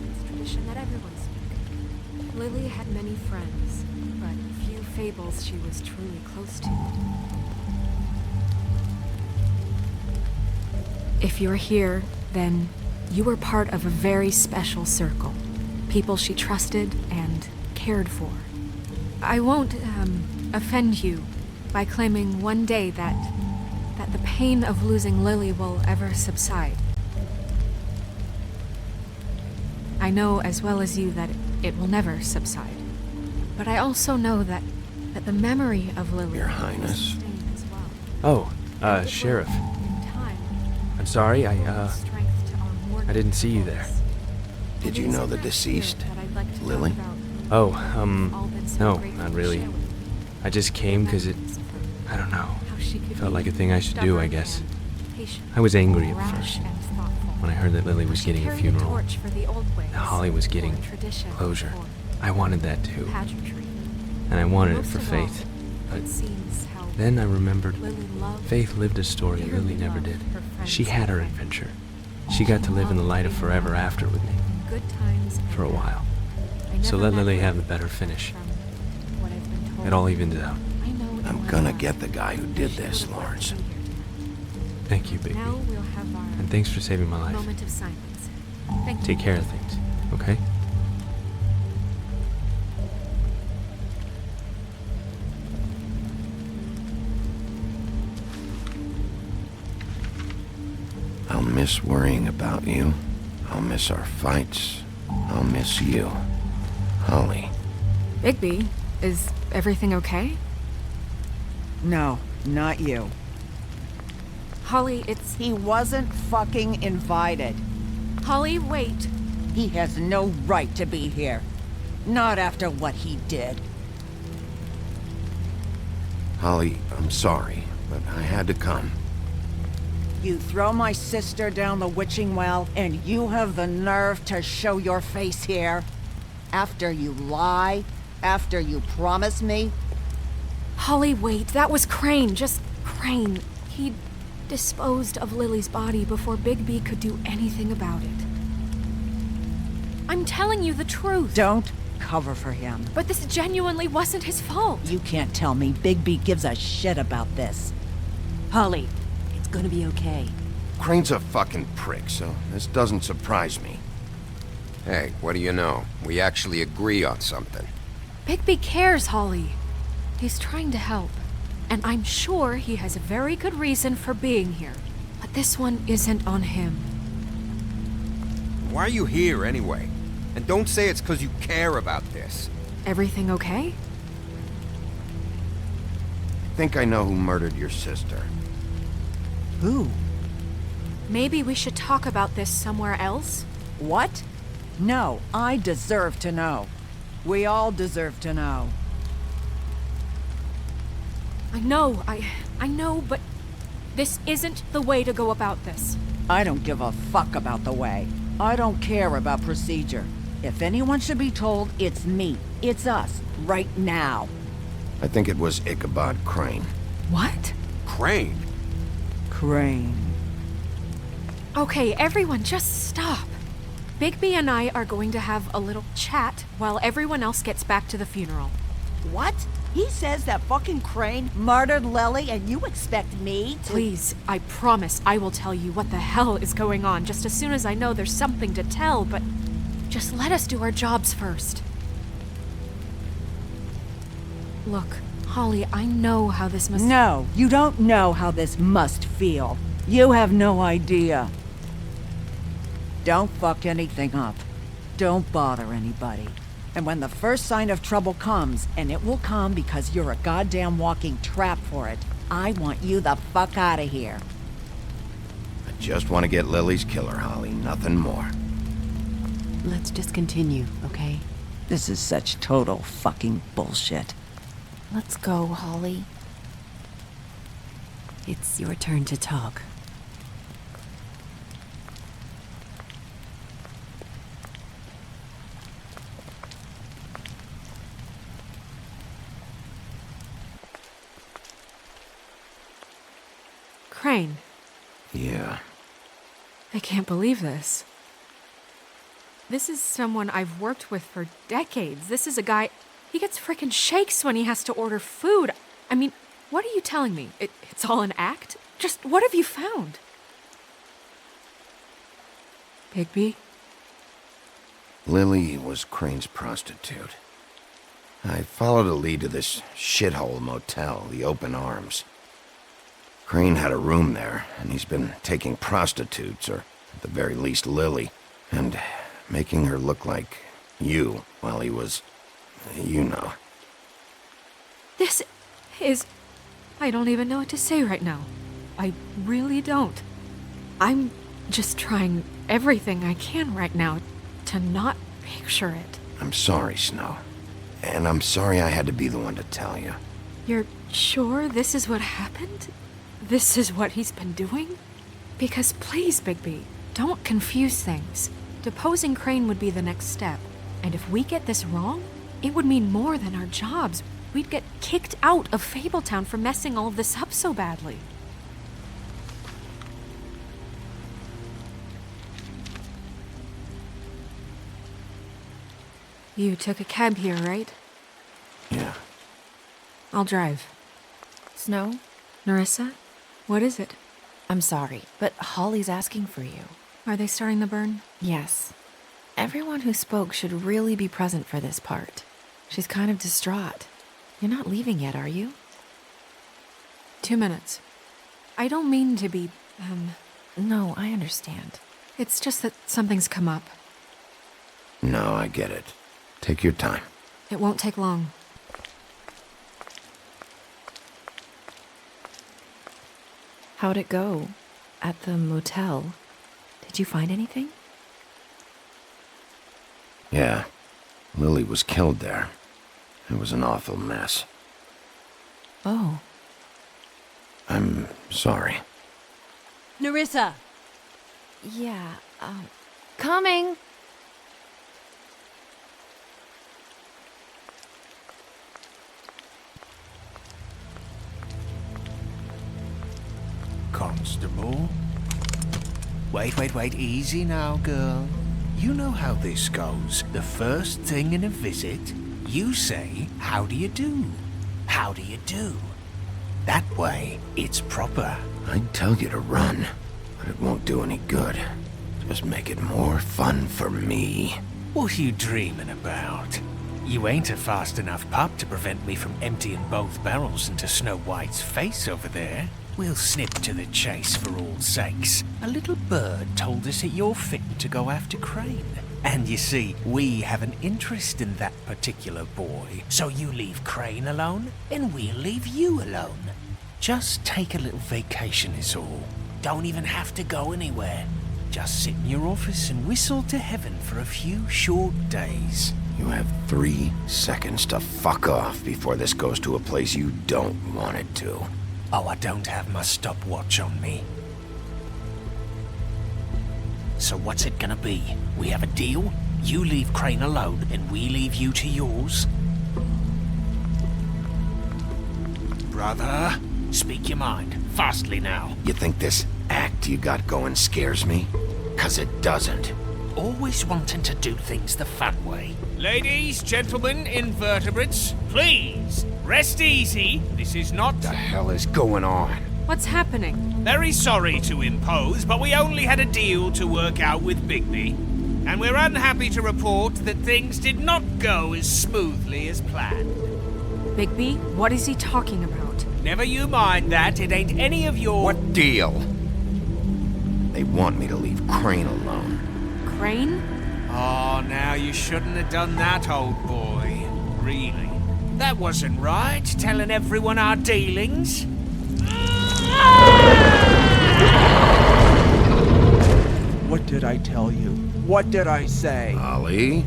It's tradition that everyone speak. Lily had many friends, but few fables she was truly close to. If you're here, then you were part of a very special circle. People she trusted and cared for. I won't, offend you by claiming one day that the pain of losing Lily will ever subside. I know as well as you that it will never subside. But I also know that the memory of Lily... Your Highness. Oh, Sheriff. I'm sorry, I didn't see you there. Did you know the deceased, Lily? Oh, no, not really. I just came because I don't know, felt like a thing I should do, I guess. I was angry at first, when I heard that Lily was getting a funeral, that Holly was getting closure. I wanted that too, and I wanted it for Faith, but then I remembered Faith lived a story Lily never did. She had her adventure. She got to live in the light of forever after with me, for a while. So let Lily have the better finish. It all evens out. I'm gonna get the guy who did this, Lawrence. Thank you, Bigby. And thanks for saving my life. Moment of silence. Thank you. Take care of things, okay? I'll miss worrying about you. I'll miss our fights. I'll miss you. Holly. Bigby, is everything okay? No, not you. Holly, it's... He wasn't fucking invited. Holly, wait. He has no right to be here. Not after what he did. Holly, I'm sorry, but I had to come. You throw my sister down the witching well, and you have the nerve to show your face here? After you lie? After you promise me? Holly, wait. That was Crane. Just Crane. He disposed of Lily's body before Bigby could do anything about it. I'm telling you the truth. Don't cover for him. But this genuinely wasn't his fault. You can't tell me Bigby gives a shit about this. Holly, it's gonna be okay. Crane's a fucking prick, so this doesn't surprise me. Hey, what do you know? We actually agree on something. Bigby cares, Holly. He's trying to help. And I'm sure he has a very good reason for being here. But this one isn't on him. Why are you here, anyway? And don't say it's because you care about this. Everything okay? I think I know who murdered your sister. Who? Maybe we should talk about this somewhere else? What? No, I deserve to know. We all deserve to know. I know, but this isn't the way to go about this. I don't give a fuck about the way. I don't care about procedure. If anyone should be told, it's me. It's us, right now. I think it was Ichabod Crane. What? Crane? Crane. Okay, everyone, just stop. Bigby and I are going to have a little chat while everyone else gets back to the funeral. What? He says that fucking Crane murdered Lily and you expect me to— Please, I promise I will tell you what the hell is going on just as soon as I know there's something to tell, but just let us do our jobs first. Look, Holly, I know how this must— No, you don't know how this must feel. You have no idea. Don't fuck anything up. Don't bother anybody. And when the first sign of trouble comes, and it will come because you're a goddamn walking trap for it, I want you the fuck out of here. I just want to get Lily's killer, Holly, nothing more. Let's just continue, okay? This is such total fucking bullshit. Let's go, Holly. It's your turn to talk. Crane. Yeah. I can't believe this. This is someone I've worked with for decades. This is a guy... He gets frickin' shakes when he has to order food. I mean, what are you telling me? It's all an act? Just what have you found? Bigby? Lily was Crane's prostitute. I followed a lead to this shithole motel, the Open Arms. Crane had a room there, and he's been taking prostitutes, or at the very least Lily, and making her look like you while he was, you know. This is... I don't even know what to say right now. I really don't. I'm just trying everything I can right now to not picture it. I'm sorry, Snow. And I'm sorry I had to be the one to tell you. You're sure this is what happened? This is what he's been doing? Because please, Bigby, don't confuse things. Deposing Crane would be the next step. And if we get this wrong, it would mean more than our jobs. We'd get kicked out of Fabletown for messing all of this up so badly. You took a cab here, right? Yeah. I'll drive. Snow? Nerissa? What is it? I'm sorry, but Holly's asking for you. Are they starting the burn? Yes. Everyone who spoke should really be present for this part. She's kind of distraught. You're not leaving yet, are you? 2 minutes. I don't mean to be, No, I understand. It's just that something's come up. No, I get it. Take your time. It won't take long. How'd it go? At the motel? Did you find anything? Yeah. Lily was killed there. It was an awful mess. Oh. I'm sorry. Nerissa! Yeah, coming! Constable? Wait, easy now, girl. You know how this goes. The first thing in a visit, you say, how do you do? How do you do? That way, it's proper. I'd tell you to run, but it won't do any good. Just make it more fun for me. What are you dreaming about? You ain't a fast enough pup to prevent me from emptying both barrels into Snow White's face over there. We'll snip to the chase for all sakes. A little bird told us that you're fitting to go after Crane. And you see, we have an interest in that particular boy. So you leave Crane alone, and we'll leave you alone. Just take a little vacation is all. Don't even have to go anywhere. Just sit in your office and whistle to heaven for a few short days. You have 3 seconds to fuck off before this goes to a place you don't want it to. Oh, I don't have my stopwatch on me. So what's it gonna be? We have a deal? You leave Crane alone, and we leave you to yours? Brother, speak your mind. Fastly now. You think this act you got going scares me? 'Cause it doesn't. Always wanting to do things the fun way. Ladies, gentlemen, invertebrates, please, rest easy. This is not... What the hell is going on? What's happening? Very sorry to impose, but we only had a deal to work out with Bigby. And we're unhappy to report that things did not go as smoothly as planned. Bigby, what is he talking about? Never you mind that, it ain't any of your... What deal? They want me to leave Crane alone. Crane? Oh, now you shouldn't have done that, old boy. Really. That wasn't right, telling everyone our dealings. What did I tell you? What did I say? Ollie?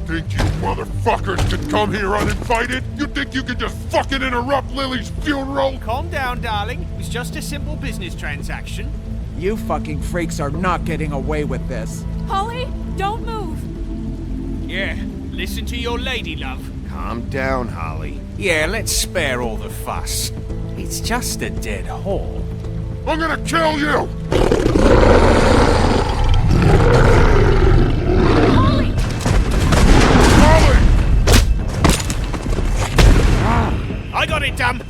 Think you motherfuckers could come here uninvited? You think you could just fucking interrupt Lily's funeral? Calm down, darling. It was just a simple business transaction. You fucking freaks are not getting away with this. Holly, don't move! Yeah, listen to your lady, love. Calm down, Holly. Yeah, let's spare all the fuss. It's just a dead hole. I'm gonna kill you! Holly! Holly! I got it, damn!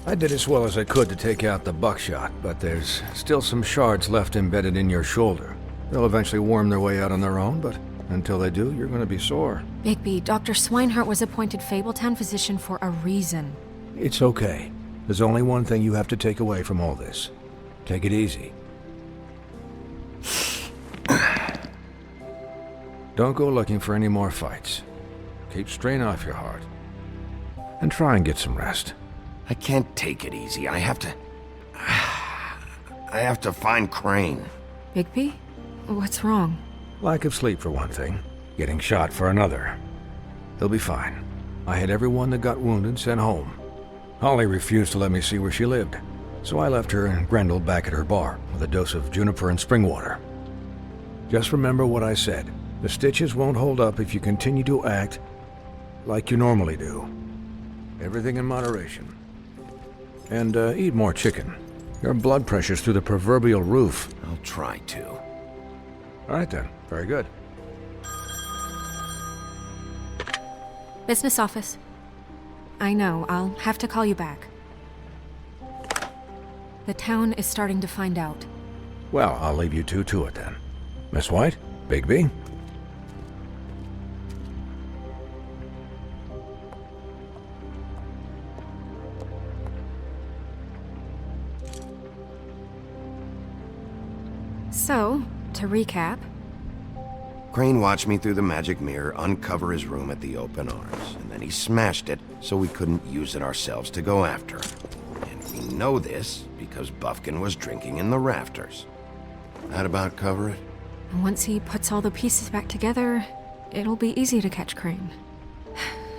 I did as well as I could to take out the buckshot, but there's still some shards left embedded in your shoulder. They'll eventually worm their way out on their own, but until they do, you're gonna be sore. Bigby, Dr. Swinehart was appointed Fabletown physician for a reason. It's okay. There's only one thing you have to take away from all this. Take it easy. Don't go looking for any more fights. Keep strain off your heart. And try and get some rest. I can't take it easy. I have to find Crane. Bigby? What's wrong? Lack of sleep for one thing. Getting shot for another. He'll be fine. I had everyone that got wounded sent home. Holly refused to let me see where she lived, so I left her and Grendel back at her bar with a dose of juniper and spring water. Just remember what I said. The stitches won't hold up if you continue to act like you normally do. Everything in moderation. And eat more chicken. Your blood pressure's through the proverbial roof. I'll try to. All right then. Very good. Business office. I know, I'll have to call you back. The town is starting to find out. Well, I'll leave you two to it then. Miss White? Bigby? So, to recap... Crane watched me through the magic mirror uncover his room at the open arms, and then he smashed it so we couldn't use it ourselves to go after him. And we know this because Buffkin was drinking in the rafters. That about cover it? Once he puts all the pieces back together, it'll be easy to catch Crane.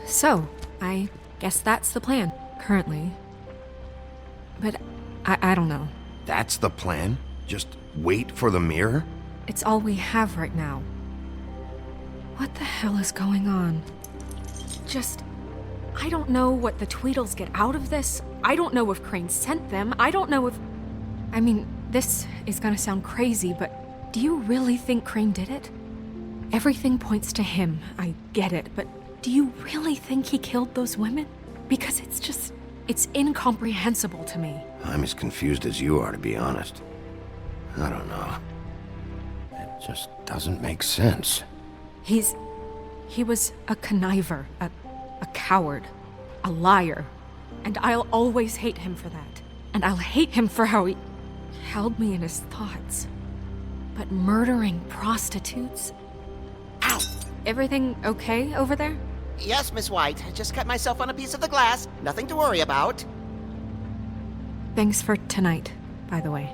So, I guess that's the plan, currently. But I don't know. That's the plan? Just wait for the mirror? It's all we have right now. What the hell is going on? I don't know what the Tweedles get out of this. I don't know if Crane sent them. I don't know if... I mean, this is gonna sound crazy, but do you really think Crane did it? Everything points to him, I get it, but do you really think he killed those women? Because it's incomprehensible to me. I'm as confused as you are, to be honest. I don't know. It just doesn't make sense. He was a conniver, a coward, a liar, and I'll always hate him for that. And I'll hate him for how he held me in his thoughts. But murdering prostitutes? Ow! Everything okay over there? Yes, Miss White. I just cut myself on a piece of the glass. Nothing to worry about. Thanks for tonight, by the way.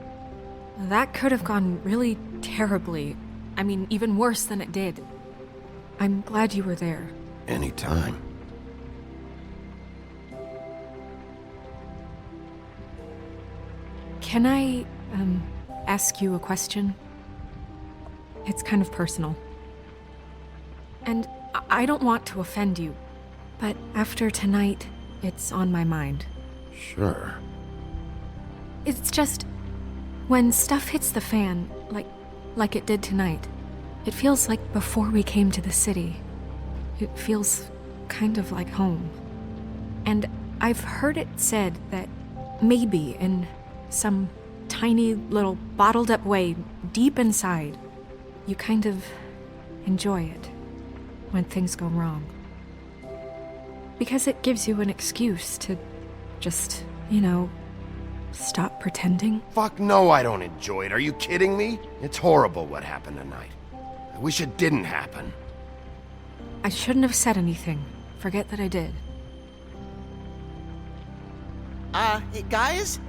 That could have gone really terribly. I mean, even worse than it did. I'm glad you were there. Anytime. Can I, ask you a question? It's kind of personal. And I don't want to offend you, but after tonight, it's on my mind. Sure. It's just... when stuff hits the fan, like it did tonight, it feels like before we came to the city. It feels kind of like home. And I've heard it said that maybe in some tiny little bottled up way deep inside, you kind of enjoy it when things go wrong. Because it gives you an excuse to just, stop pretending. Fuck no, I don't enjoy it. Are you kidding me? It's horrible what happened tonight. I wish it didn't happen. I shouldn't have said anything. Forget that I did. Guys?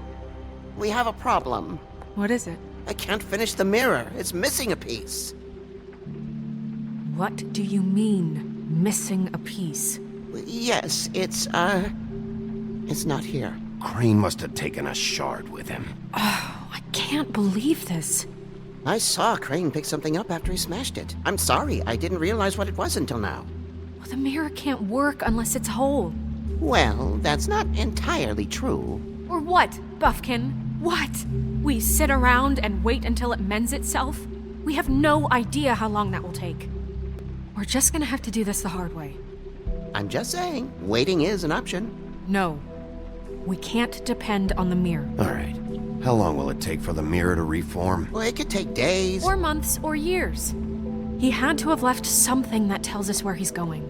We have a problem. What is it? I can't finish the mirror. It's missing a piece. What do you mean, missing a piece? Yes, it's not here. Crane must have taken a shard with him. Oh, I can't believe this. I saw Crane pick something up after he smashed it. I'm sorry, I didn't realize what it was until now. Well, the mirror can't work unless it's whole. Well, that's not entirely true. Or what, Buffkin? What? We sit around and wait until it mends itself? We have no idea how long that will take. We're just gonna have to do this the hard way. I'm just saying, waiting is an option. No. We can't depend on the mirror. All right. How long will it take for the mirror to reform? Well, it could take days. Or months, or years. He had to have left something that tells us where he's going.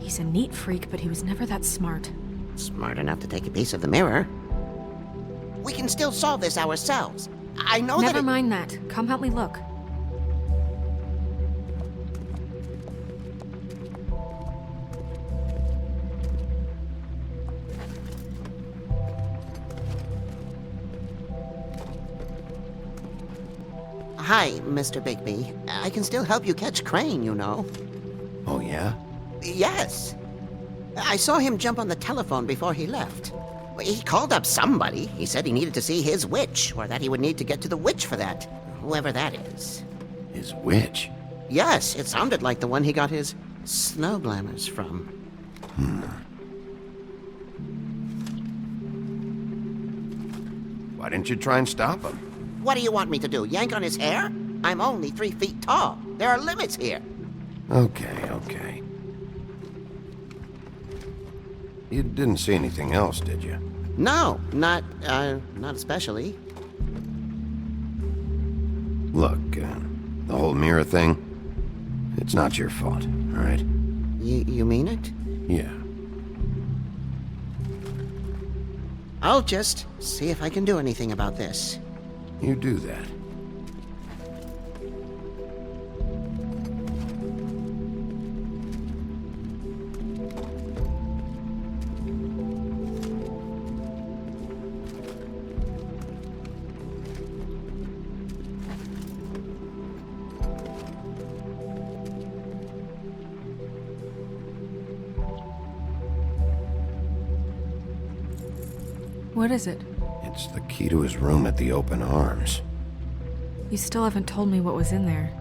He's a neat freak, but he was never that smart. Smart enough to take a piece of the mirror. We can still solve this ourselves. I know that. Never mind that. Come help me look. Hi, Mr. Bigby. I can still help you catch Crane, you know. Oh, yeah? Yes. I saw him jump on the telephone before he left. He called up somebody. He said he needed to see his witch, or that he would need to get to the witch for that. Whoever that is. His witch? Yes, it sounded like the one he got his snow glamours from. Why didn't you try and stop him? What do you want me to do, yank on his hair? I'm only 3 feet tall. There are limits here. Okay. You didn't see anything else, did you? No, not especially. Look, the whole mirror thing, it's not your fault, all right? You mean it? Yeah. I'll just see if I can do anything about this. You do that. What is it? It's the key to his room at the Open Arms. You still haven't told me what was in there.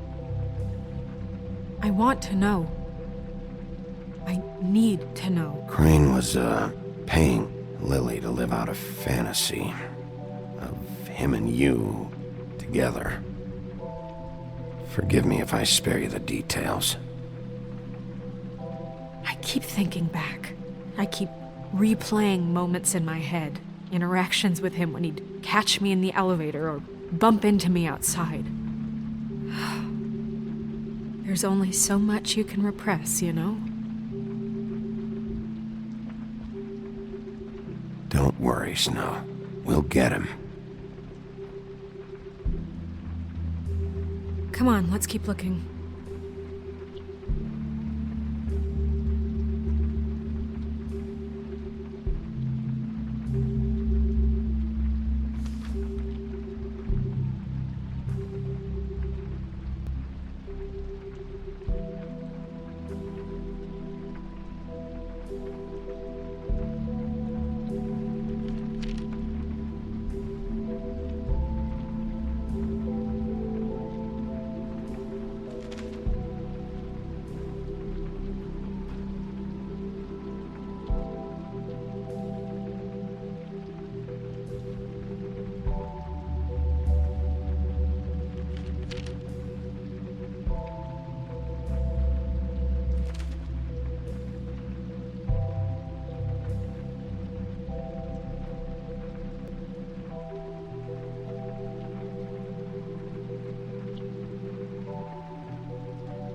I want to know. I need to know. Crane was, paying Lily to live out a fantasy of him and you together. Forgive me if I spare you the details. I keep thinking back. I keep replaying moments in my head. Interactions with him when he'd catch me in the elevator or bump into me outside. There's only so much you can repress, you know? Don't worry, Snow. We'll get him. Come on, let's keep looking.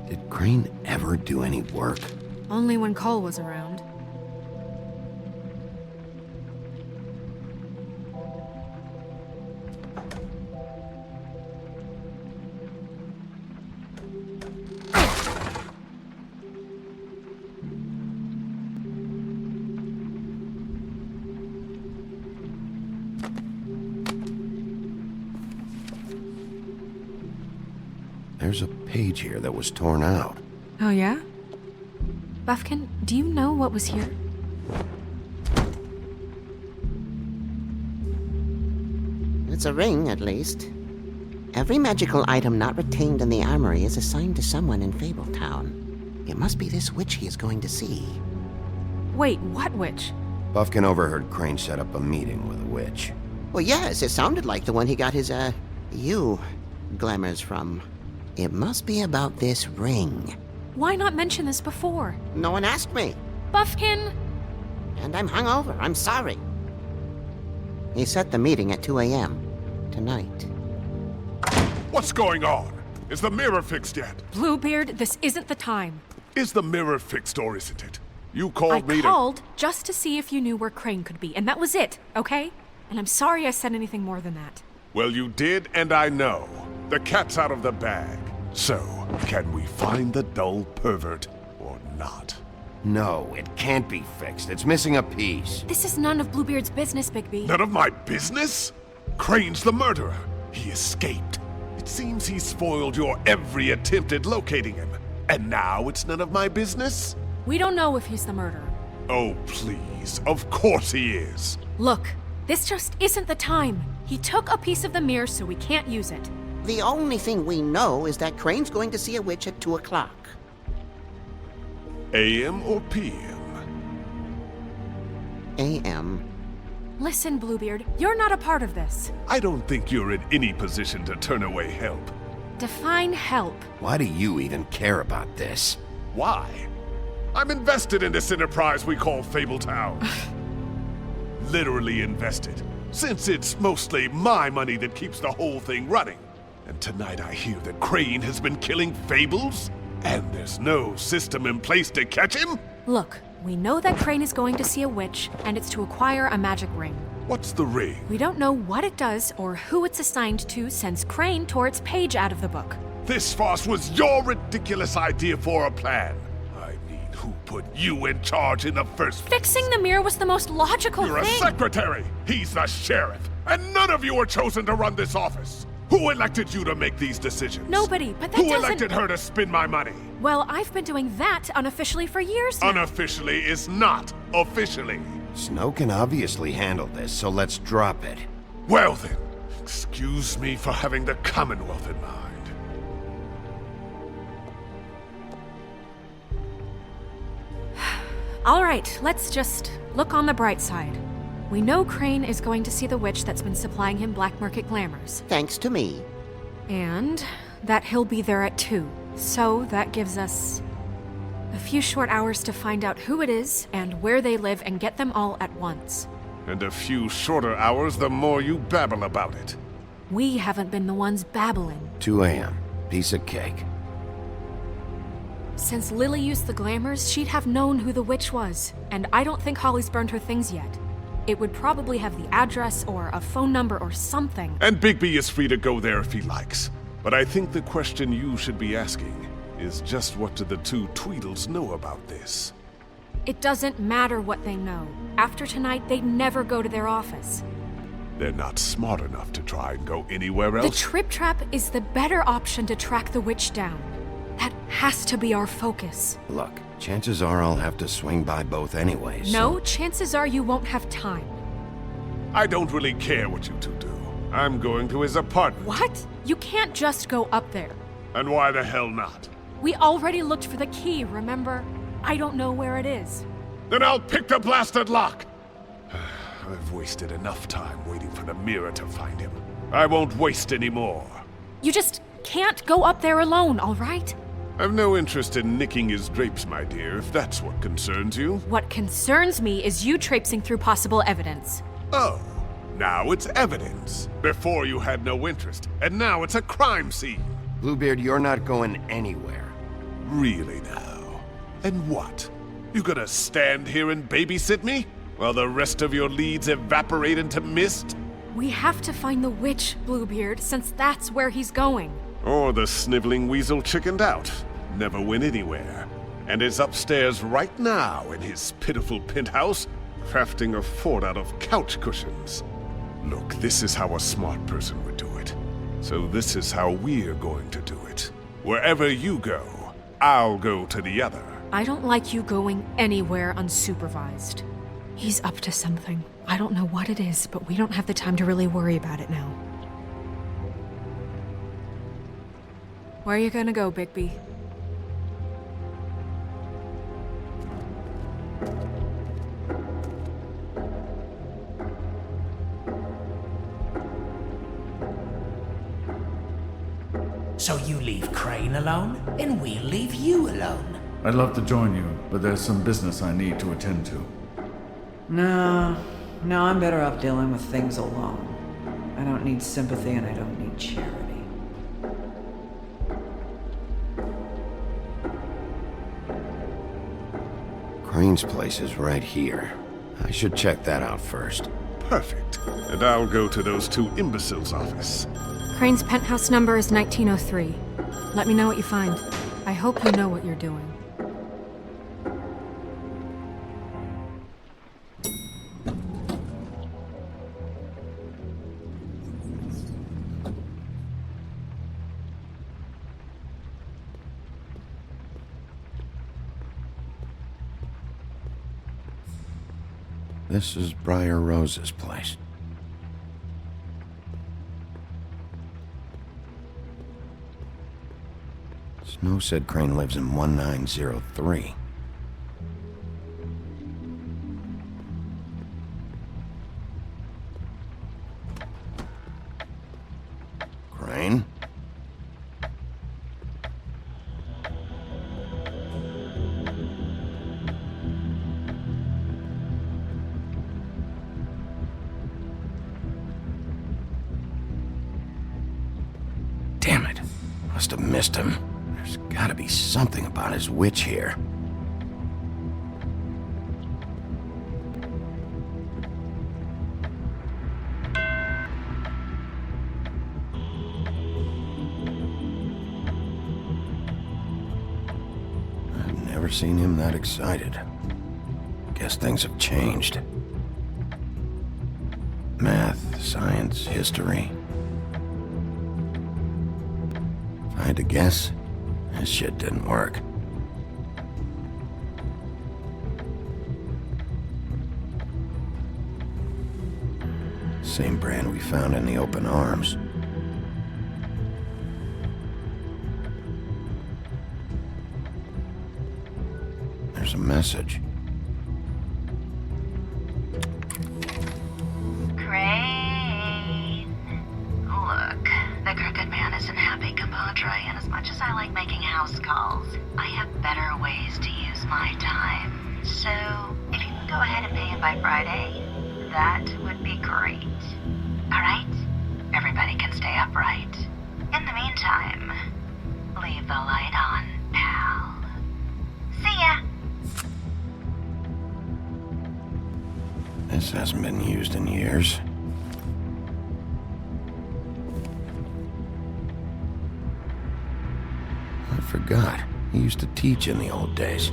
Did Crane ever do any work? Only when Cole was around. There's a page here that was torn out. Oh, yeah? Buffkin, do you know what was here? It's a ring, at least. Every magical item not retained in the armory is assigned to someone in Fabletown. It must be this witch he is going to see. Wait, what witch? Buffkin overheard Crane set up a meeting with a witch. Well, yes, it sounded like the one he got his, glamours from. It must be about this ring. Why not mention this before? No one asked me. Buffkin! And I'm hungover. I'm sorry. He set the meeting at 2 a.m. tonight. What's going on? Is the mirror fixed yet? Bluebeard, this isn't the time. Is the mirror fixed or isn't it? You called me I called just to see if you knew where Crane could be, and that was it, okay? And I'm sorry I said anything more than that. Well, you did, and I know. The cat's out of the bag. So, can we find the dull pervert or not? No, it can't be fixed. It's missing a piece. This is none of Bluebeard's business, Bigby. None of my business? Crane's the murderer. He escaped. It seems he spoiled your every attempt at locating him. And now it's none of my business? We don't know if he's the murderer. Oh, please. Of course he is. Look, this just isn't the time. He took a piece of the mirror, so we can't use it. The only thing we know is that Crane's going to see a witch at 2 o'clock. AM or PM? AM. Listen, Bluebeard, you're not a part of this. I don't think you're in any position to turn away help. Define help. Why do you even care about this? Why? I'm invested in this enterprise we call Fabletown. Literally invested. Since it's mostly my money that keeps the whole thing running. And tonight I hear that Crane has been killing Fables? And there's no system in place to catch him? Look, we know that Crane is going to see a witch, and it's to acquire a magic ring. What's the ring? We don't know what it does or who it's assigned to since Crane tore its page out of the book. This farce was your ridiculous idea for a plan. I mean, who put you in charge in the first place? Fixing the mirror was the most logical You're thing. a secretary! He's the sheriff! And none of you were chosen to run this office! Who elected you to make these decisions? Nobody, but that Who doesn't... elected her to spend my money? Well, I've been doing that unofficially for years now. Unofficially is not officially. Snow can obviously handle this, so let's drop it. Well then, excuse me for having the Commonwealth in mind. All right, let's just look on the bright side. We know Crane is going to see the witch that's been supplying him black market glamours. Thanks to me. And that he'll be there at 2. So that gives us a few short hours to find out who it is and where they live and get them all at once. And a few shorter hours the more you babble about it. We haven't been the ones babbling. 2 a.m. Piece of cake. Since Lily used the glamours, she'd have known who the witch was. And I don't think Holly's burned her things yet. It would probably have the address or a phone number or something. And Bigby is free to go there if he likes. But I think the question you should be asking is just what do the two Tweedles know about this? It doesn't matter what they know. After tonight, they'd never go to their office. They're not smart enough to try and go anywhere else. The Trip Trap is the better option to track the witch down. That has to be our focus. Look, chances are I'll have to swing by both anyway, so... No, chances are you won't have time. I don't really care what you two do. I'm going to his apartment. What? You can't just go up there. And why the hell not? We already looked for the key, remember? I don't know where it is. Then I'll pick the blasted lock! I've wasted enough time waiting for the mirror to find him. I won't waste any more. You just can't go up there alone, all right? I've no interest in nicking his drapes, my dear, if that's what concerns you. What concerns me is you traipsing through possible evidence. Oh, now it's evidence. Before you had no interest, and now it's a crime scene. Bluebeard, you're not going anywhere. Really now? And what? You gonna stand here and babysit me? While the rest of your leads evaporate into mist? We have to find the witch, Bluebeard, since that's where he's going. Or the sniveling weasel chickened out. Never went anywhere. And is upstairs right now in his pitiful penthouse, crafting a fort out of couch cushions. Look, this is how a smart person would do it. So this is how we're going to do it. Wherever you go, I'll go to the other. I don't like you going anywhere unsupervised. He's up to something. I don't know what it is, but we don't have the time to really worry about it now. Where are you gonna go, Bigby? So you leave Crane alone, and we'll leave you alone. I'd love to join you, but there's some business I need to attend to. No, No, I'm better off dealing with things alone. I don't need sympathy and I don't need charity. Crane's place is right here. I should check that out first. Perfect. And I'll go to those two imbeciles' office. Crane's penthouse number is 1903. Let me know what you find. I hope you know what you're doing. This is Briar Rose's place. Snow said Crane lives in 1903. Crane? Damn it. Must have missed him. There's gotta be something about his witch here. I've never seen him that excited. Guess things have changed. Math, science, history. If I had to guess, this shit didn't work. Same brand we found in the open arms. There's a message. Crane. Look, the crooked man isn't happy, compadre, and as much as I like making house calls, I have better ways to use my time. So, if you can go ahead and pay him by Friday, that would be great. Alright? Everybody can stay upright. In the meantime, leave the light on, pal. See ya! This hasn't been used in years. I forgot. He used to teach in the old days.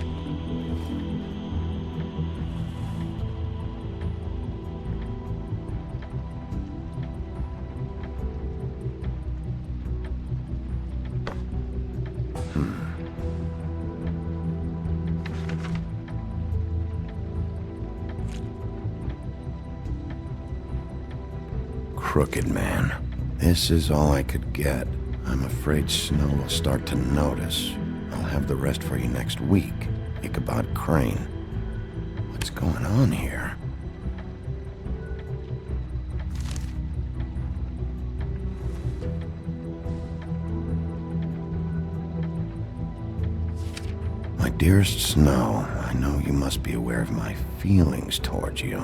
Crooked man. This is all I could get. I'm afraid Snow will start to notice. I'll have the rest for you next week. Ichabod Crane. What's going on here? My dearest Snow, I know you must be aware of my feelings towards you.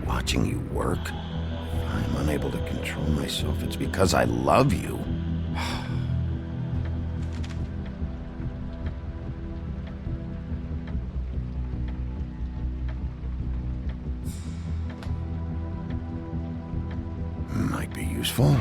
Watching you work, if I'm unable to control myself, it's because I love you. Might be useful.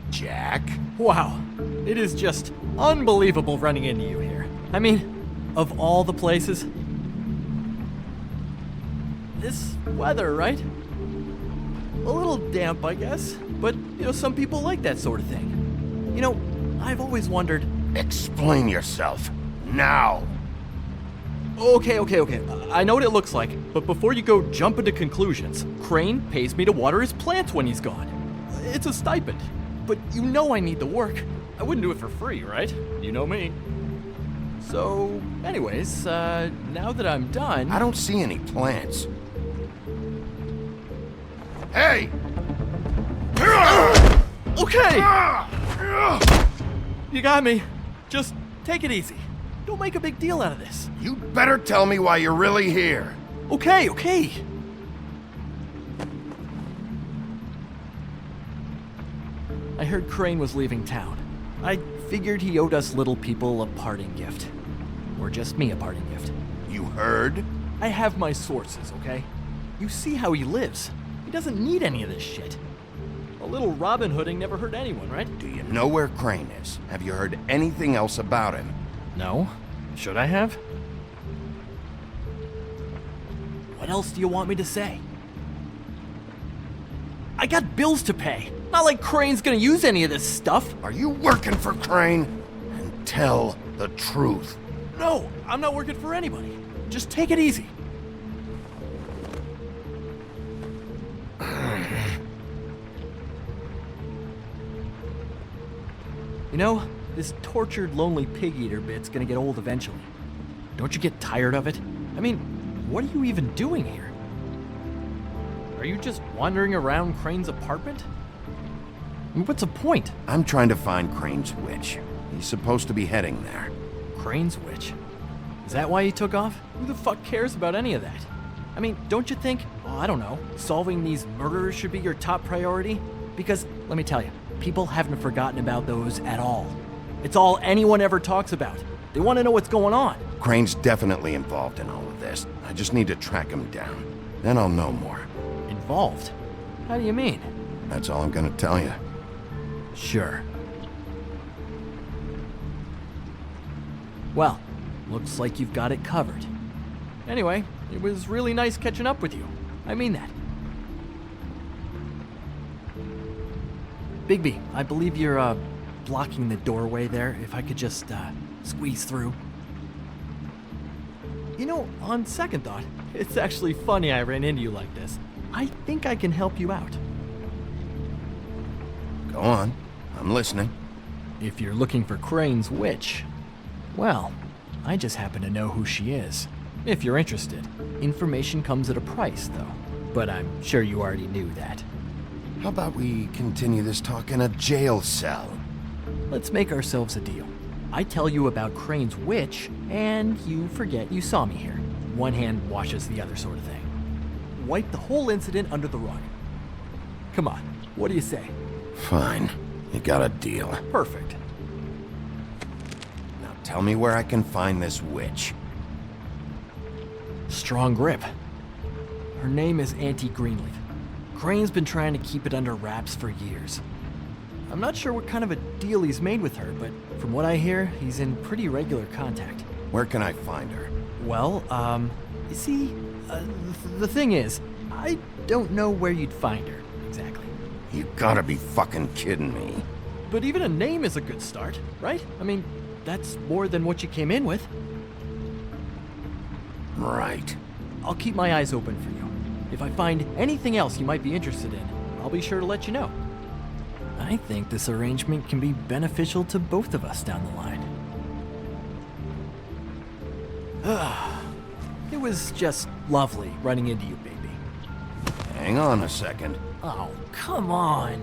Jack? Wow, it is just unbelievable running into you here. I mean, of all the places. This weather, right? A little damp, I guess, but, some people like that sort of thing. I've always wondered... Explain yourself, now! Okay. I know what it looks like, but before you go jump into conclusions, Crane pays me to water his plants when he's gone. It's a stipend, but you know I need the work. I wouldn't do it for free, right? You know me. So, anyways, now that I'm done... I don't see any plants. Hey! Okay! You got me. Just take it easy. Don't make a big deal out of this. You better tell me why you're really here. Okay. I heard Crane was leaving town. I figured he owed us little people a parting gift. Or just me a parting gift. You heard? I have my sources, okay? You see how he lives. He doesn't need any of this shit. A little Robin Hooding never hurt anyone, right? Do you know where Crane is? Have you heard anything else about him? No. Should I have? What else do you want me to say? I got bills to pay. Not like Crane's gonna use any of this stuff. Are you working for Crane? And tell the truth. No, I'm not working for anybody. Just take it easy. You know, this tortured, lonely pig-eater bit's gonna get old eventually. Don't you get tired of it? I mean, what are you even doing here? Are you just wandering around Crane's apartment? I mean, what's the point? I'm trying to find Crane's witch. He's supposed to be heading there. Crane's witch? Is that why he took off? Who the fuck cares about any of that? I mean, don't you think, I don't know, solving these murders should be your top priority? Because, let me tell you, people haven't forgotten about those at all. It's all anyone ever talks about. They want to know what's going on. Crane's definitely involved in all of this. I just need to track him down. Then I'll know more. Involved? How do you mean? That's all I'm gonna tell you. Sure. Well, looks like you've got it covered. Anyway, it was really nice catching up with you. I mean that. Bigby, I believe you're, blocking the doorway there. If I could just, squeeze through. You know, on second thought, it's actually funny I ran into you like this. I think I can help you out. Go on. I'm listening. If you're looking for Crane's witch, well, I just happen to know who she is. If you're interested. Information comes at a price, though. But I'm sure you already knew that. How about we continue this talk in a jail cell? Let's make ourselves a deal. I tell you about Crane's witch, and you forget you saw me here. One hand washes the other sort of thing. Wipe the whole incident under the rug. Come on, what do you say? Fine. You got a deal. Perfect. Now tell me where I can find this witch. Strong grip. Her name is Auntie Greenleaf. Crane's been trying to keep it under wraps for years. I'm not sure what kind of a deal he's made with her, but from what I hear, he's in pretty regular contact. Where can I find her? Well, you see, the thing is, I don't know where you'd find her, exactly. You gotta be fucking kidding me. But even a name is a good start, right? I mean, that's more than what you came in with. Right. I'll keep my eyes open for you. If I find anything else you might be interested in, I'll be sure to let you know. I think this arrangement can be beneficial to both of us down the line. It was just lovely running into you, baby. Hang on a second. Oh, come on.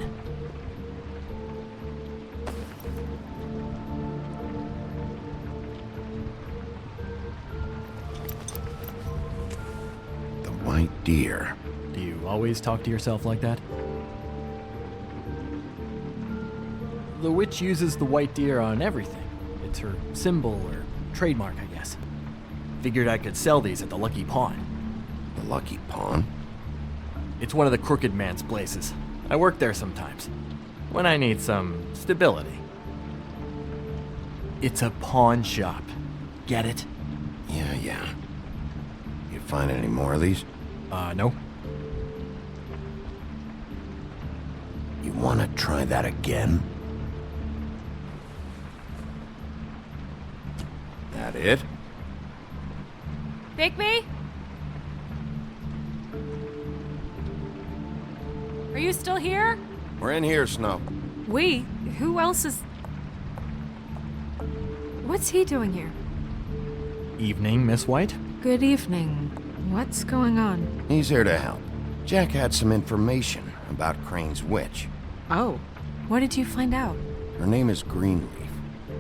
The white deer. Do you always talk to yourself like that? The witch uses the white deer on everything. It's her symbol or trademark, I guess. Figured I could sell these at the Lucky Pawn. The Lucky Pawn? It's one of the crooked man's places. I work there sometimes, when I need some stability. It's a pawn shop. Get it? Yeah. You find any more of these? No. You wanna try that again? That it? Bigby? Are you still here? We're in here, Snow. We? Who else is... What's he doing here? Evening, Miss White. Good evening. What's going on? He's here to help. Jack had some information about Crane's witch. Oh. What did you find out? Her name is Greenleaf.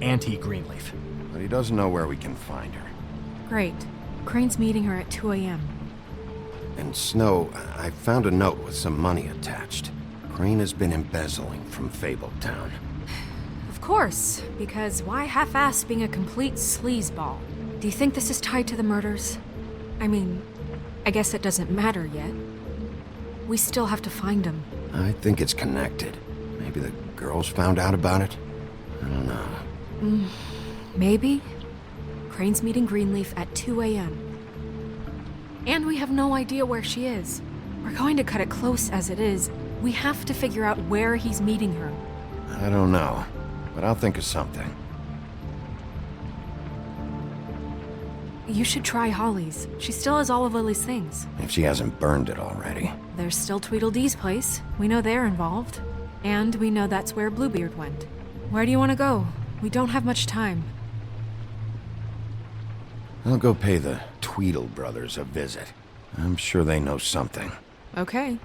Auntie Greenleaf. But he doesn't know where we can find her. Great. Crane's meeting her at 2 a.m. And Snow, I found a note with some money attached. Crane has been embezzling from Fabletown. Of course, because why half-ass being a complete sleazeball? Do you think this is tied to the murders? I mean, I guess it doesn't matter yet. We still have to find him. I think it's connected. Maybe the girls found out about it? I don't know. Maybe. Crane's meeting Greenleaf at 2 a.m. And we have no idea where she is. We're going to cut it close as it is. We have to figure out where he's meeting her. I don't know, but I'll think of something. You should try Holly's. She still has all of Lily's things. If she hasn't burned it already. There's still Tweedledee's place. We know they're involved. And we know that's where Bluebeard went. Where do you want to go? We don't have much time. I'll go pay the Tweedle brothers a visit. I'm sure they know something. Okay.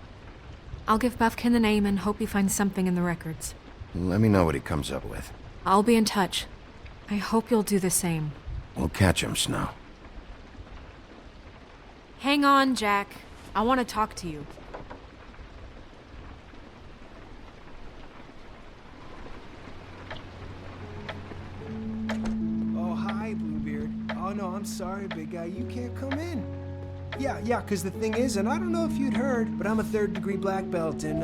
I'll give Buffkin the name and hope he finds something in the records. Let me know what he comes up with. I'll be in touch. I hope you'll do the same. We'll catch him, Snow. Hang on, Jack. I want to talk to you. Oh, hi, Bluebeard. Oh, no, I'm sorry, big guy. You can't come in. Yeah, because the thing is, and I don't know if you'd heard, but I'm a third-degree black belt and,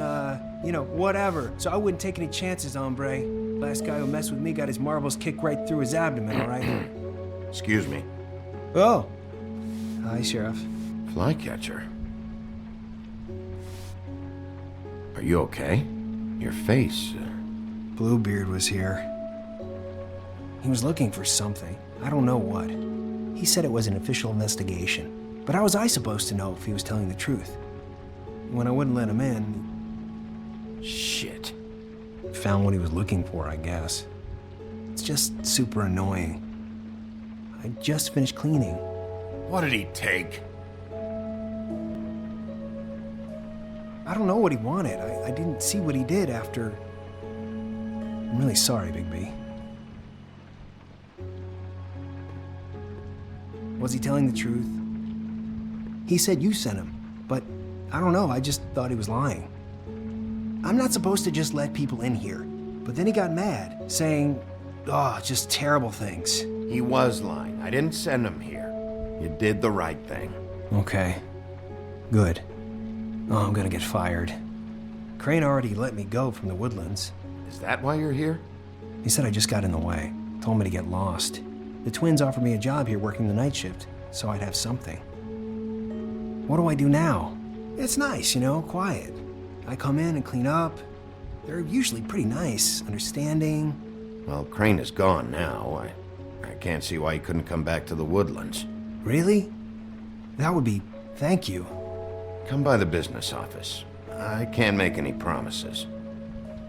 whatever. So I wouldn't take any chances, hombre. Last guy who messed with me got his marbles kicked right through his abdomen, all right? Excuse me. Oh. Hi, Sheriff. Flycatcher. Are you okay? Your face... Bluebeard was here. He was looking for something. I don't know what. He said it was an official investigation. But how was I supposed to know if he was telling the truth? When I wouldn't let him in... Shit. Found what he was looking for, I guess. It's just super annoying. I just finished cleaning. What did he take? I don't know what he wanted. I didn't see what he did after... I'm really sorry, Bigby. Was he telling the truth? He said you sent him, but I don't know, I just thought he was lying. I'm not supposed to just let people in here, but then he got mad, saying, just terrible things. He was lying. I didn't send him here. You did the right thing. Okay. Good. Oh, I'm gonna get fired. Crane already let me go from the Woodlands. Is that why you're here? He said I just got in the way. Told me to get lost. The twins offered me a job here working the night shift, so I'd have something. What do I do now? It's nice, quiet. I come in and clean up. They're usually pretty nice, understanding. Well, Crane is gone now. I can't see why he couldn't come back to the Woodlands. Really? That would be... thank you. Come by the business office. I can't make any promises.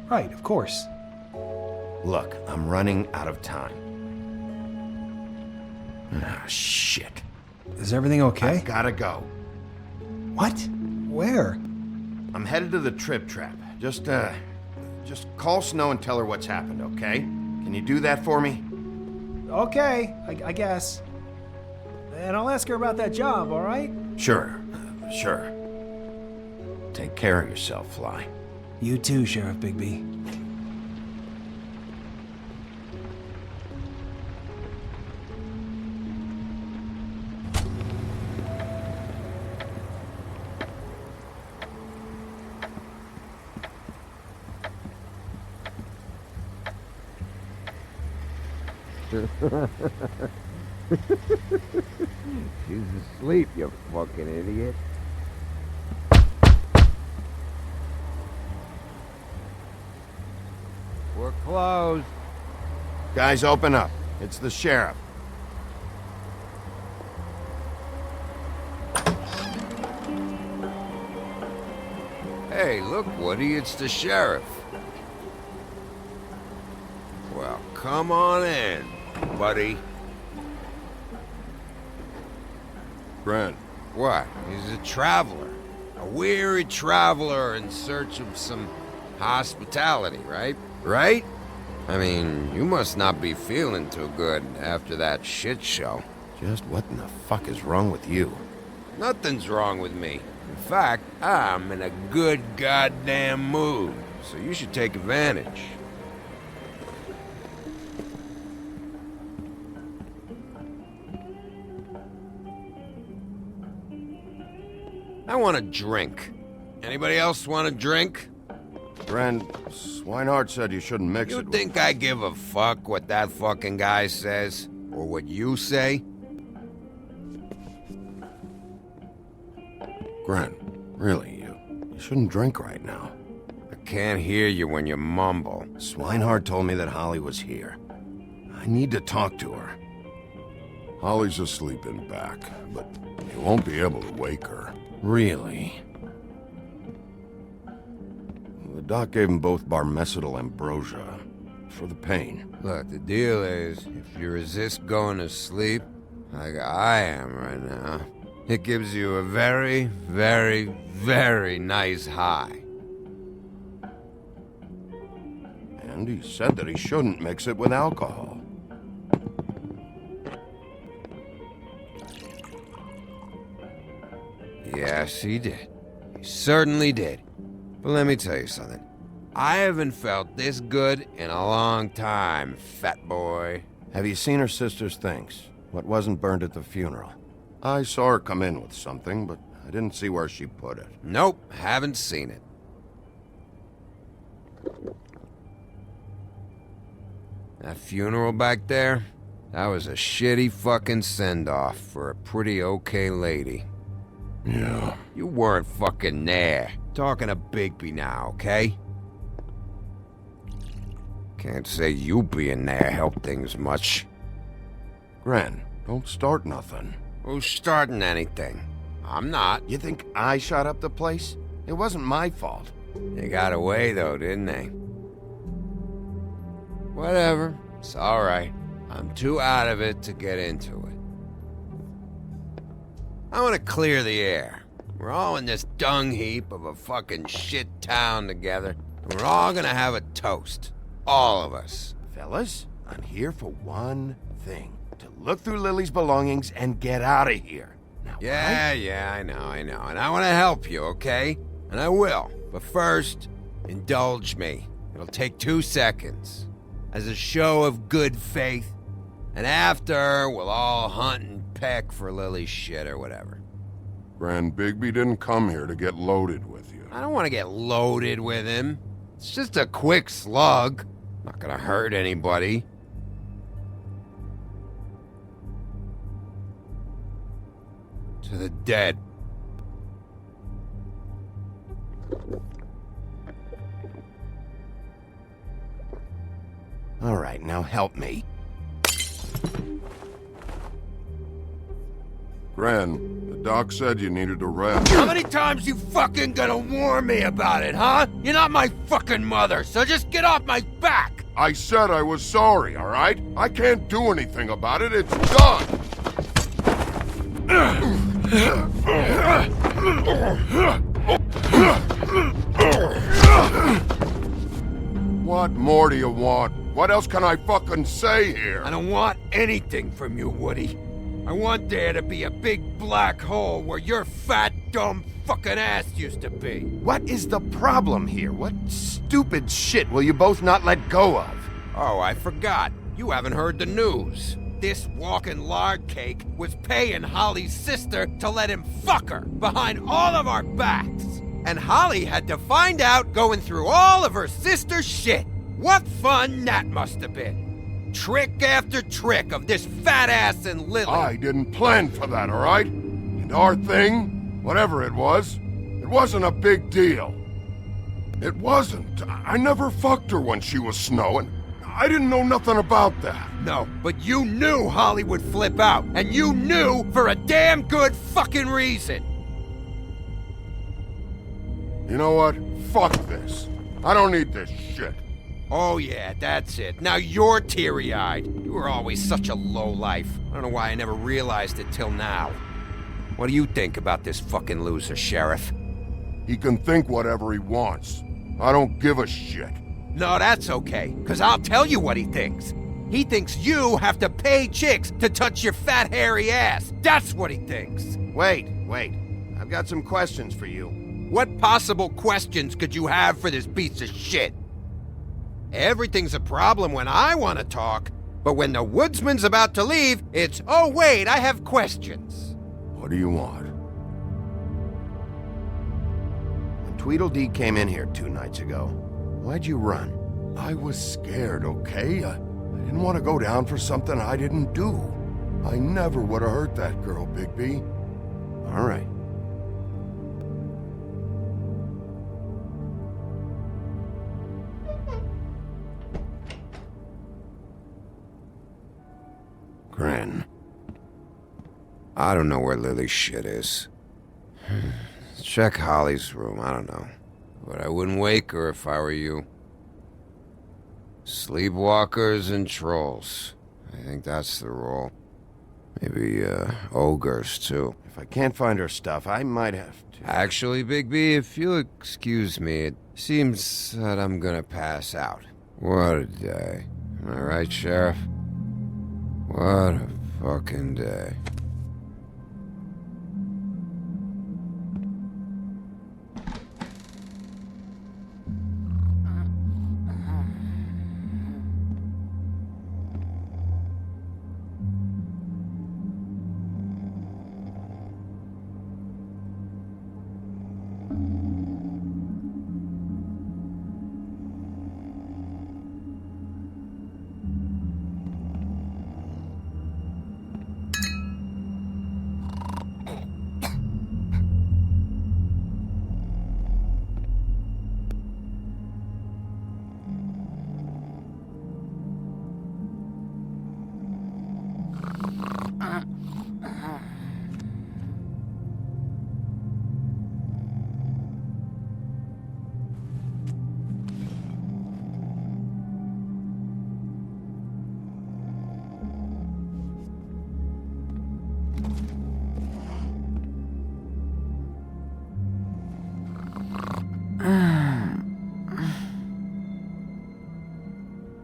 Right, of course. Look, I'm running out of time. Shit. Is everything okay? I've gotta go. What? Where? I'm headed to the Trip Trap. Just call Snow and tell her what's happened, okay? Can you do that for me? Okay, I guess. And I'll ask her about that job, all right? Sure. Take care of yourself, Fly. You too, Sheriff Bigby. She's asleep, you fucking idiot. We're closed. Guys, open up. It's the sheriff. Hey, look, Woody, it's the sheriff. Well, come on in, buddy. Grant. What? He's a traveler. A weary traveler in search of some hospitality, right? Right? I mean, you must not be feeling too good after that shit show. Just what in the fuck is wrong with you? Nothing's wrong with me. In fact, I'm in a good goddamn mood, so you should take advantage. I want a drink. Anybody else want a drink? Brand, Swinehart said you shouldn't mix it You think I give a fuck what that fucking guy says? Or what you say? Grant, really, you shouldn't drink right now. I can't hear you when you mumble. Swinehart told me that Holly was here. I need to talk to her. Holly's asleep in back, but you won't be able to wake her. Really? The doc gave them both Barmecidal ambrosia for the pain. Look, the deal is, if you resist going to sleep, like I am right now, it gives you a very, very, very nice high. And he said that he shouldn't mix it with alcohol. Yes, he did. He certainly did. But let me tell you something. I haven't felt this good in a long time, fat boy. Have you seen her sister's things? What wasn't burned at the funeral? I saw her come in with something, but I didn't see where she put it. Nope, haven't seen it. That funeral back there? That was a shitty fucking send-off for a pretty okay lady. Yeah. You weren't fucking there. Talking to Bigby now, okay? Can't say you being there helped things much. Gren, don't start nothing. Who's starting anything? I'm not. You think I shot up the place? It wasn't my fault. They got away though, didn't they? Whatever. It's alright. I'm too out of it to get into it. I want to clear the air. We're all in this dung heap of a fucking shit town together, and we're all gonna have a toast. All of us. Fellas, I'm here for one thing. To look through Lily's belongings and get out of here. Now, Yeah, I know. And I want to help you, okay? And I will. But first, indulge me. It'll take 2 seconds. As a show of good faith. And after, we'll all hunt and peck for Lily's shit or whatever. Grand Bigby didn't come here to get loaded with you. I don't want to get loaded with him. It's just a quick slug. Not gonna hurt anybody. To the dead. All right, now help me. Gran, the doc said you needed a rest. How many times you fucking gonna warn me about it, huh? You're not my fucking mother, so just get off my back! I said I was sorry, all right? I can't do anything about it. It's done! What more do you want? What else can I fucking say here? I don't want anything from you, Woody. I want there to be a big black hole where your fat, dumb fucking ass used to be. What is the problem here? What stupid shit will you both not let go of? Oh, I forgot. You haven't heard the news. This walking lard cake was paying Holly's sister to let him fuck her behind all of our backs. And Holly had to find out going through all of her sister's shit. What fun that must have been. Trick after trick of this fat ass and Lily. I didn't plan for that, all right? And our thing, whatever it wasn't a big deal. It wasn't. I never fucked her when she was snowing. I didn't know nothing about that. No, but you knew Holly would flip out. And you knew for a damn good fucking reason. You know what? Fuck this. I don't need this shit. Oh yeah, that's it. Now you're teary-eyed. You were always such a lowlife. I don't know why I never realized it till now. What do you think about this fucking loser, Sheriff? He can think whatever he wants. I don't give a shit. No, that's okay, because I'll tell you what he thinks. He thinks you have to pay chicks to touch your fat, hairy ass. That's what he thinks. Wait. I've got some questions for you. What possible questions could you have for this piece of shit? Everything's a problem when I want to talk, but when the woodsman's about to leave, it's, oh wait, I have questions. What do you want? When Tweedledee came in here 2 nights ago, why'd you run? I was scared, okay? I didn't want to go down for something I didn't do. I never would have hurt that girl, Bigby. All right. Grin. I don't know where Lily's shit is. Check Holly's room, I don't know. But I wouldn't wake her if I were you. Sleepwalkers and trolls. I think that's the rule. Maybe, ogres, too. If I can't find her stuff, I might have to... Actually, Bigby, if you'll excuse me, it seems that I'm gonna pass out. What a day. Am I right, Sheriff? What a fucking day.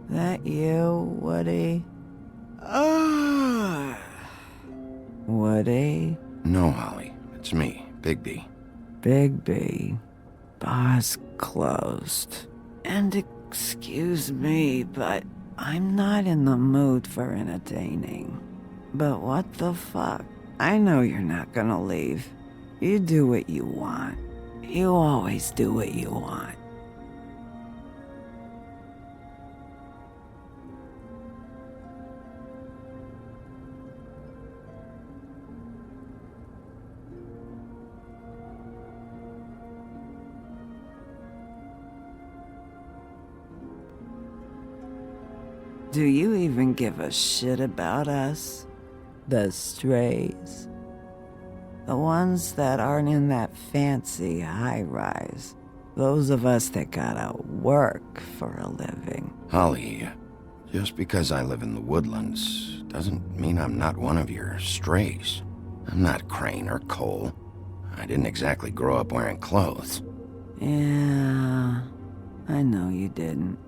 That you, Woody? Woody? No, Holly. It's me, Bigby. Bigby. Bar's closed. And excuse me, but I'm not in the mood for entertaining. But what the fuck? I know you're not gonna leave. You do what you want. You always do what you want. Do you even give a shit about us? The strays? The ones that aren't in that fancy high-rise. Those of us that gotta work for a living. Holly, just because I live in the woodlands doesn't mean I'm not one of your strays. I'm not Crane or Cole. I didn't exactly grow up wearing clothes. Yeah, I know you didn't.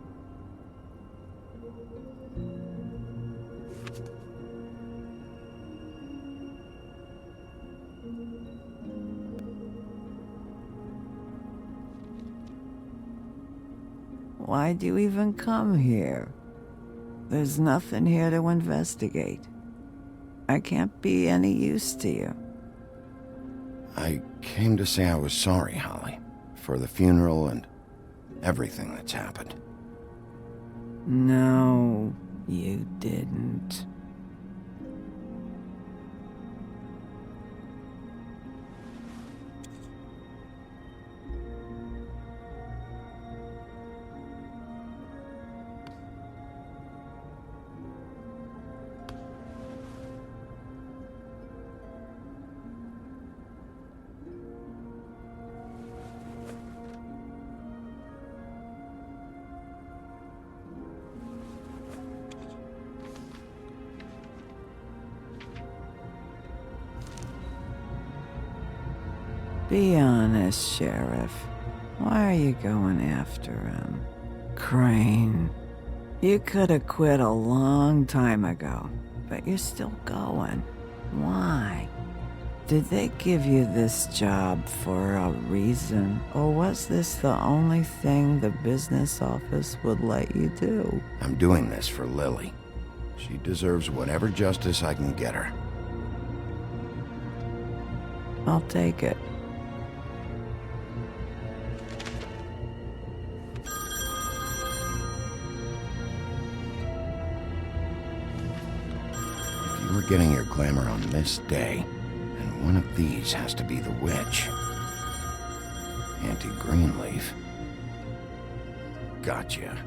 Why'd you even come here? There's nothing here to investigate. I can't be any use to you. I came to say I was sorry, Holly, for the funeral and everything that's happened. No, you didn't. Be honest, Sheriff. Why are you going after him? Crane, you could have quit a long time ago, but you're still going. Why? Did they give you this job for a reason, or was this the only thing the business office would let you do? I'm doing this for Lily. She deserves whatever justice I can get her. I'll take it. If you were getting your glamour on this day, then one of these has to be the witch. Auntie Greenleaf. Gotcha.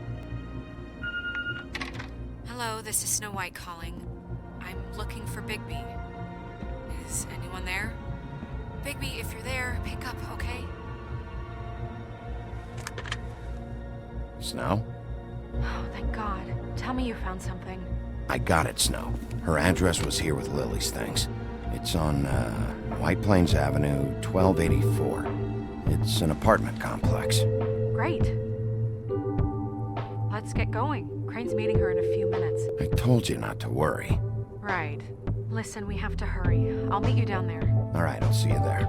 Hello, this is Snow White calling. I'm looking for Bigby. Is anyone there? Bigby, if you're there, pick up, okay? Snow? Oh, thank God. Tell me you found something. I got it, Snow. Her address was here with Lily's things. It's on, White Plains Avenue, 1284. It's an apartment complex. Great. Let's get going. Crane's meeting her in a few minutes. I told you not to worry. Right. Listen, we have to hurry. I'll meet you down there. All right, I'll see you there.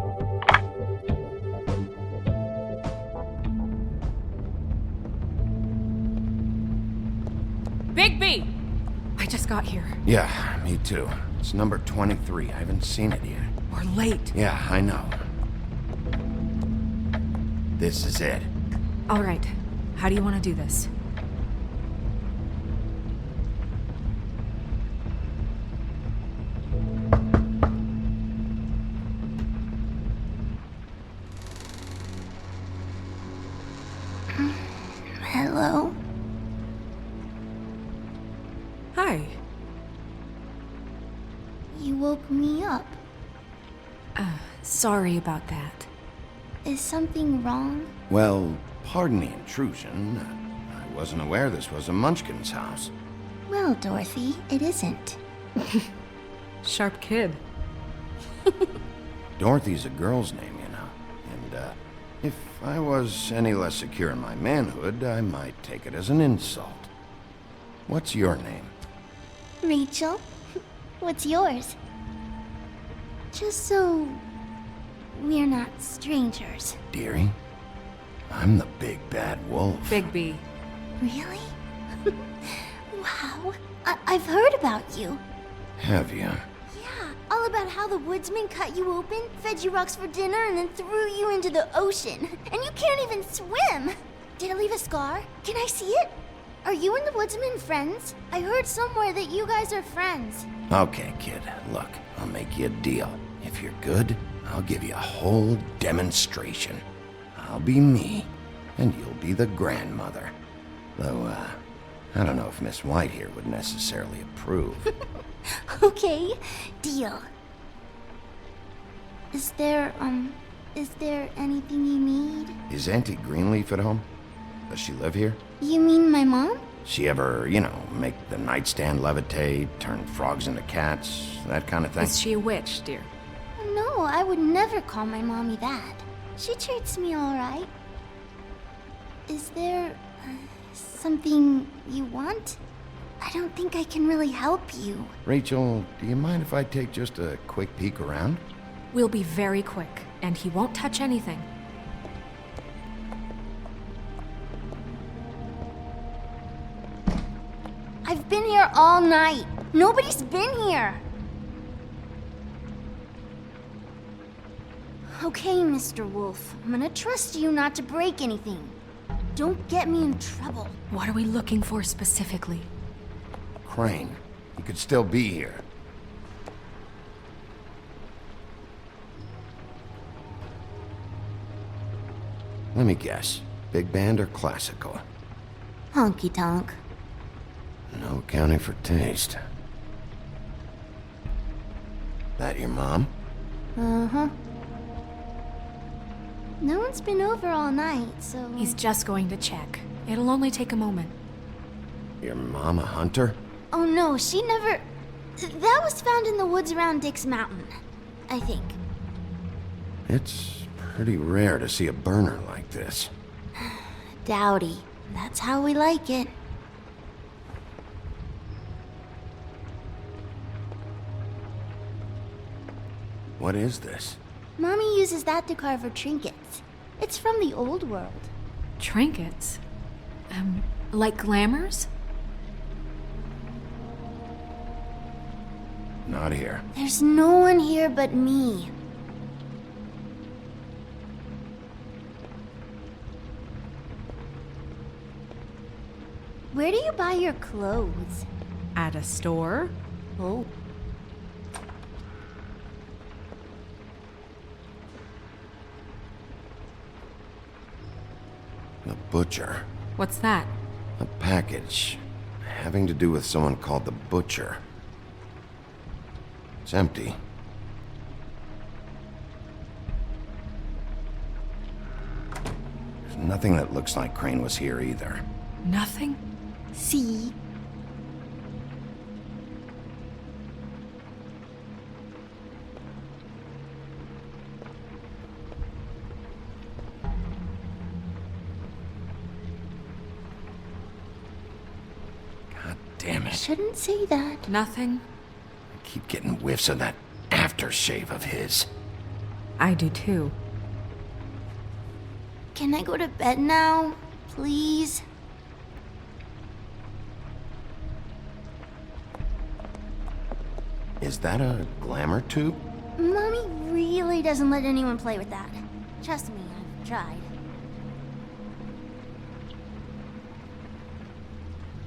Bigby! I just got here. Yeah, me too. It's number 23. I haven't seen it yet. We're late. Yeah, I know. This is it. All right. How do you want to do this? Hello? Hi. You woke me up. Sorry about that. Is something wrong? Well, pardon the intrusion. I wasn't aware this was a Munchkin's house. Well, Dorothy, it isn't. Sharp kid. Dorothy's a girl's name, you know. And, if I was any less secure in my manhood, I might take it as an insult. What's your name? Rachel? What's yours? Just so we're not strangers. Dearie? I'm the big bad wolf. Bigby. Really? Wow. I've heard about you. Have you? Yeah, all about how the woodsman cut you open, fed you rocks for dinner, and then threw you into the ocean. And you can't even swim! Did it leave a scar? Can I see it? Are you and the woodsman friends? I heard somewhere that you guys are friends. Okay, kid. Look, I'll make you a deal. If you're good, I'll give you a whole demonstration. I'll be me, and you'll be the grandmother. Though, I don't know if Miss White here would necessarily approve. Okay, deal. Is there anything you need? Is Auntie Greenleaf at home? Does she live here? You mean my mom? She ever, make the nightstand levitate, turn frogs into cats, that kind of thing? Is she a witch, dear? No, I would never call my mommy that. She treats me all right. Is there something you want? I don't think I can really help you. Rachel, do you mind if I take just a quick peek around? We'll be very quick, and he won't touch anything. I've been here all night. Nobody's been here. Okay, Mr. Wolf. I'm gonna trust you not to break anything. Don't get me in trouble. What are we looking for specifically? Crane. He could still be here. Let me guess. Big band or classical? Honky tonk. No accounting for taste. That your mom? Uh-huh. No one's been over all night, so... He's just going to check. It'll only take a moment. Your mom a hunter? Oh no, she never... That was found in the woods around Dick's Mountain, I think. It's Pretty rare to see a burner like this. Dowdy. That's how we like it. What is this? Mommy uses that to carve her trinkets. It's from the old world. Trinkets? Like glamours? Not here. There's no one here but me. Where do you buy your clothes? At a store? Oh. The butcher. What's that? A package. Having to do with someone called the Butcher. It's empty. There's nothing that looks like Crane was here either. Nothing? See? Damn it. Shouldn't say that. Nothing? I keep getting whiffs of that aftershave of his. I do too. Can I go to bed now? Please? Is that a glamour tube? Mommy really doesn't let anyone play with that. Trust me, I've tried.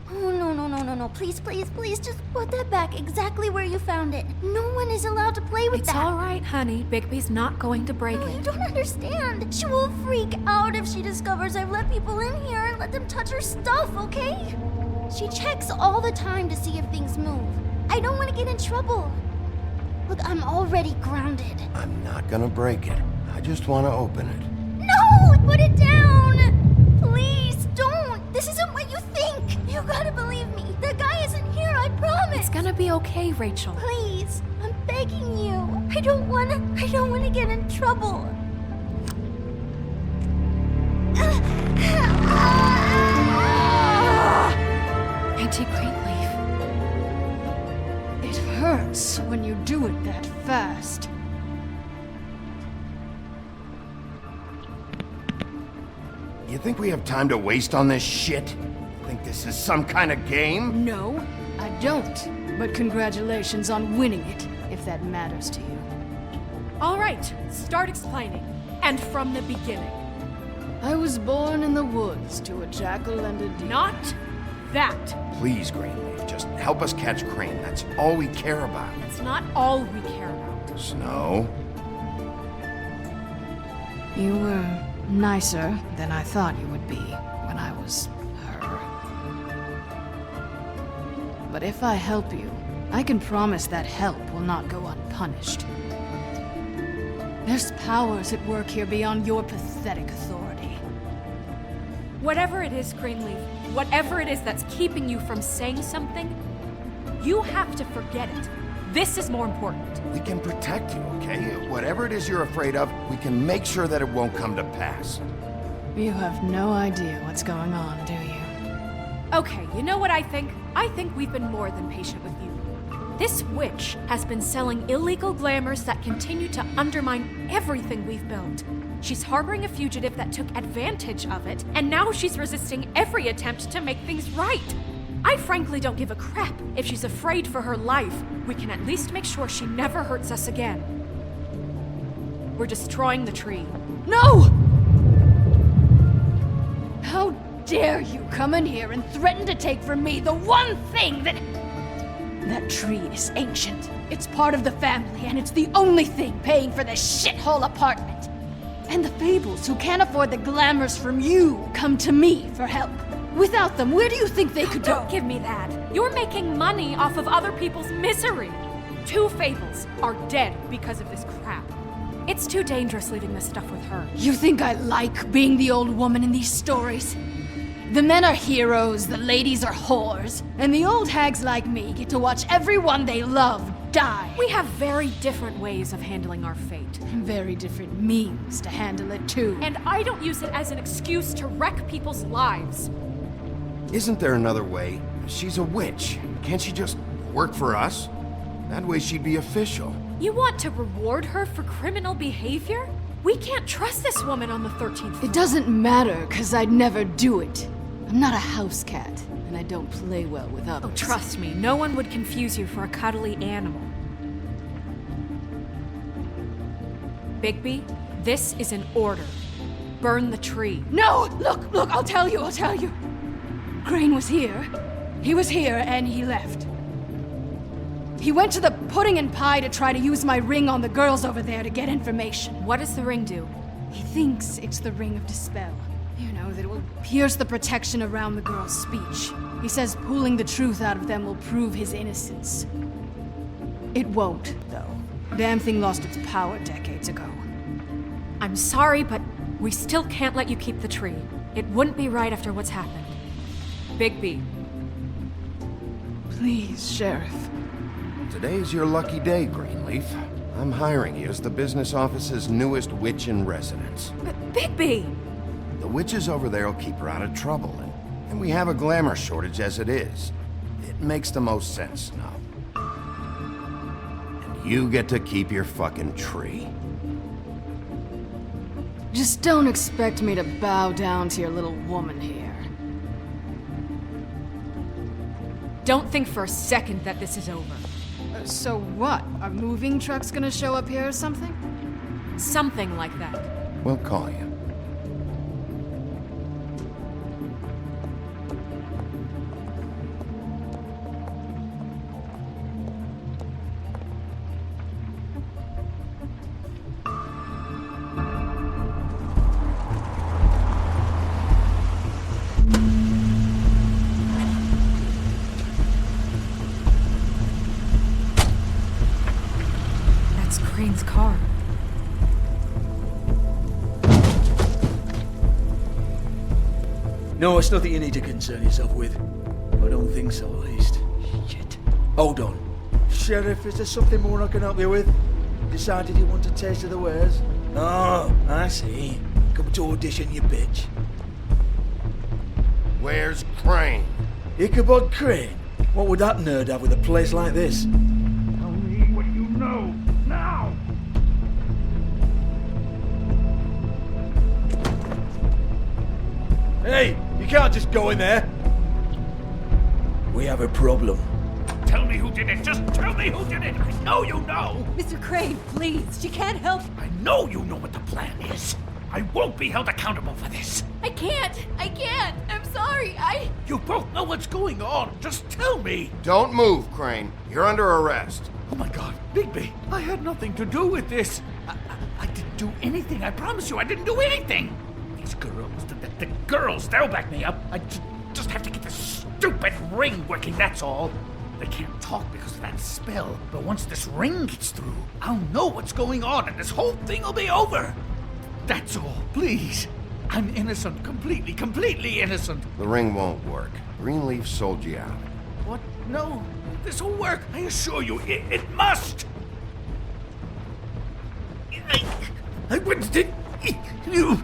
Oh, no. Please, just put that back exactly where you found it. No one is allowed to play with It's that. all right, honey. Bigby's not going to break No, it. you don't understand. She will freak out if she discovers I've let people in here and let them touch her stuff, okay? She checks all the time to see if things move. I don't want to get in trouble. Look, I'm already grounded. I'm not gonna break it. I just want to open it. No! Put it down! Please, don't! This isn't what you think! You gotta believe me. The guy isn't here, I promise! It's gonna be okay, Rachel. Please, I'm begging you. I don't wanna get in trouble. Auntie Greenleaf. It hurts when you do it that fast. You think we have time to waste on this shit? Think this is some kind of game? No, I don't. But congratulations on winning it, if that matters to you. All right, start explaining. And from the beginning. I was born in the woods to a jackal and a deer. Not that. Please, Greenleaf, just help us catch Crane. That's all we care about. That's not all we care about. Snow? You were nicer than I thought you would be when I was her. But if I help you, I can promise that help will not go unpunished. There's powers at work here beyond your pathetic authority. Whatever it is, Greenleaf, whatever it is that's keeping you from saying something, you have to forget it. This is more important. We can protect you, okay? Whatever it is you're afraid of, we can make sure that it won't come to pass. You have no idea what's going on, do you? Okay, you know what I think? I think we've been more than patient with you. This witch has been selling illegal glamours that continue to undermine everything we've built. She's harboring a fugitive that took advantage of it, and now she's resisting every attempt to make things right. I frankly don't give a crap if she's afraid for her life. We can at least make sure she never hurts us again. We're destroying the tree. No! How dare you come in here and threaten to take from me the one thing that... That tree is ancient. It's part of the family, and it's the only thing paying for this shithole apartment. And the Fables, who can't afford the glamours from you, come to me for help. Without them, where do you think they could go? Don't give me that. You're making money off of other people's misery. 2 Fables are dead because of this crap. It's too dangerous leaving this stuff with her. You think I like being the old woman in these stories? The men are heroes, the ladies are whores, and the old hags like me get to watch everyone they love die. We have very different ways of handling our fate. Very different means to handle it, too. And I don't use it as an excuse to wreck people's lives. Isn't there another way? She's a witch. Can't she just work for us? That way she'd be official. You want to reward her for criminal behavior? We can't trust this woman on the 13th floor. It doesn't matter, because I'd never do it. I'm not a house cat, and I don't play well with others. Oh, trust me, no one would confuse you for a cuddly animal. Bigby, this is an order. Burn the tree. No! Look, I'll tell you. Crane was here. He was here, and he left. He went to the pudding and pie to try to use my ring on the girls over there to get information. What does the ring do? He thinks it's the ring of dispel. You know, that it will pierce the protection around the girls' speech. He says pulling the truth out of them will prove his innocence. It won't, though. Damn thing lost its power decades ago. I'm sorry, but we still can't let you keep the tree. It wouldn't be right after what's happened. Bigby. Please, Sheriff. Today's your lucky day, Greenleaf. I'm hiring you as the business office's newest witch in residence. Bigby! The witches over there will keep her out of trouble, and we have a glamour shortage as it is. It makes the most sense now. And you get to keep your fucking tree. Just don't expect me to bow down to your little woman here. Don't think for a second that this is over. So what? Are moving trucks gonna show up here or something? Something like that. We'll call you. Crane's car. No, it's nothing you need to concern yourself with. I don't think so, at least. Shit. Hold on. Sheriff, is there something more I can help you with? Decided you want a taste of the wares? Oh, I see. Come to audition, you bitch. Where's Crane? Ichabod Crane? What would that nerd have with a place like this? Tell me what you know, now! Hey, you can't just go in there. We have a problem. Tell me who did it! Just tell me who did it! I know you know! Mr. Crane, please, she can't help. I know you know what the plan is. I won't be held accountable for this. I can't. I'm sorry. You both know what's going on. Just tell me. Don't move, Crane. You're under arrest. Oh my God, Bigby, I had nothing to do with this. I didn't do anything. I promise you, I didn't do anything. These girls, the girls, they'll back me up. I just have to get this stupid ring working, that's all. They can't talk because of that spell, but once this ring gets through, I'll know what's going on and this whole thing will be over. That's all, please. I'm innocent, completely innocent. The ring won't work. Greenleaf sold you out. What? No, this will work. I assure you, it must. I wouldn't. You.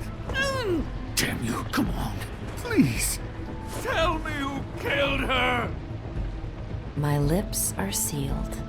Damn you, come on. Please. Tell me who killed her. My lips are sealed.